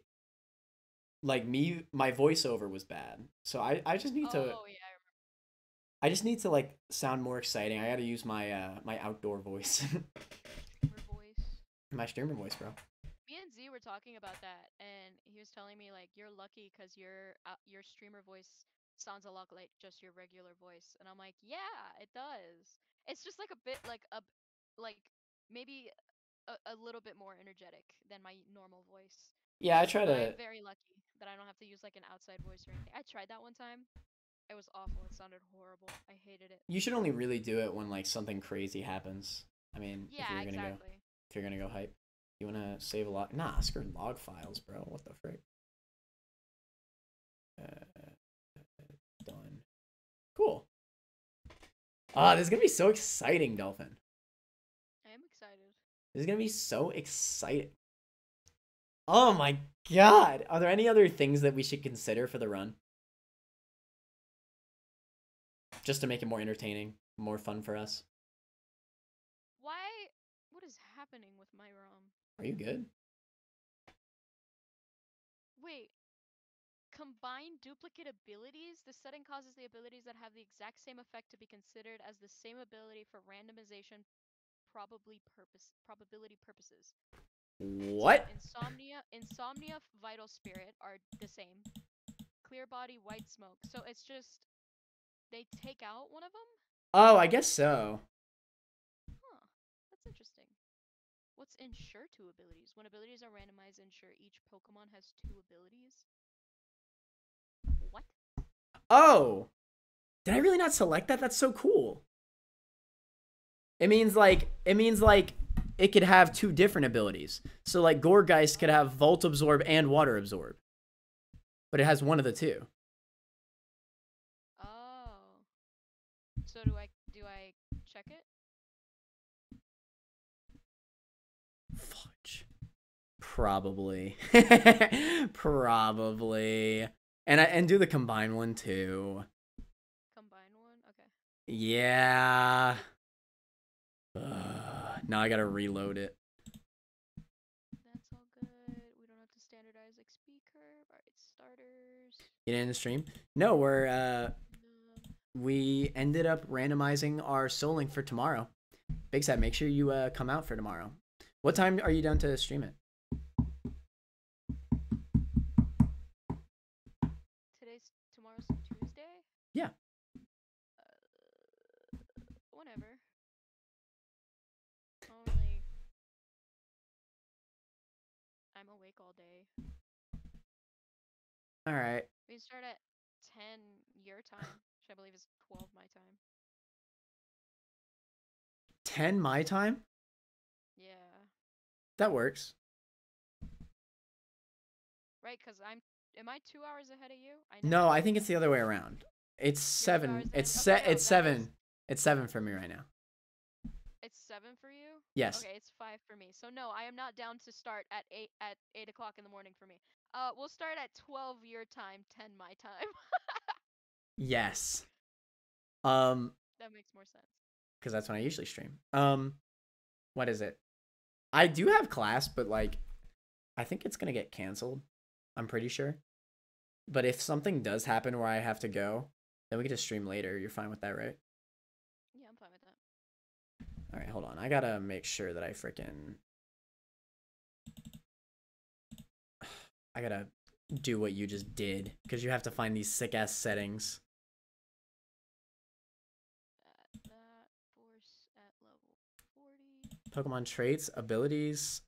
voiceover was bad. So I just need to Oh, yeah, I remember. I just need to like sound more exciting. I got to use my my outdoor voice. My streamer voice, bro. Me and Z were talking about that, and he was telling me like you're lucky because your streamer voice sounds a lot like just your regular voice, and I'm like, yeah, it does. It's just like a bit like maybe a little bit more energetic than my normal voice. Yeah, I try But to. I'm very lucky that I don't have to use like an outside voice or anything. I tried that one time. It was awful. It sounded horrible. I hated it. You should only really do it when like something crazy happens. I mean, yeah, if you're gonna go hype, you wanna save a log. Nah, screw log files, bro. What the frick? Done. Cool. This is gonna be so exciting, Dolphin. I am excited. This is gonna be so exciting. Oh my god! Are there any other things that we should consider for the run? Just to make it more entertaining, more fun for us. What is happening with my ROM? Are you good? Wait. Combine duplicate abilities. The setting causes the abilities that have the exact same effect to be considered as the same ability for randomization probability purposes. What? So insomnia, vital spirit are the same. Clear body, white smoke. So it's just they take out one of them? Oh, I guess so. Huh. That's interesting. What's ensure 2 abilities? When abilities are randomized, ensure each Pokemon has 2 abilities. What? Oh! Did I really not select that? That's so cool. It means like it could have 2 different abilities. So like Gourgeist could have Volt Absorb and Water Absorb. But it has one of the 2. Oh. So do I check it? Fudge. Probably. Probably. And do the combine one too. Combine one? Okay. Yeah. Now I gotta reload it. That's all good. We don't have to standardize XP curve. Alright, starters. You didn't stream? No, we ended up randomizing our Soul Link for tomorrow. Big Sad, make sure you come out for tomorrow. What time are you down to stream it? Tomorrow's Tuesday? Yeah. Whenever. All right. We start at 10 your time, which I believe is 12 my time. 10 my time? Yeah. That works. Right, because am I 2 hours ahead of you? No, I think it's the other way around. It's 7. It's Okay, it's 7. It's 7 for me right now. It's 7 for you? Yes. Okay, it's 5 for me. So no, I am not down to start at 8 o'clock in the morning for me. We'll start at 12 your time, 10 my time. Yes. That makes more sense. Because that's when I usually stream. What is it? I do have class, but like, I think it's gonna get canceled. I'm pretty sure. But if something does happen where I have to go, then we can just stream later. You're fine with that, right? Yeah, I'm fine with that. All right, hold on. I gotta make sure that I freaking... I gotta do what you just did, because you have to find these sick-ass settings. That force at level 40. Pokemon traits, abilities,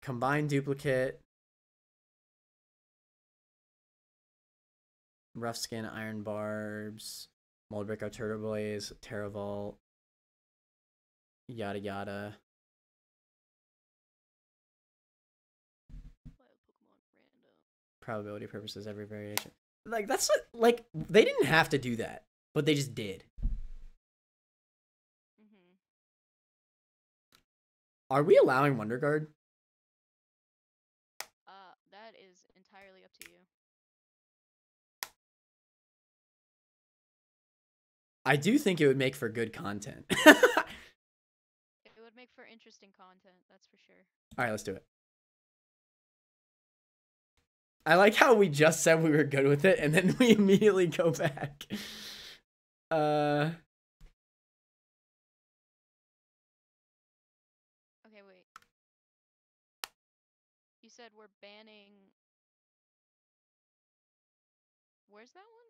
combine duplicate, rough skin, iron barbs, Moldbrick, Turtle Blaze, Terravolt, yada yada. Probability purposes, every variation. Like, that's what, like, they didn't have to do that, but they just did. Are we allowing Wonder Guard? That is entirely up to you. I do think it would make for good content. It would make for interesting content, that's for sure. All right, let's do it. I like how we just said we were good with it, and then we immediately go back. Okay, wait. You said we're banning... Where's that one?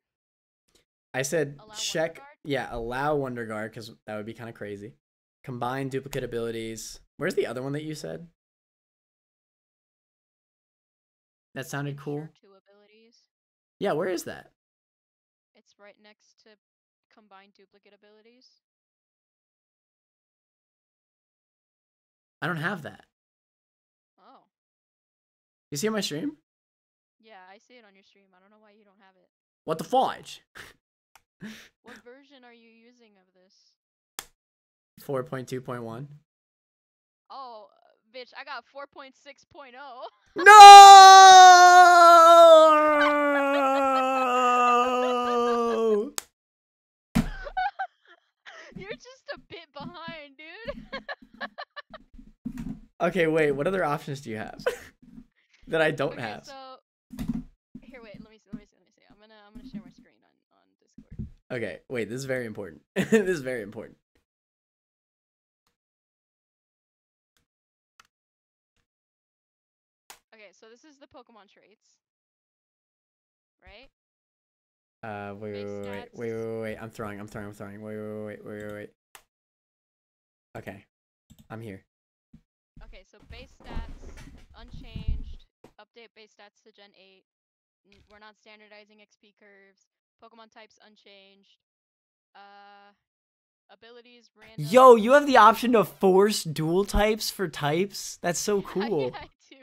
I said Allow check, Wonder Guard? yeah, allow Wonder Guard, because that would be kind of crazy. Combine duplicate abilities. Where's the other one that you said? That sounded cool. Ensure 2 abilities. Yeah, where is that? It's right next to combine duplicate abilities. I don't have that. Oh. You see on my stream? Yeah, I see it on your stream. I don't know why you don't have it. What the fudge? What version are you using of this? 4.2.1. Oh, bitch, I got 4.6.0. No! You're just a bit behind, dude. Okay, wait, what other options do you have that I don't have? So here, wait, let me see. I'm gonna share my screen on Discord. Okay, wait, this is very important. This is very important. Okay, so this is the Pokemon traits. Right? Wait. I'm throwing. Wait. Okay. I'm here. Okay, so base stats, unchanged. Update base stats to Gen 8. We're not standardizing XP curves. Pokemon types unchanged. Abilities random. Yo, you have the option to force dual types for types? That's so cool. Yeah, I do.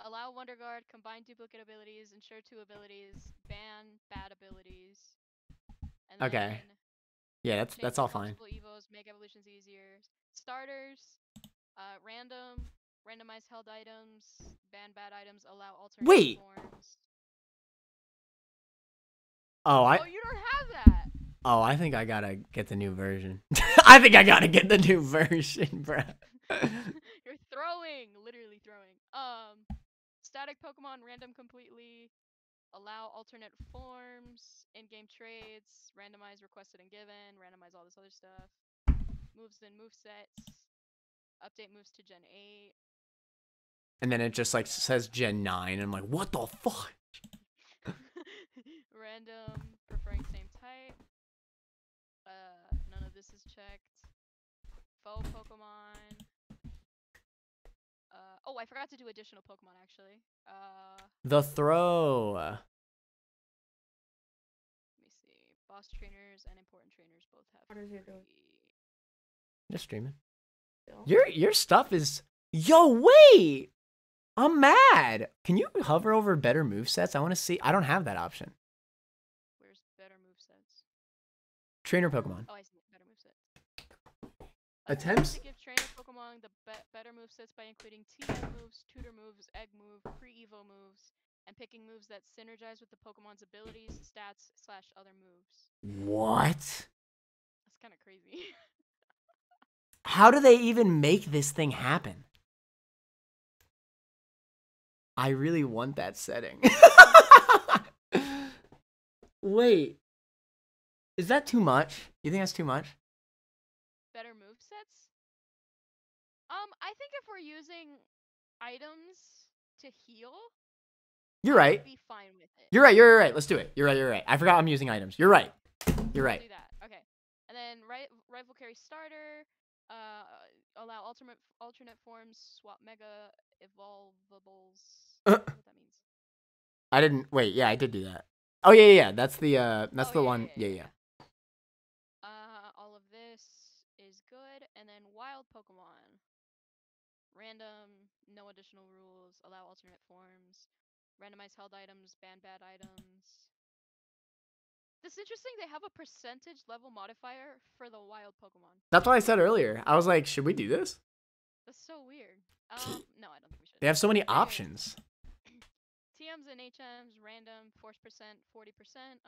Allow Wonder Guard, combine duplicate abilities, ensure 2 abilities, ban bad abilities. And Okay. Yeah, that's all fine. Evos, make evolutions easier. Starters, randomize held items, ban bad items, allow alternate forms. Oh, you don't have that. Oh, I think I gotta get the new version. I think I gotta get the new version, bro. You're throwing, literally throwing. Static Pokemon random completely. Allow alternate forms, in-game trades, randomize requested and given, randomize all this other stuff. Moves and movesets. Update moves to Gen 8. And then it just like says Gen 9, and I'm like, what the fuck? Random, preferring same type. None of this is checked. Faux Pokemon. Oh, I forgot to do additional Pokemon actually. The throw. Let me see. Boss trainers and important trainers both have. What is he doing? Just streaming. Still? Your stuff is. Yo, wait. I'm mad. Can you hover over better movesets? I want to see. I don't have that option. Where's better movesets? Trainer Pokemon. Oh, I see. Better movesets. Attempts? To give trainer Pokemon the better movesets by including TM moves, tutor moves, egg move, pre-evo moves, and picking moves that synergize with the Pokemon's abilities, stats, / other moves. What? That's kind of crazy. How do they even make this thing happen? I really want that setting. Wait. Is that too much? You think that's too much? Better movesets? I think if we're using items to heal, You're right. I'd be fine with it. You're right. You're right. Let's do it. You're right. I forgot I'm using items. You're right. You're right. Do that. Okay. And then rifle carry starter. Allow alternate forms. Swap mega evolvables. What that means? I didn't. Wait. Yeah, I did do that. Oh yeah. That's the one. Yeah. All of this is good, and then wild Pokemon. Random, no additional rules. Allow alternate forms. Randomize held items. Ban bad items. This is interesting. They have a percentage level modifier for the wild Pokemon. That's what I said earlier. I was like, should we do this? That's so weird. No, I don't think we should. They have so many options. TMs and HMs, random, force percent, 40%,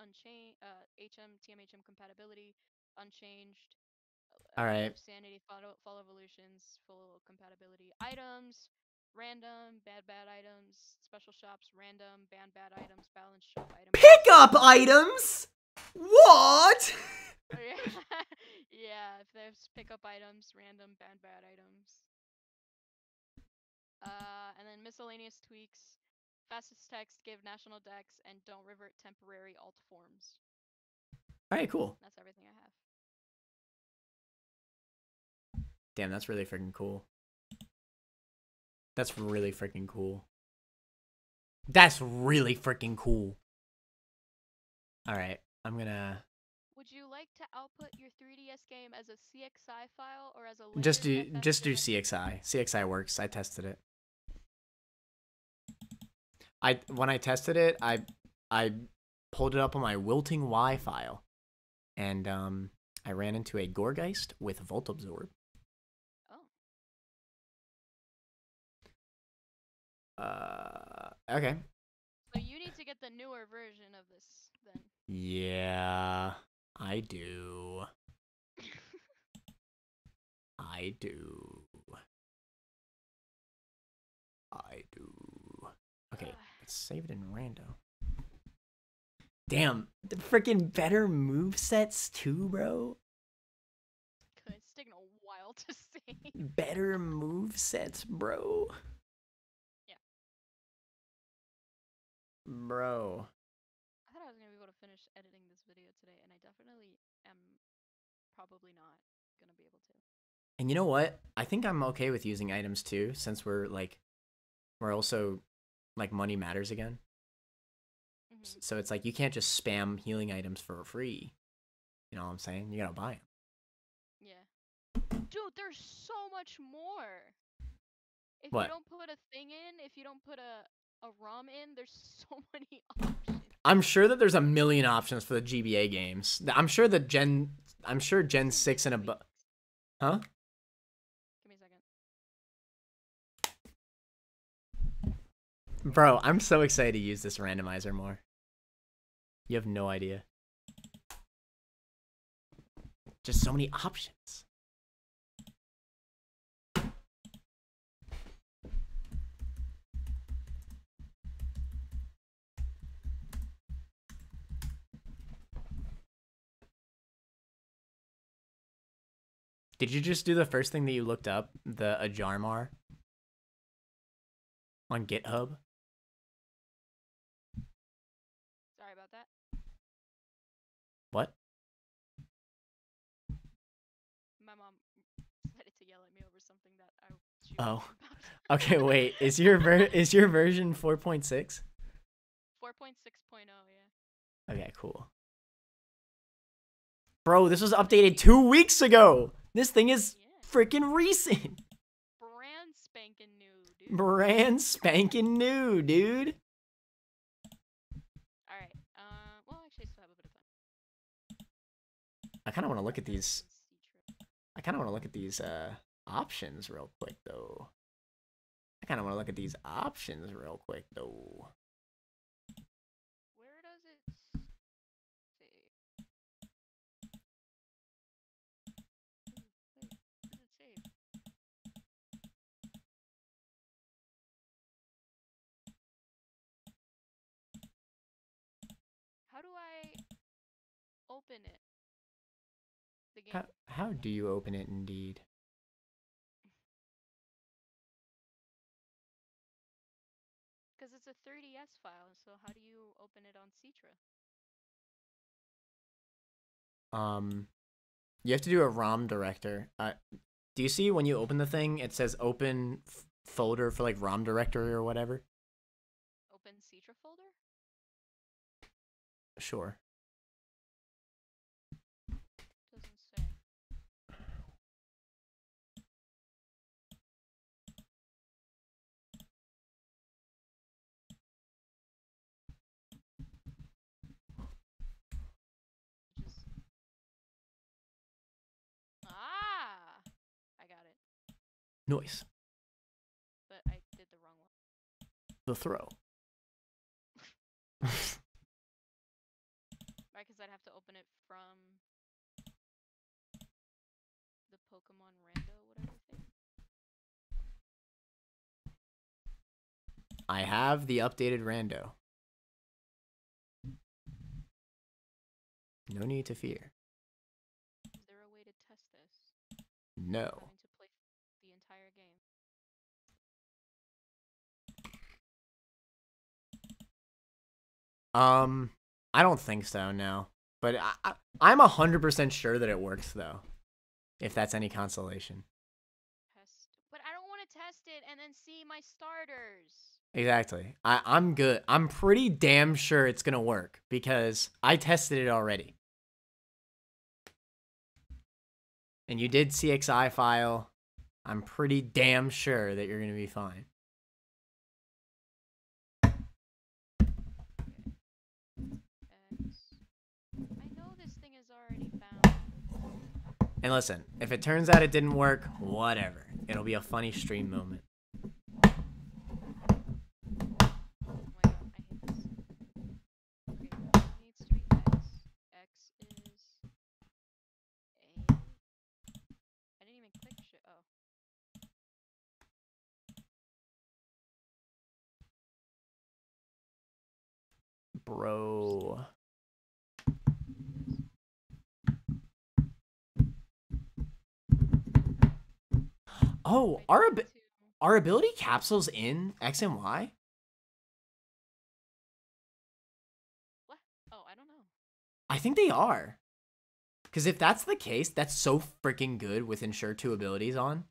unchanged. TM compatibility, unchanged. All right. Sanity, fall evolutions, full compatibility. Items, random, bad items. Special shops, random, ban bad items, balance shop items. Pick up items. What? Yeah, if there's pickup items, random, ban bad items. And then miscellaneous tweaks. Fastest text, give national dex, and don't revert temporary alt forms. Alright, cool. That's everything I have. Damn, that's really freaking cool. That's really freaking cool. That's really freaking cool. Alright, I'm gonna... Would you like to output your 3DS game as a CXI file or as a Just do CXI. CXI works. I tested it. When I tested it, I pulled it up on my Wilting Y file, and I ran into a Gourgeist with Volt Absorb. Oh. Okay. So you need to get the newer version of this then. Yeah, I do. I do. Okay, let's save it in rando. Damn, the freaking better movesets too, bro. It's taking a while to see. Better movesets, bro. Yeah. Bro. I thought I was going to be able to finish editing this video today, and I definitely am probably not going to be able to. And you know what? I think I'm okay with using items too, since we're also like money matters again. So it's like you can't just spam healing items for free. You know what I'm saying? You gotta buy them. Yeah. Dude, there's so much more. If What? you don't put a thing in, if you don't put a ROM in, there's so many options. I'm sure that there's a million options for the GBA games. I'm sure Gen 6 and above. Huh? Give me a second. Bro, I'm so excited to use this randomizer more. You have no idea. Just so many options. Did you just do the first thing that you looked up? The Ajarmar? On GitHub? Sorry about that. What? My mom decided to yell at me over something that she Oh. Okay, wait. Is your version 4.6? 4.6.0, yeah. Okay, cool. Bro, this was updated 2 weeks ago. This thing is freaking recent. Brand spanking new, dude. Brand spanking new, dude. Alright, well, actually, I still have a bit of time. I kind of want to look at these. I kind of want to look at these options real quick, though. I kind of want to look at these options real quick, though. Where does it save? Wait, where does it save? How do I open it? The game. How do you open it, indeed? Because it's a 30s file, so how do you open it on Citra? You have to do a ROM director. Do you see when you open the thing, it says open folder for like ROM directory or whatever? Open Citra folder? Sure. Doesn't say. Ah! I got it. Noise. But I did the wrong one. The throw. Right, because I'd have to open it from the Pokemon Rando, whatever thing. I have the updated rando. No need to fear. Is there a way to test this? No. Having to play the entire game. I don't think so, no. But I'm 100% sure that it works, though. If that's any consolation. Test. But I don't want to test it and then see my starters. Exactly. I'm good. I'm pretty damn sure it's gonna work because I tested it already. And you did CXI file. I'm pretty damn sure that you're gonna be fine. I know this thing is already bound. And listen, if it turns out it didn't work, whatever. It'll be a funny stream moment. Bro. Oh, are ability capsules in X and Y? What? Oh, I don't know. I think they are. Because if that's the case, that's so freaking good with Ensure 2 abilities on.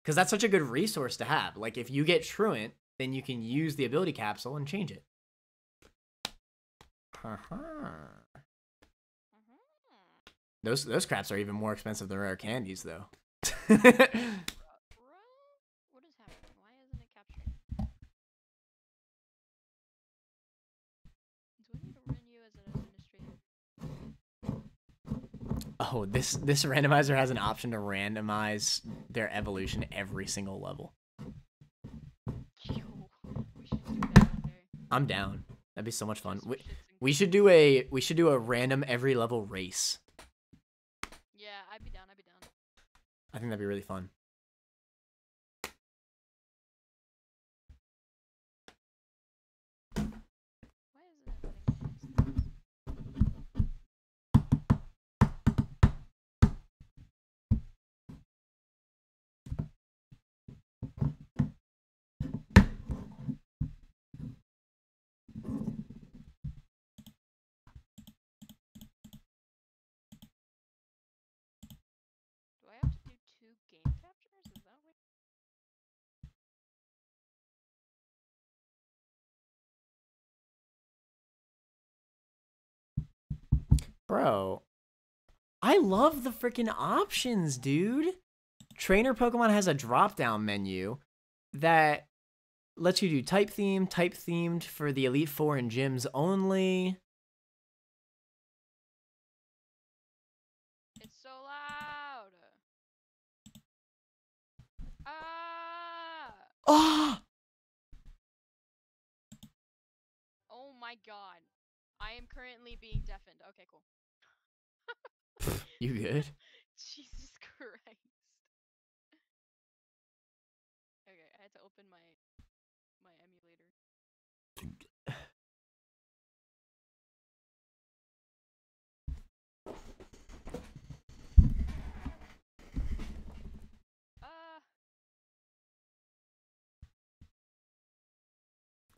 Because that's such a good resource to have. Like, if you get Truant, then you can use the ability capsule and change it. Those craps are even more expensive than rare candies, though. Bro, what is happening? Why isn't it capturing? Do I need to run you as an administrator? Oh, this randomizer has an option to randomize their evolution every single level. Yo, we should do that one day. I'm down. That'd be so much fun. We should do a random every level race. Yeah, I'd be down. I think that'd be really fun. Why isn't it letting me Do I have to do 2 game captures? Bro, I love the freaking options, dude. Trainer Pokemon has a drop-down menu that lets you do type themed for the Elite Four and gyms only. It's so loud. Ah! Oh! Oh my god. I am currently being deafened. Okay, cool. You good? Jesus Christ. Okay, I had to open my emulator.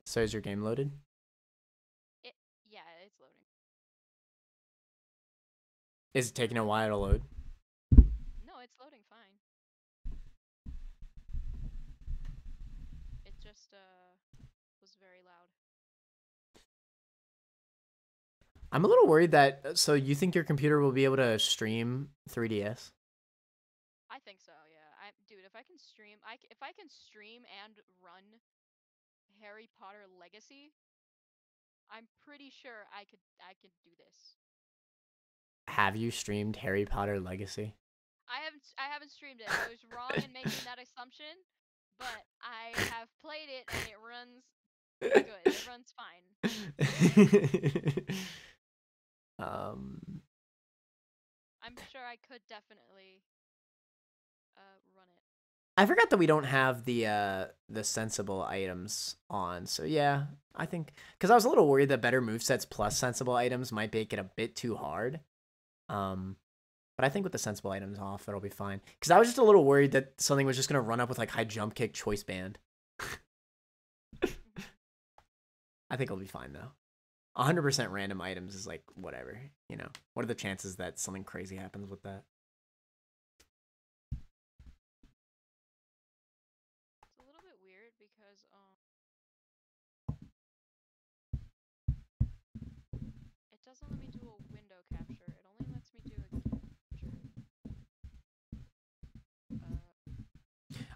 So is your game loaded? Yeah, it's loading. Is it taking a while to load? No, it's loading fine. It just was very loud. I'm a little worried that, so you think your computer will be able to stream 3DS? I think so, yeah. Dude, if I can stream, if I can stream and run Harry Potter Legacy, I'm pretty sure I could do this. Have you streamed Harry Potter Legacy? I haven't streamed it. I was wrong in making that assumption, but I have played it and it runs good. It runs fine. I'm sure I could definitely run it. I forgot that we don't have the sensible items on. So yeah, I think because I was a little worried that better movesets plus sensible items might make it a bit too hard. But I think with the sensible items off, it'll be fine. Because I was just a little worried that something was just gonna run up with like high jump kick choice band. I think it'll be fine though. 100% random items is like whatever, you know. What are the chances that something crazy happens with that? It's a little bit weird because it doesn't let me do a window capture. It only lets me do a capture.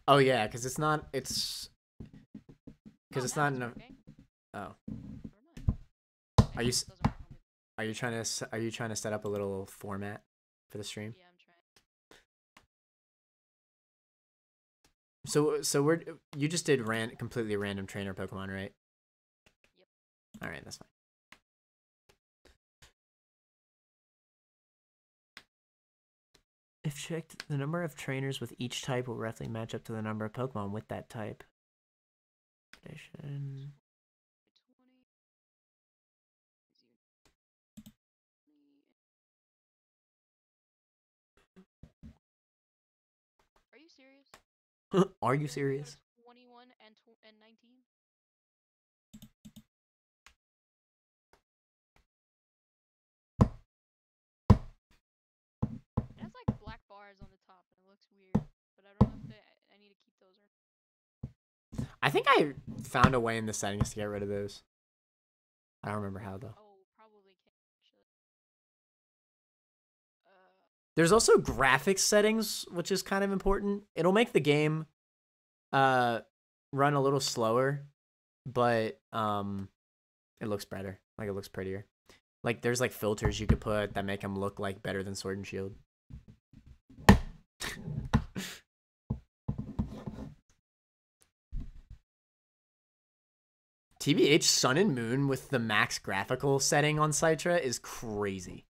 Oh yeah, because it's not. It's because it's not enough. Oh. Are you trying to set up a little format for the stream? Yeah, I'm trying. So you just did completely random trainer Pokemon, right? Yep. All right, that's fine. If checked, the number of trainers with each type will roughly match up to the number of Pokemon with that type. Addition. Are you serious? Are you serious? 21 and 19. It has like black bars on the top and it looks weird, but I don't know if I need to keep those or. I think I found a way in the settings to get rid of those. I don't remember how though. Oh, probably can't actually. There's also graphics settings, which is kind of important. It'll make the game run a little slower, but it looks better. Like it looks prettier. Like there's like filters you could put that make them look like better than Sword and Shield. TBH Sun and Moon with the max graphical setting on Citra is crazy.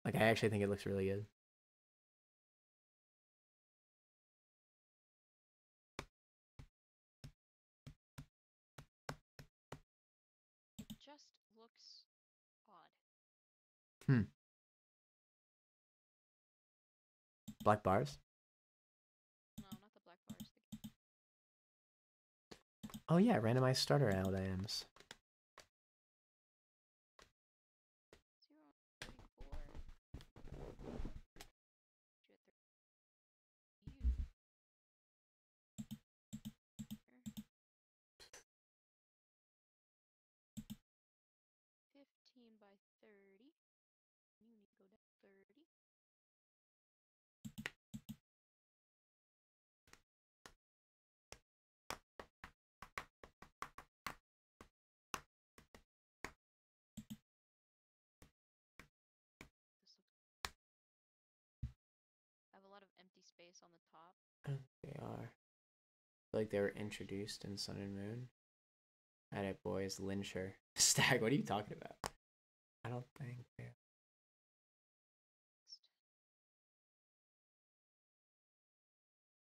Like I actually think it looks really good. It just looks odd. Black bars? No, not the black bars. Oh yeah, randomized starter LMs. space on the top. They are. Like they were introduced in Sun and Moon. Edit boys, Lyncher. Stag, what are you talking about? I don't think they are.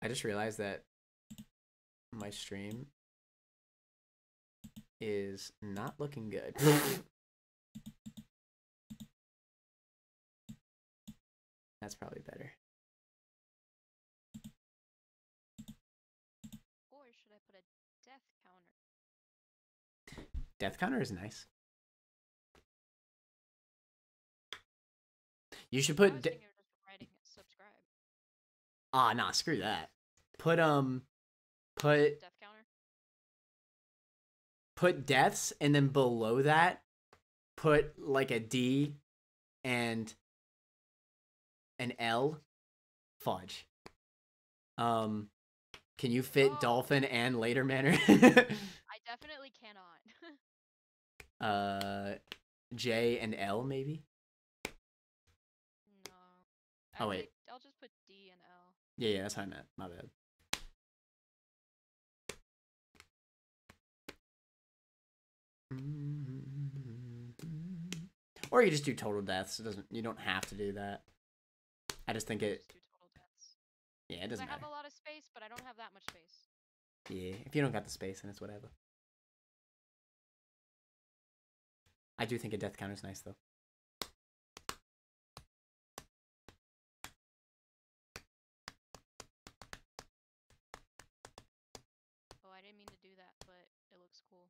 I just realized that my stream is not looking good. That's probably better. Or should I put a death counter? Death counter is nice. You should put. Just writing subscribe. Ah, nah, screw that. Put Death counter. Put deaths, and then below that, put like a D, and an L. Fudge. Can you fit Dolphin and Later Manor? I definitely cannot. J and L maybe. No. Oh wait. I'll just put D and L. Yeah, that's what I meant. My bad. Or you just do total deaths. It doesn't. You don't have to do that. I just think it. Just do total deaths. Yeah, it doesn't matter. I have a lot of space, but I don't have that much space. Yeah, if you don't got the space, then it's whatever. I do think a death counter is nice though. Oh, I didn't mean to do that, but it looks cool.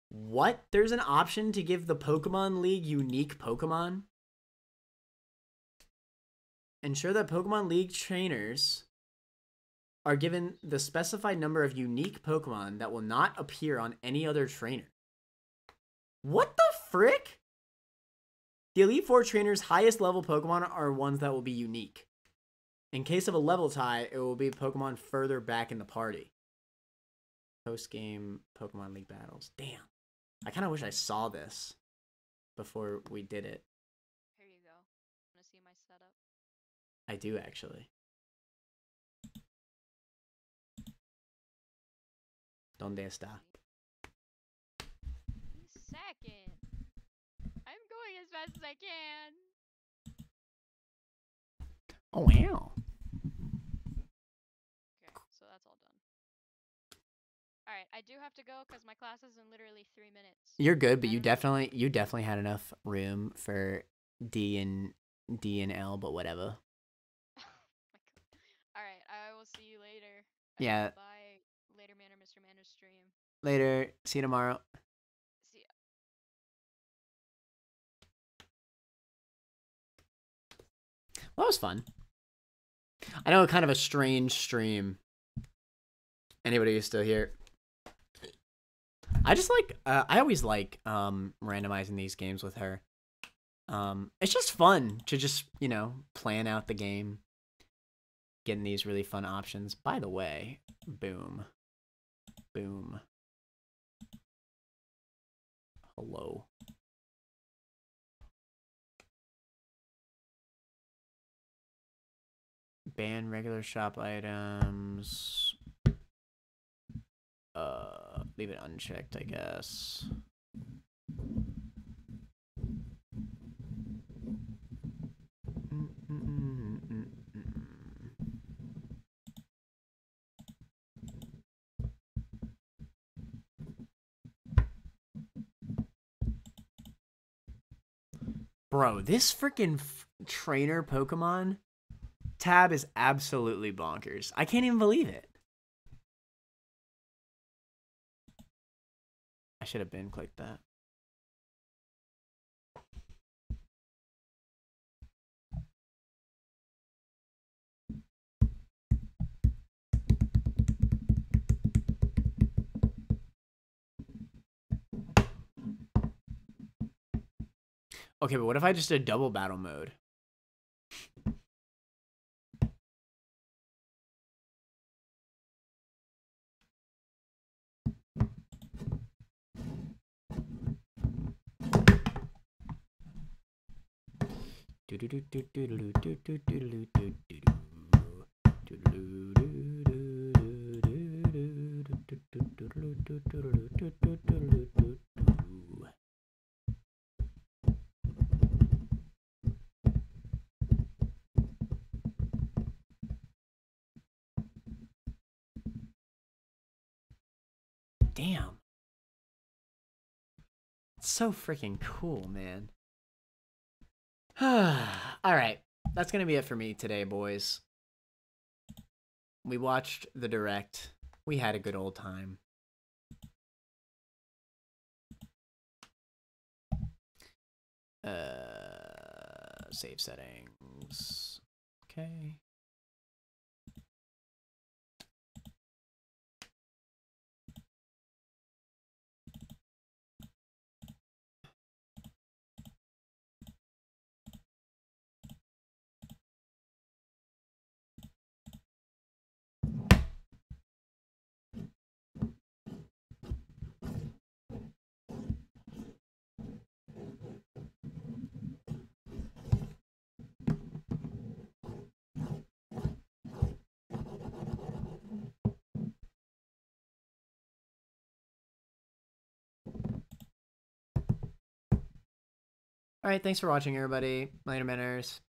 What? There's an option to give the Pokemon League unique Pokemon? Ensure that Pokemon League trainers are given the specified number of unique Pokemon that will not appear on any other trainer. What the frick? The Elite Four trainers' highest level Pokemon are ones that will be unique. In case of a level tie, it will be Pokemon further back in the party. Post-game Pokemon League battles. Damn. I kind of wish I saw this before we did it. Here you go. Want to see my setup? I do, actually. ¿Dónde está? Second. I'm going as fast as I can. Oh, wow. Okay, so that's all done. Alright, I do have to go because my class is in literally 3 minutes. You're good, but you definitely had enough room for D and L, but whatever. Alright, I will see you later. Yeah. Bye. Later, Manor, Mr. Manor's stream. Later. See you tomorrow. See ya. Well, that was fun. I know, kind of a strange stream. Anybody who's still here? I just like, I always like randomizing these games with her. It's just fun to just, you know, plan out the game. Getting these really fun options. By the way, boom. Boom. Hello. Ban regular shop items. Leave it unchecked, I guess. Bro, this freaking trainer Pokemon tab is absolutely bonkers. I can't even believe it. I should have been clicked that. Okay, but what if I just did double battle mode? Damn. It's so freaking cool, man. Alright. That's gonna be it for me today, boys. We watched the direct. We had a good old time. Save settings. Okay. Alright, thanks for watching, everybody. Later, Manners.